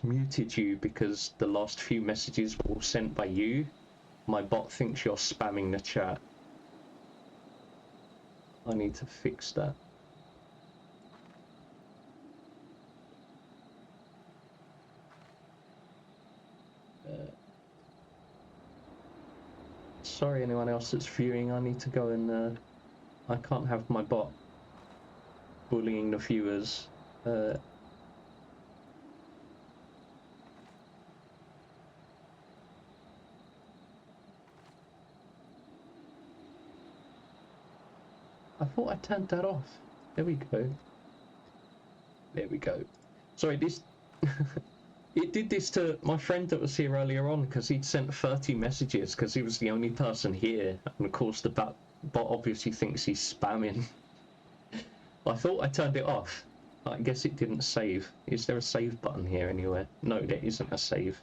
muted you because the last few messages were all sent by you. My bot thinks you're spamming the chat. I need to fix that. Sorry, anyone else that's viewing. I need to go and I can't have my bot bullying the viewers. I thought I turned that off. There we go. There we go. Sorry, this it did this to my friend that was here earlier on because he'd sent 30 messages because he was the only person here, and of course the bot obviously thinks he's spamming. I thought I turned it off. I guess it didn't save. Is there a save button here anywhere? No, there isn't a save.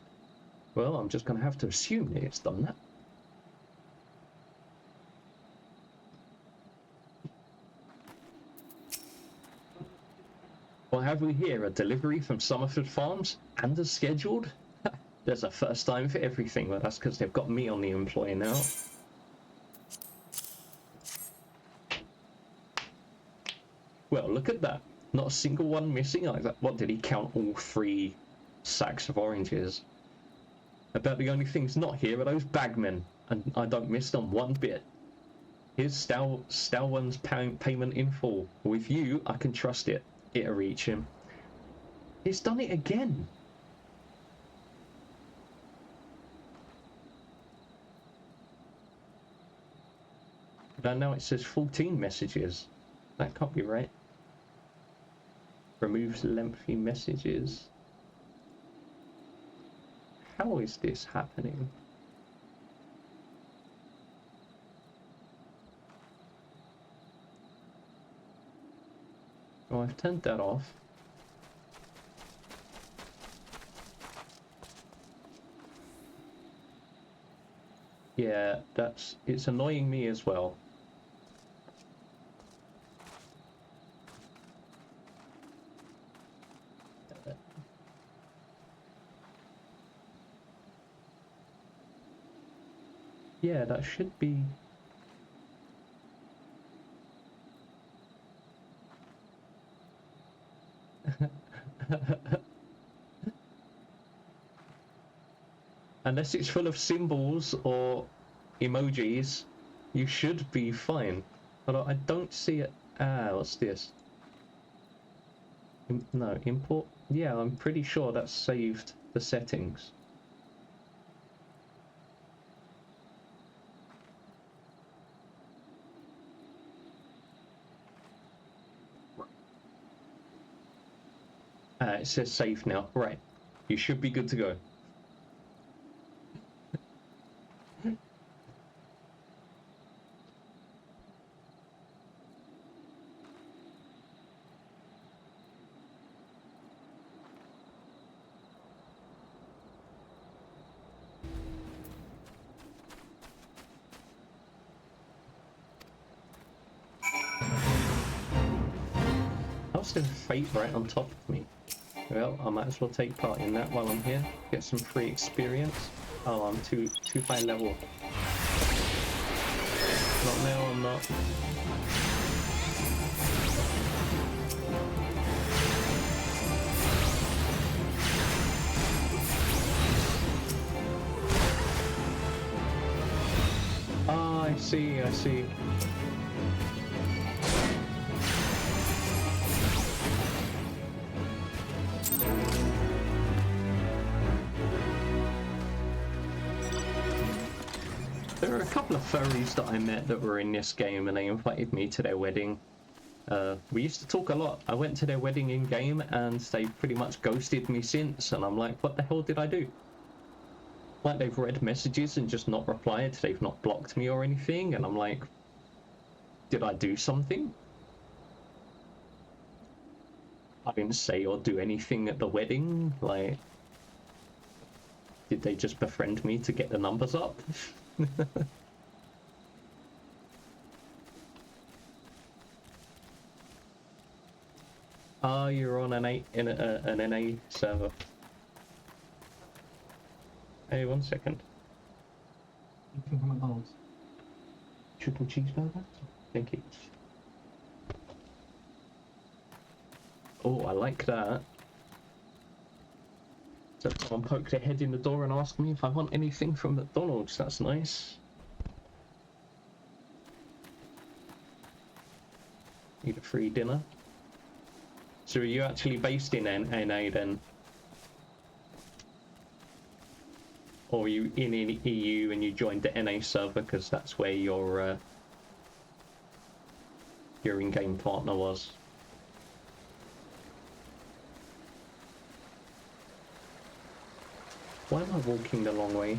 Well, I'm just going to have to assume that it's done that. What have we here? A delivery from Summerford Farms and as scheduled? There's a first time for everything. Well, that's because they've got me on the employee now. Well, look at that. Not a single one missing. Like that. What, did he count all 3 sacks of oranges? About the only things not here are those bagmen, and I don't miss them one bit. Here's Stalwan's payment in full. With you, I can trust it. It'll reach him. He's done it again. And now it says 14 messages. That can't be right. Removes lengthy messages. How is this happening? Oh, I've turned that off. Yeah, it's annoying me as well. Yeah, that should be... Unless it's full of symbols or emojis, you should be fine. But I don't see it. Ah, what's this? No, import? Yeah, I'm pretty sure that's saved the settings. It says save now. Right. You should be good to go. How's the fate right on top of me? Well, I might as well take part in that while I'm here. Get some free experience. Oh, I'm too high level. Not now, I'm not. Ah, I see, I see. There are a couple of furries that I met that were in this game and they invited me to their wedding. We used to talk a lot. I went to their wedding in game and they pretty much ghosted me since, and I'm like, what the hell did I do? Like, they've read messages and just not replied. They've not blocked me or anything, and I'm like, did I do something? I didn't say or do anything at the wedding. Like, did they just befriend me to get the numbers up? Ah, you're on an NA server. Hey, 1 second. Anything from McDonald's? Chicken cheeseburger? Thank you. Oh, I like that. So someone poked their head in the door and asked me if I want anything from McDonald's. That's nice. Need a free dinner. So are you actually based in NA then? Or are you in EU and you joined the NA server because that's where your in-game partner was? Why am I walking the long way?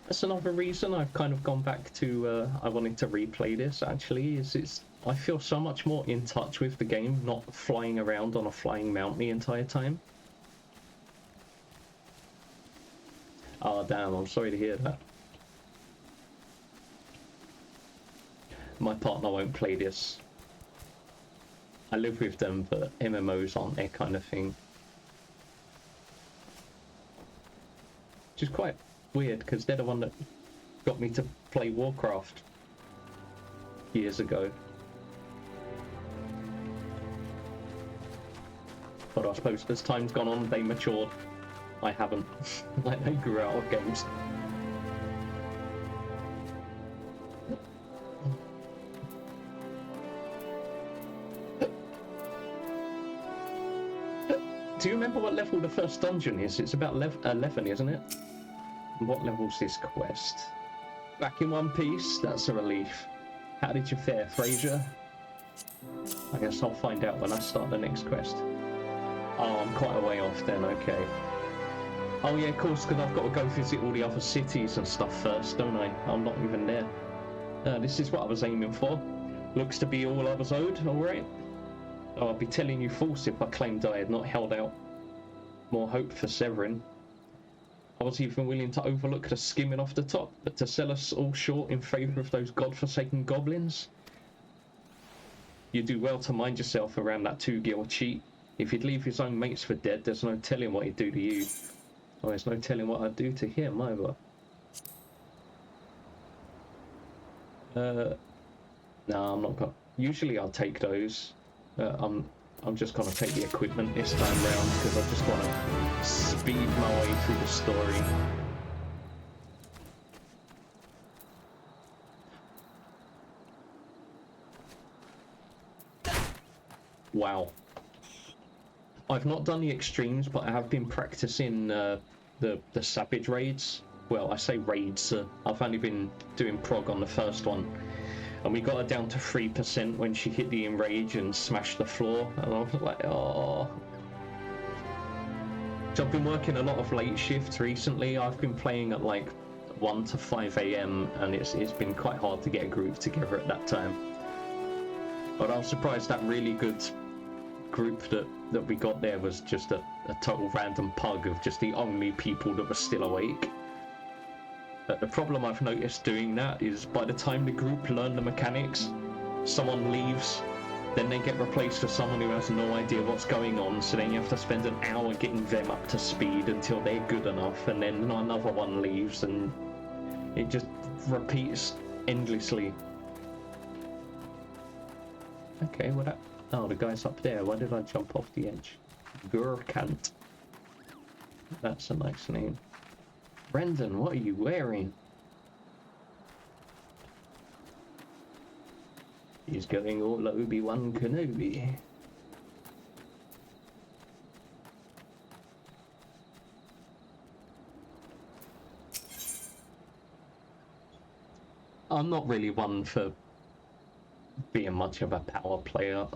That's another reason I've kind of gone back to, I wanted to replay this actually, is I feel so much more in touch with the game, not flying around on a flying mount the entire time. Oh damn, I'm sorry to hear that. My partner won't play this. I live with them, but MMOs aren't their kind of thing. Which is quite weird, because they're the one that got me to play Warcraft years ago. But I suppose as time's gone on, they matured. I haven't. Like, they grew out of games. Do you remember what level the first dungeon is? It's about 11, isn't it? What level's this quest? Back in one piece? That's a relief. How did you fare, Fraser? I guess I'll find out when I start the next quest. Oh, I'm quite a way off then, okay. Oh yeah, of course, because I've got to go visit all the other cities and stuff first, don't I? I'm not even there. This is what I was aiming for. Looks to be all I was owed, alright? Oh, I'd be telling you false if I claimed I had not held out more hope for Severin. I was even willing to overlook the skimming off the top, but to sell us all short in favour of those godforsaken goblins? You do well to mind yourself around that two-gil cheat. If he'd leave his own mates for dead, there's no telling what he'd do to you. Oh, there's no telling what I'd do to him either. No, I'm not gonna. Usually I'll take those. I'm just gonna take the equipment this time round because I just want to speed my way through the story. Wow. I've not done the extremes, but I have been practicing the savage raids. Well, I say raids. I've only been doing prog on the first one. And we got her down to 3% when she hit the enrage and smashed the floor. And I was like, oh. So I've been working a lot of late shifts recently. I've been playing at like 1 to 5 AM and it's been quite hard to get a group together at that time. But I was surprised that really good group that we got there was just a total random pug of just the only people that were still awake. But the problem I've noticed doing that is by the time the group learn the mechanics, someone leaves, then they get replaced with someone who has no idea what's going on, so then you have to spend an hour getting them up to speed until they're good enough, and then another one leaves, and it just repeats endlessly. Okay, what that? Oh, the guy's up there. Why did I jump off the edge? Gurkant. That's a nice name. Brendan, what are you wearing? He's going all Obi-Wan Kenobi. I'm not really one for being much of a power player.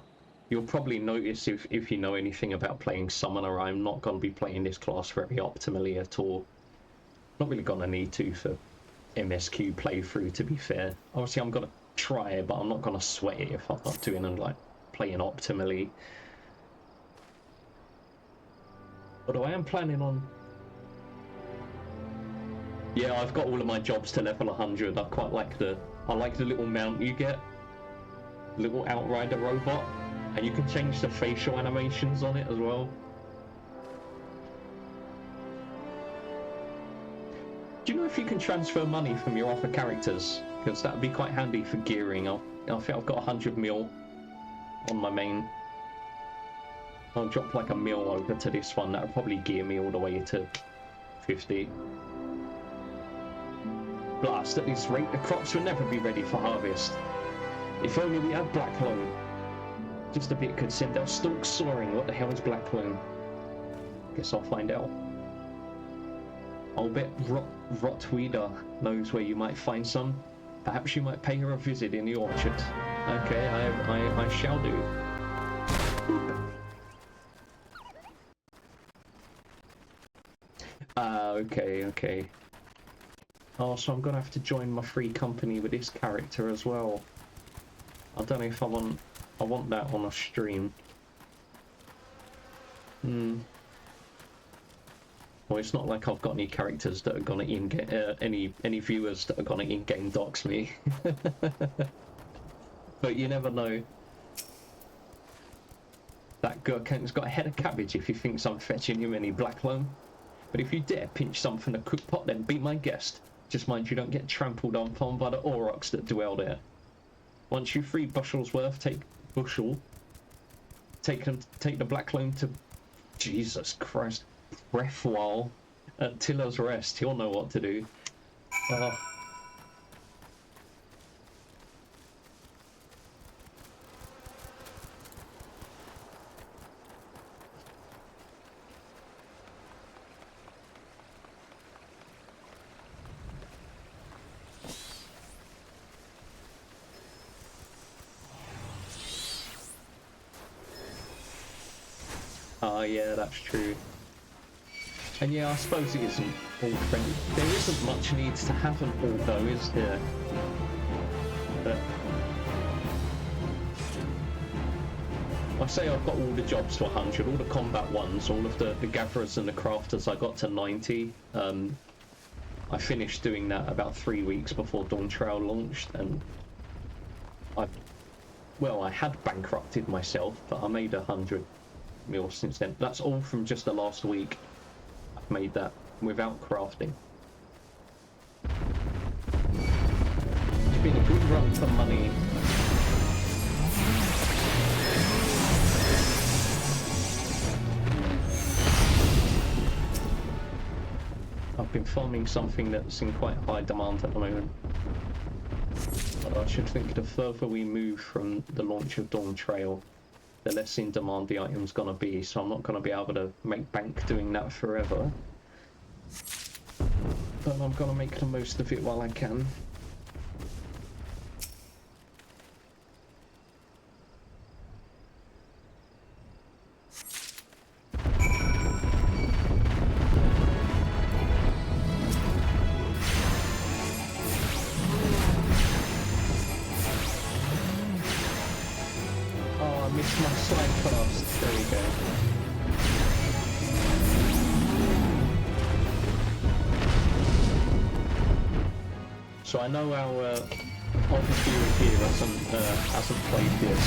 You'll probably notice if you know anything about playing Summoner, I'm not going to be playing this class very optimally at all. Not really gonna need to for MSQ playthrough, to be fair. Obviously I'm gonna try it, but I'm not gonna sweat it if I'm not doing and like playing optimally. Although I am planning on... Yeah, I've got all of my jobs to level 100. I quite like the little mount you get. Little outrider robot. And you can change the facial animations on it as well. Do you know if you can transfer money from your other characters? Because that would be quite handy for gearing. I think I've got 100 mil on my main. I'll drop like a mil over to this one. That would probably gear me all the way to 50. Blast, at this rate the crops will never be ready for harvest. If only we had black loam. Just a bit could send our stalks soaring. What the hell is black loam? Guess I'll find out. I'll bet Rotweeder knows where you might find some. Perhaps you might pay her a visit in the orchard. Okay, I shall do. Okay. Oh, so I'm gonna have to join my free company with this character as well. I don't know if I want that on a stream. Well, it's not like I've got any characters that are gonna any viewers that are gonna in-game dox me. But you never know. That Gurkant's got a head of cabbage if he thinks I'm fetching him any black loam. But if you dare pinch some from the cook pot, then be my guest. Just mind you don't get trampled upon by the aurochs that dwell there. Once you 3 bushels worth, take the black loam to... Jesus Christ. Breathwhile at Tiller's Rest. He'll know what to do. Yeah, that's true. And yeah, I suppose it isn't all friendly. There isn't much needs to have an all though, is there? But I say I've got all the jobs to 100, all the combat ones, all of the gatherers and the crafters I got to 90. I finished doing that about 3 weeks before Dawn Trail launched, and I had bankrupted myself, but I made 100 mil since then. That's all from just the last week. I've made that without crafting. It's been a good run for money. I've been farming something that's in quite high demand at the moment. But I should think the further we move from the launch of Dawn Trail, the less in demand the item's gonna be, so I'm not gonna be able to make bank doing that forever. But I'm gonna make the most of it while I can. So I know our other viewer here hasn't played this,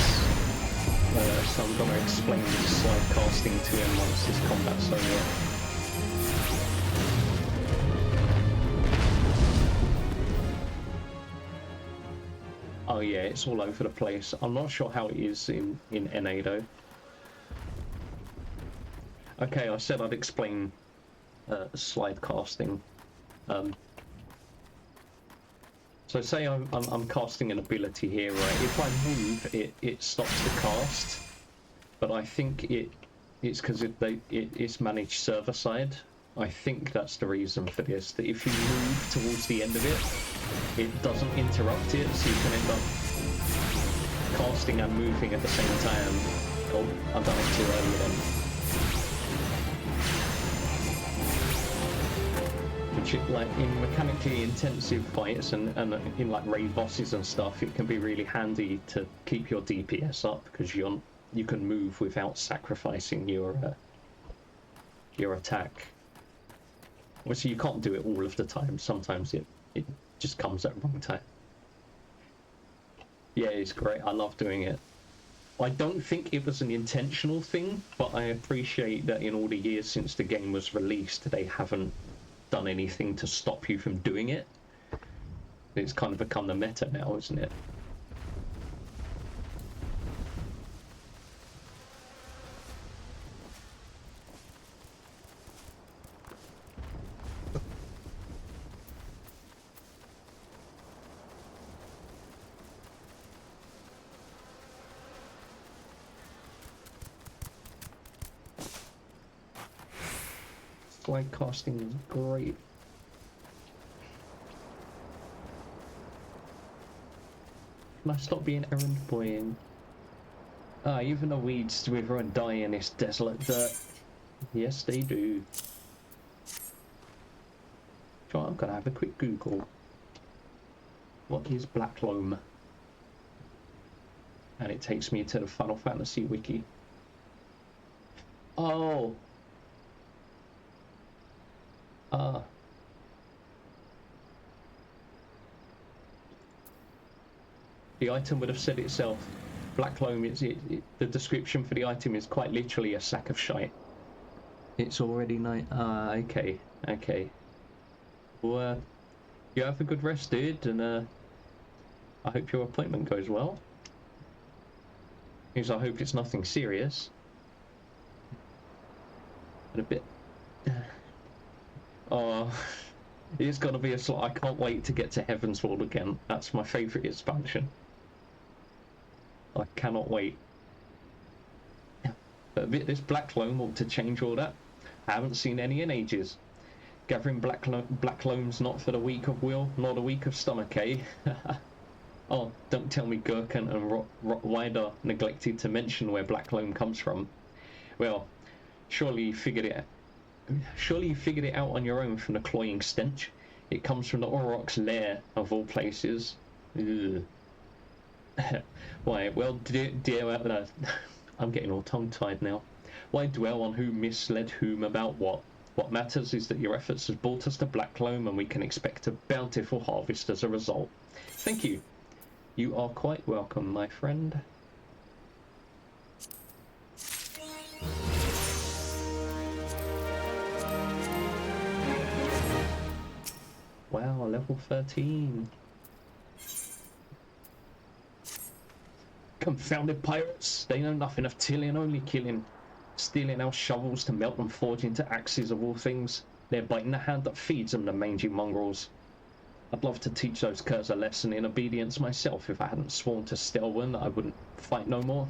so I'm going to explain this slide casting to him once this combat's over. Oh yeah, it's all over the place. I'm not sure how it is in NA though. Okay, I said I'd explain slide casting. So say I'm casting an ability here, right? If I move, it stops the cast, but I think it's because it's managed server side. I think that's the reason for this. That if you move towards the end of it, it doesn't interrupt it, so you can end up casting and moving at the same time. Oh, I've done it too early then. Which, like, in mechanically intensive fights and in like raid bosses and stuff, it can be really handy to keep your DPS up because you can move without sacrificing your attack. Obviously, you can't do it all of the time. Sometimes it just comes at the wrong time. Yeah, it's great. I love doing it. I don't think it was an intentional thing, but I appreciate that in all the years since the game was released, they haven't done anything to stop you from doing it. It's kind of become the meta now, isn't it? Slide casting is great. Can I stop being errand boying? Even the weeds wither and die in this desolate dirt. Yes, they do. So I'm gonna have a quick Google. What is black loam? And it takes me to the Final Fantasy wiki. Oh. The item would have said itself. Black loam, the description for the item is quite literally a sack of shite. It's already night. Okay. Well, you have a good rest, dude, and I hope your appointment goes well. Because I hope it's nothing serious. But a bit. Oh, it's gonna be a slot. I can't wait to get to Heaven's Wall again. That's my favourite expansion. I cannot wait. But a bit this black loam ought to change all that. I haven't seen any in ages. Gathering black loam's not for the weak of will, nor the weak of stomach, eh? Oh, don't tell me Gherkin and Rottweiler neglected to mention where black loam comes from. Well, surely you figured it out on your own from the cloying stench. It comes from the Aurochs' lair, of all places. Ugh. Why, well, dear, I'm getting all tongue-tied now. Why dwell on who misled whom about what? What matters is that your efforts have brought us to Blackloam, and we can expect a bountiful harvest as a result. Thank you. You are quite welcome, my friend. Wow, level 13. Confounded pirates! They know nothing of tilling, only killing. Stealing our shovels to melt and forge into axes of all things. They're biting the hand that feeds them, the mangy mongrels. I'd love to teach those curs a lesson in obedience myself if I hadn't sworn to Stelwyn that I wouldn't fight no more.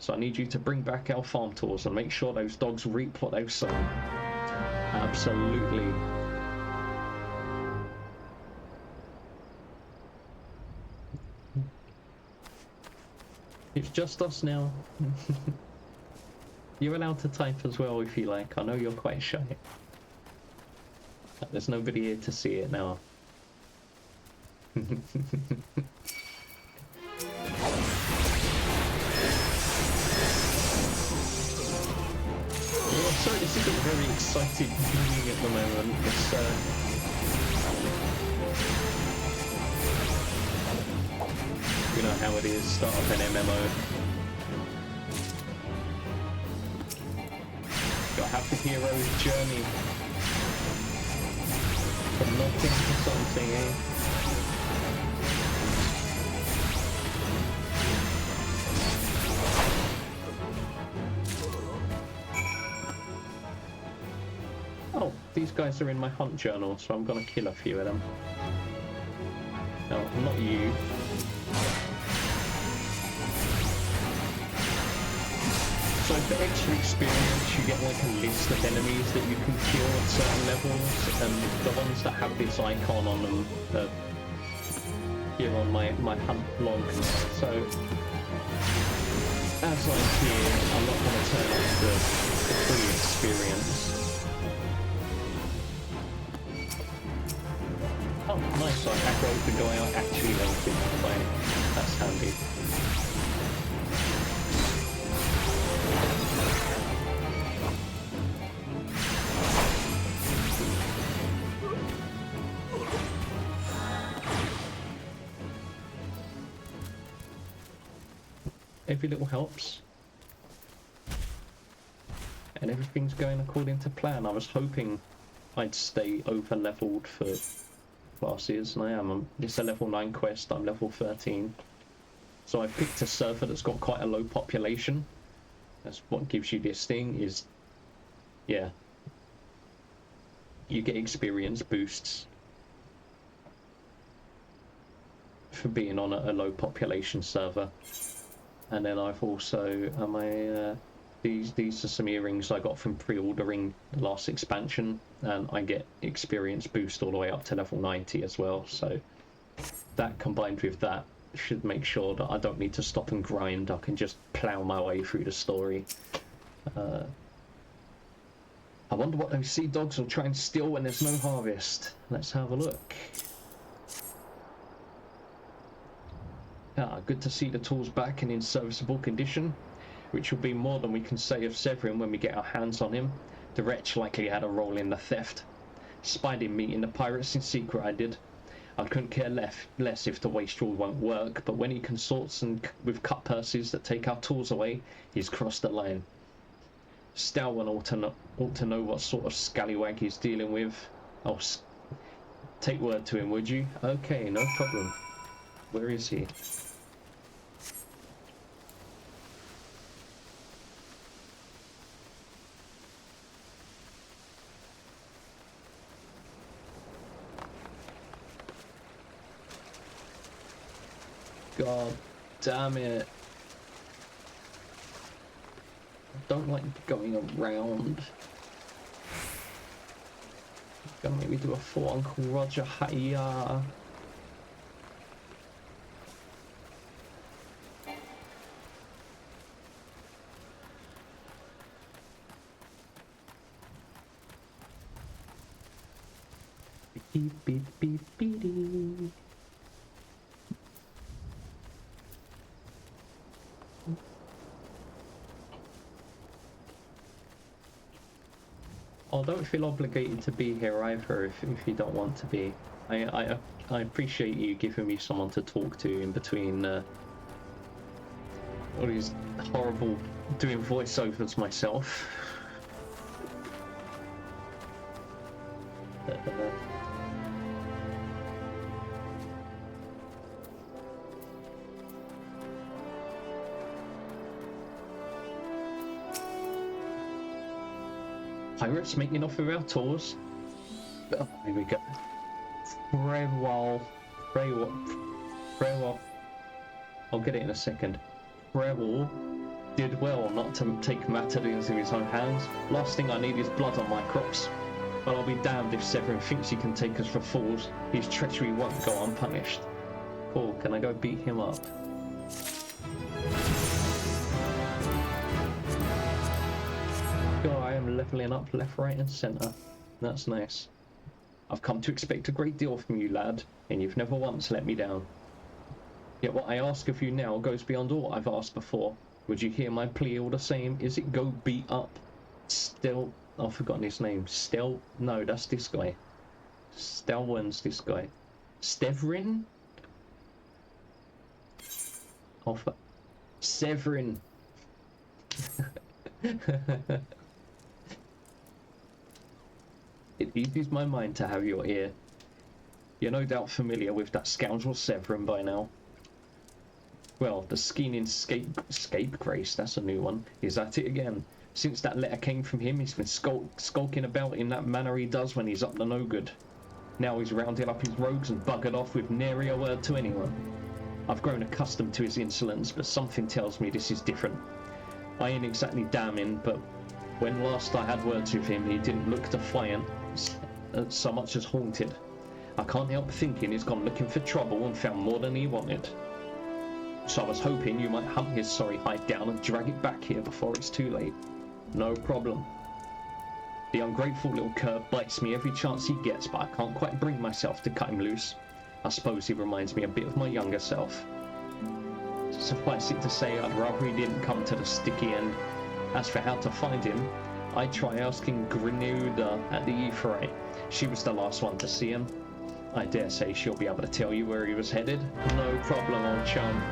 So I need you to bring back our farm tools and make sure those dogs reap what they've sown. Absolutely. It's just us now. You're allowed to type as well if you like. I know you're quite shy. There's nobody here to see it now. Oh, sorry, this isn't very exciting viewing at the moment. It's, you know how it is, start up an MMO. Gotta have the hero's journey. From nothing to something, eh? Oh, these guys are in my hunt journal, so I'm gonna kill a few of them. No, not you. So for extra experience, you get like a list of enemies that you can kill at certain levels, and the ones that have this icon on them are here on my hunt log. So as I'm here, I'm not going to turn off the free experience. Oh, nice, I aggro the guy I actually wanted to fight. That's handy. Every little helps. And everything's going according to plan. I was hoping I'd stay over leveled for classes, and I am. It's a level 9 quest, I'm level 13. So I've picked a server that's got quite a low population. That's what gives you this thing, is, yeah, you get experience boosts for being on a low population server. And then I've also, these are some earrings I got from pre-ordering the last expansion, and I get experience boost all the way up to level 90 as well. So that combined with that should make sure that I don't need to stop and grind. I can just plow my way through the story. I wonder what those sea dogs will try and steal when there's no harvest. Let's have a look. Good to see the tools back and in serviceable condition, which will be more than we can say of Severin when we get our hands on him. The wretch likely had a role in the theft. Spied him meeting the pirates in secret, I did. I couldn't care less if the wastrel won't work, but when he consorts with cut purses that take our tools away, he's crossed the line. Stelwyn ought to know what sort of scallywag he's dealing with. Oh, take word to him, would you? Okay, no problem. Where is he? God damn it. I don't like going around. Gonna make me do a full Uncle Roger hiya. Beep beep beep beep. I don't feel obligated to be here either if you don't want to be. I appreciate you giving me someone to talk to in between all these horrible doing voiceovers myself. Pirates making off with our tours. Oh, here we go. Frewell. I'll get it in a second. Frewell did well not to take matters into his own hands. Last thing I need is blood on my crops. But I'll be damned if Severin thinks he can take us for fools. His treachery won't go unpunished. Cool, can I go beat him up? I am leveling up left, right and centre. That's nice. I've come to expect a great deal from you, lad, and you've never once let me down. Yet what I ask of you now goes beyond all I've asked before. Would you hear my plea all the same? Is it go beat up I've forgotten his name. No, that's this guy. Stelwen's this guy. Stevrin? Severin. It eases my mind to have your ear. You're no doubt familiar with that scoundrel Severin by now. Well, the scheming scapegrace, that's a new one, is at it again. Since that letter came from him, he's been skulking about in that manner he does when he's up to no good. Now he's rounded up his rogues and buggered off with nary a word to anyone. I've grown accustomed to his insolence, but something tells me this is different. I ain't exactly damning, but when last I had words with him, he didn't look defiant so much as haunted. I can't help thinking he's gone looking for trouble and found more than he wanted. So I was hoping you might hunt his sorry hide down and drag it back here before it's too late. No problem. The ungrateful little cur bites me every chance he gets, but I can't quite bring myself to cut him loose. I suppose he reminds me a bit of my younger self. Suffice it to say, I'd rather he didn't come to the sticky end. As for how to find him, I'd try asking Grinuda at the Eorzea. She was the last one to see him. I dare say she'll be able to tell you where he was headed. No problem, old chum.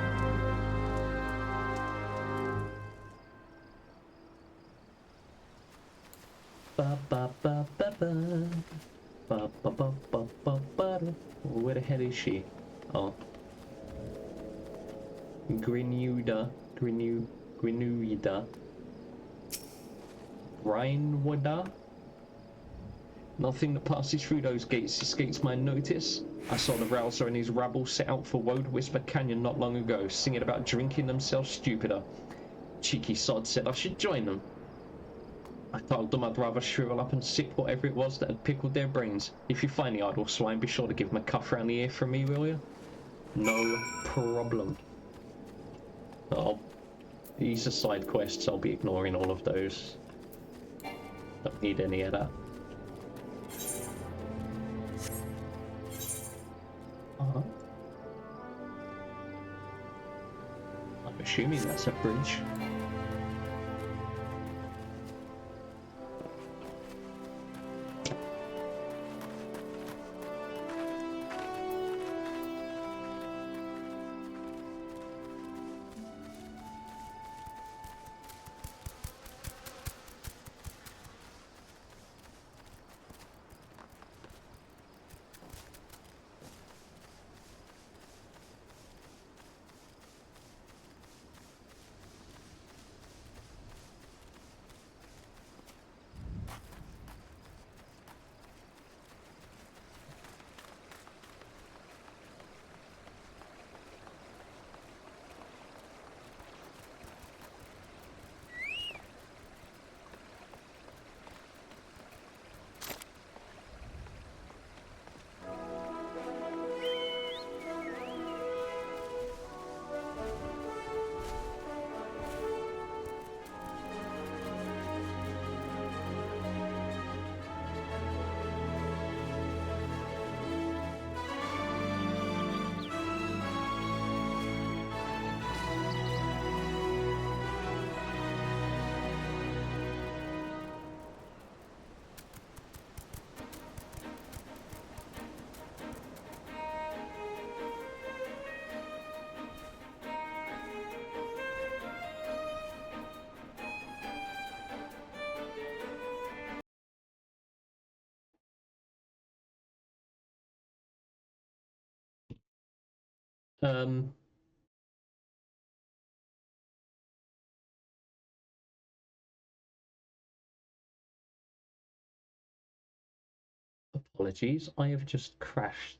Where the hell is she? Oh. Grinuda. Rhinewada? Nothing that passes through those gates escapes my notice. I saw the Rouser and his rabble set out for Woad Whisper Canyon not long ago, singing about drinking themselves stupider. Cheeky sod said I should join them. I told them I'd rather shrivel up and sip whatever it was that had pickled their brains. If you find the idle swine, be sure to give him a cuff round the ear from me, will you? No problem. These are side quests, I'll be ignoring all of those. Don't need any of that. I'm assuming that's a bridge. Um, Apologies, I have just crashed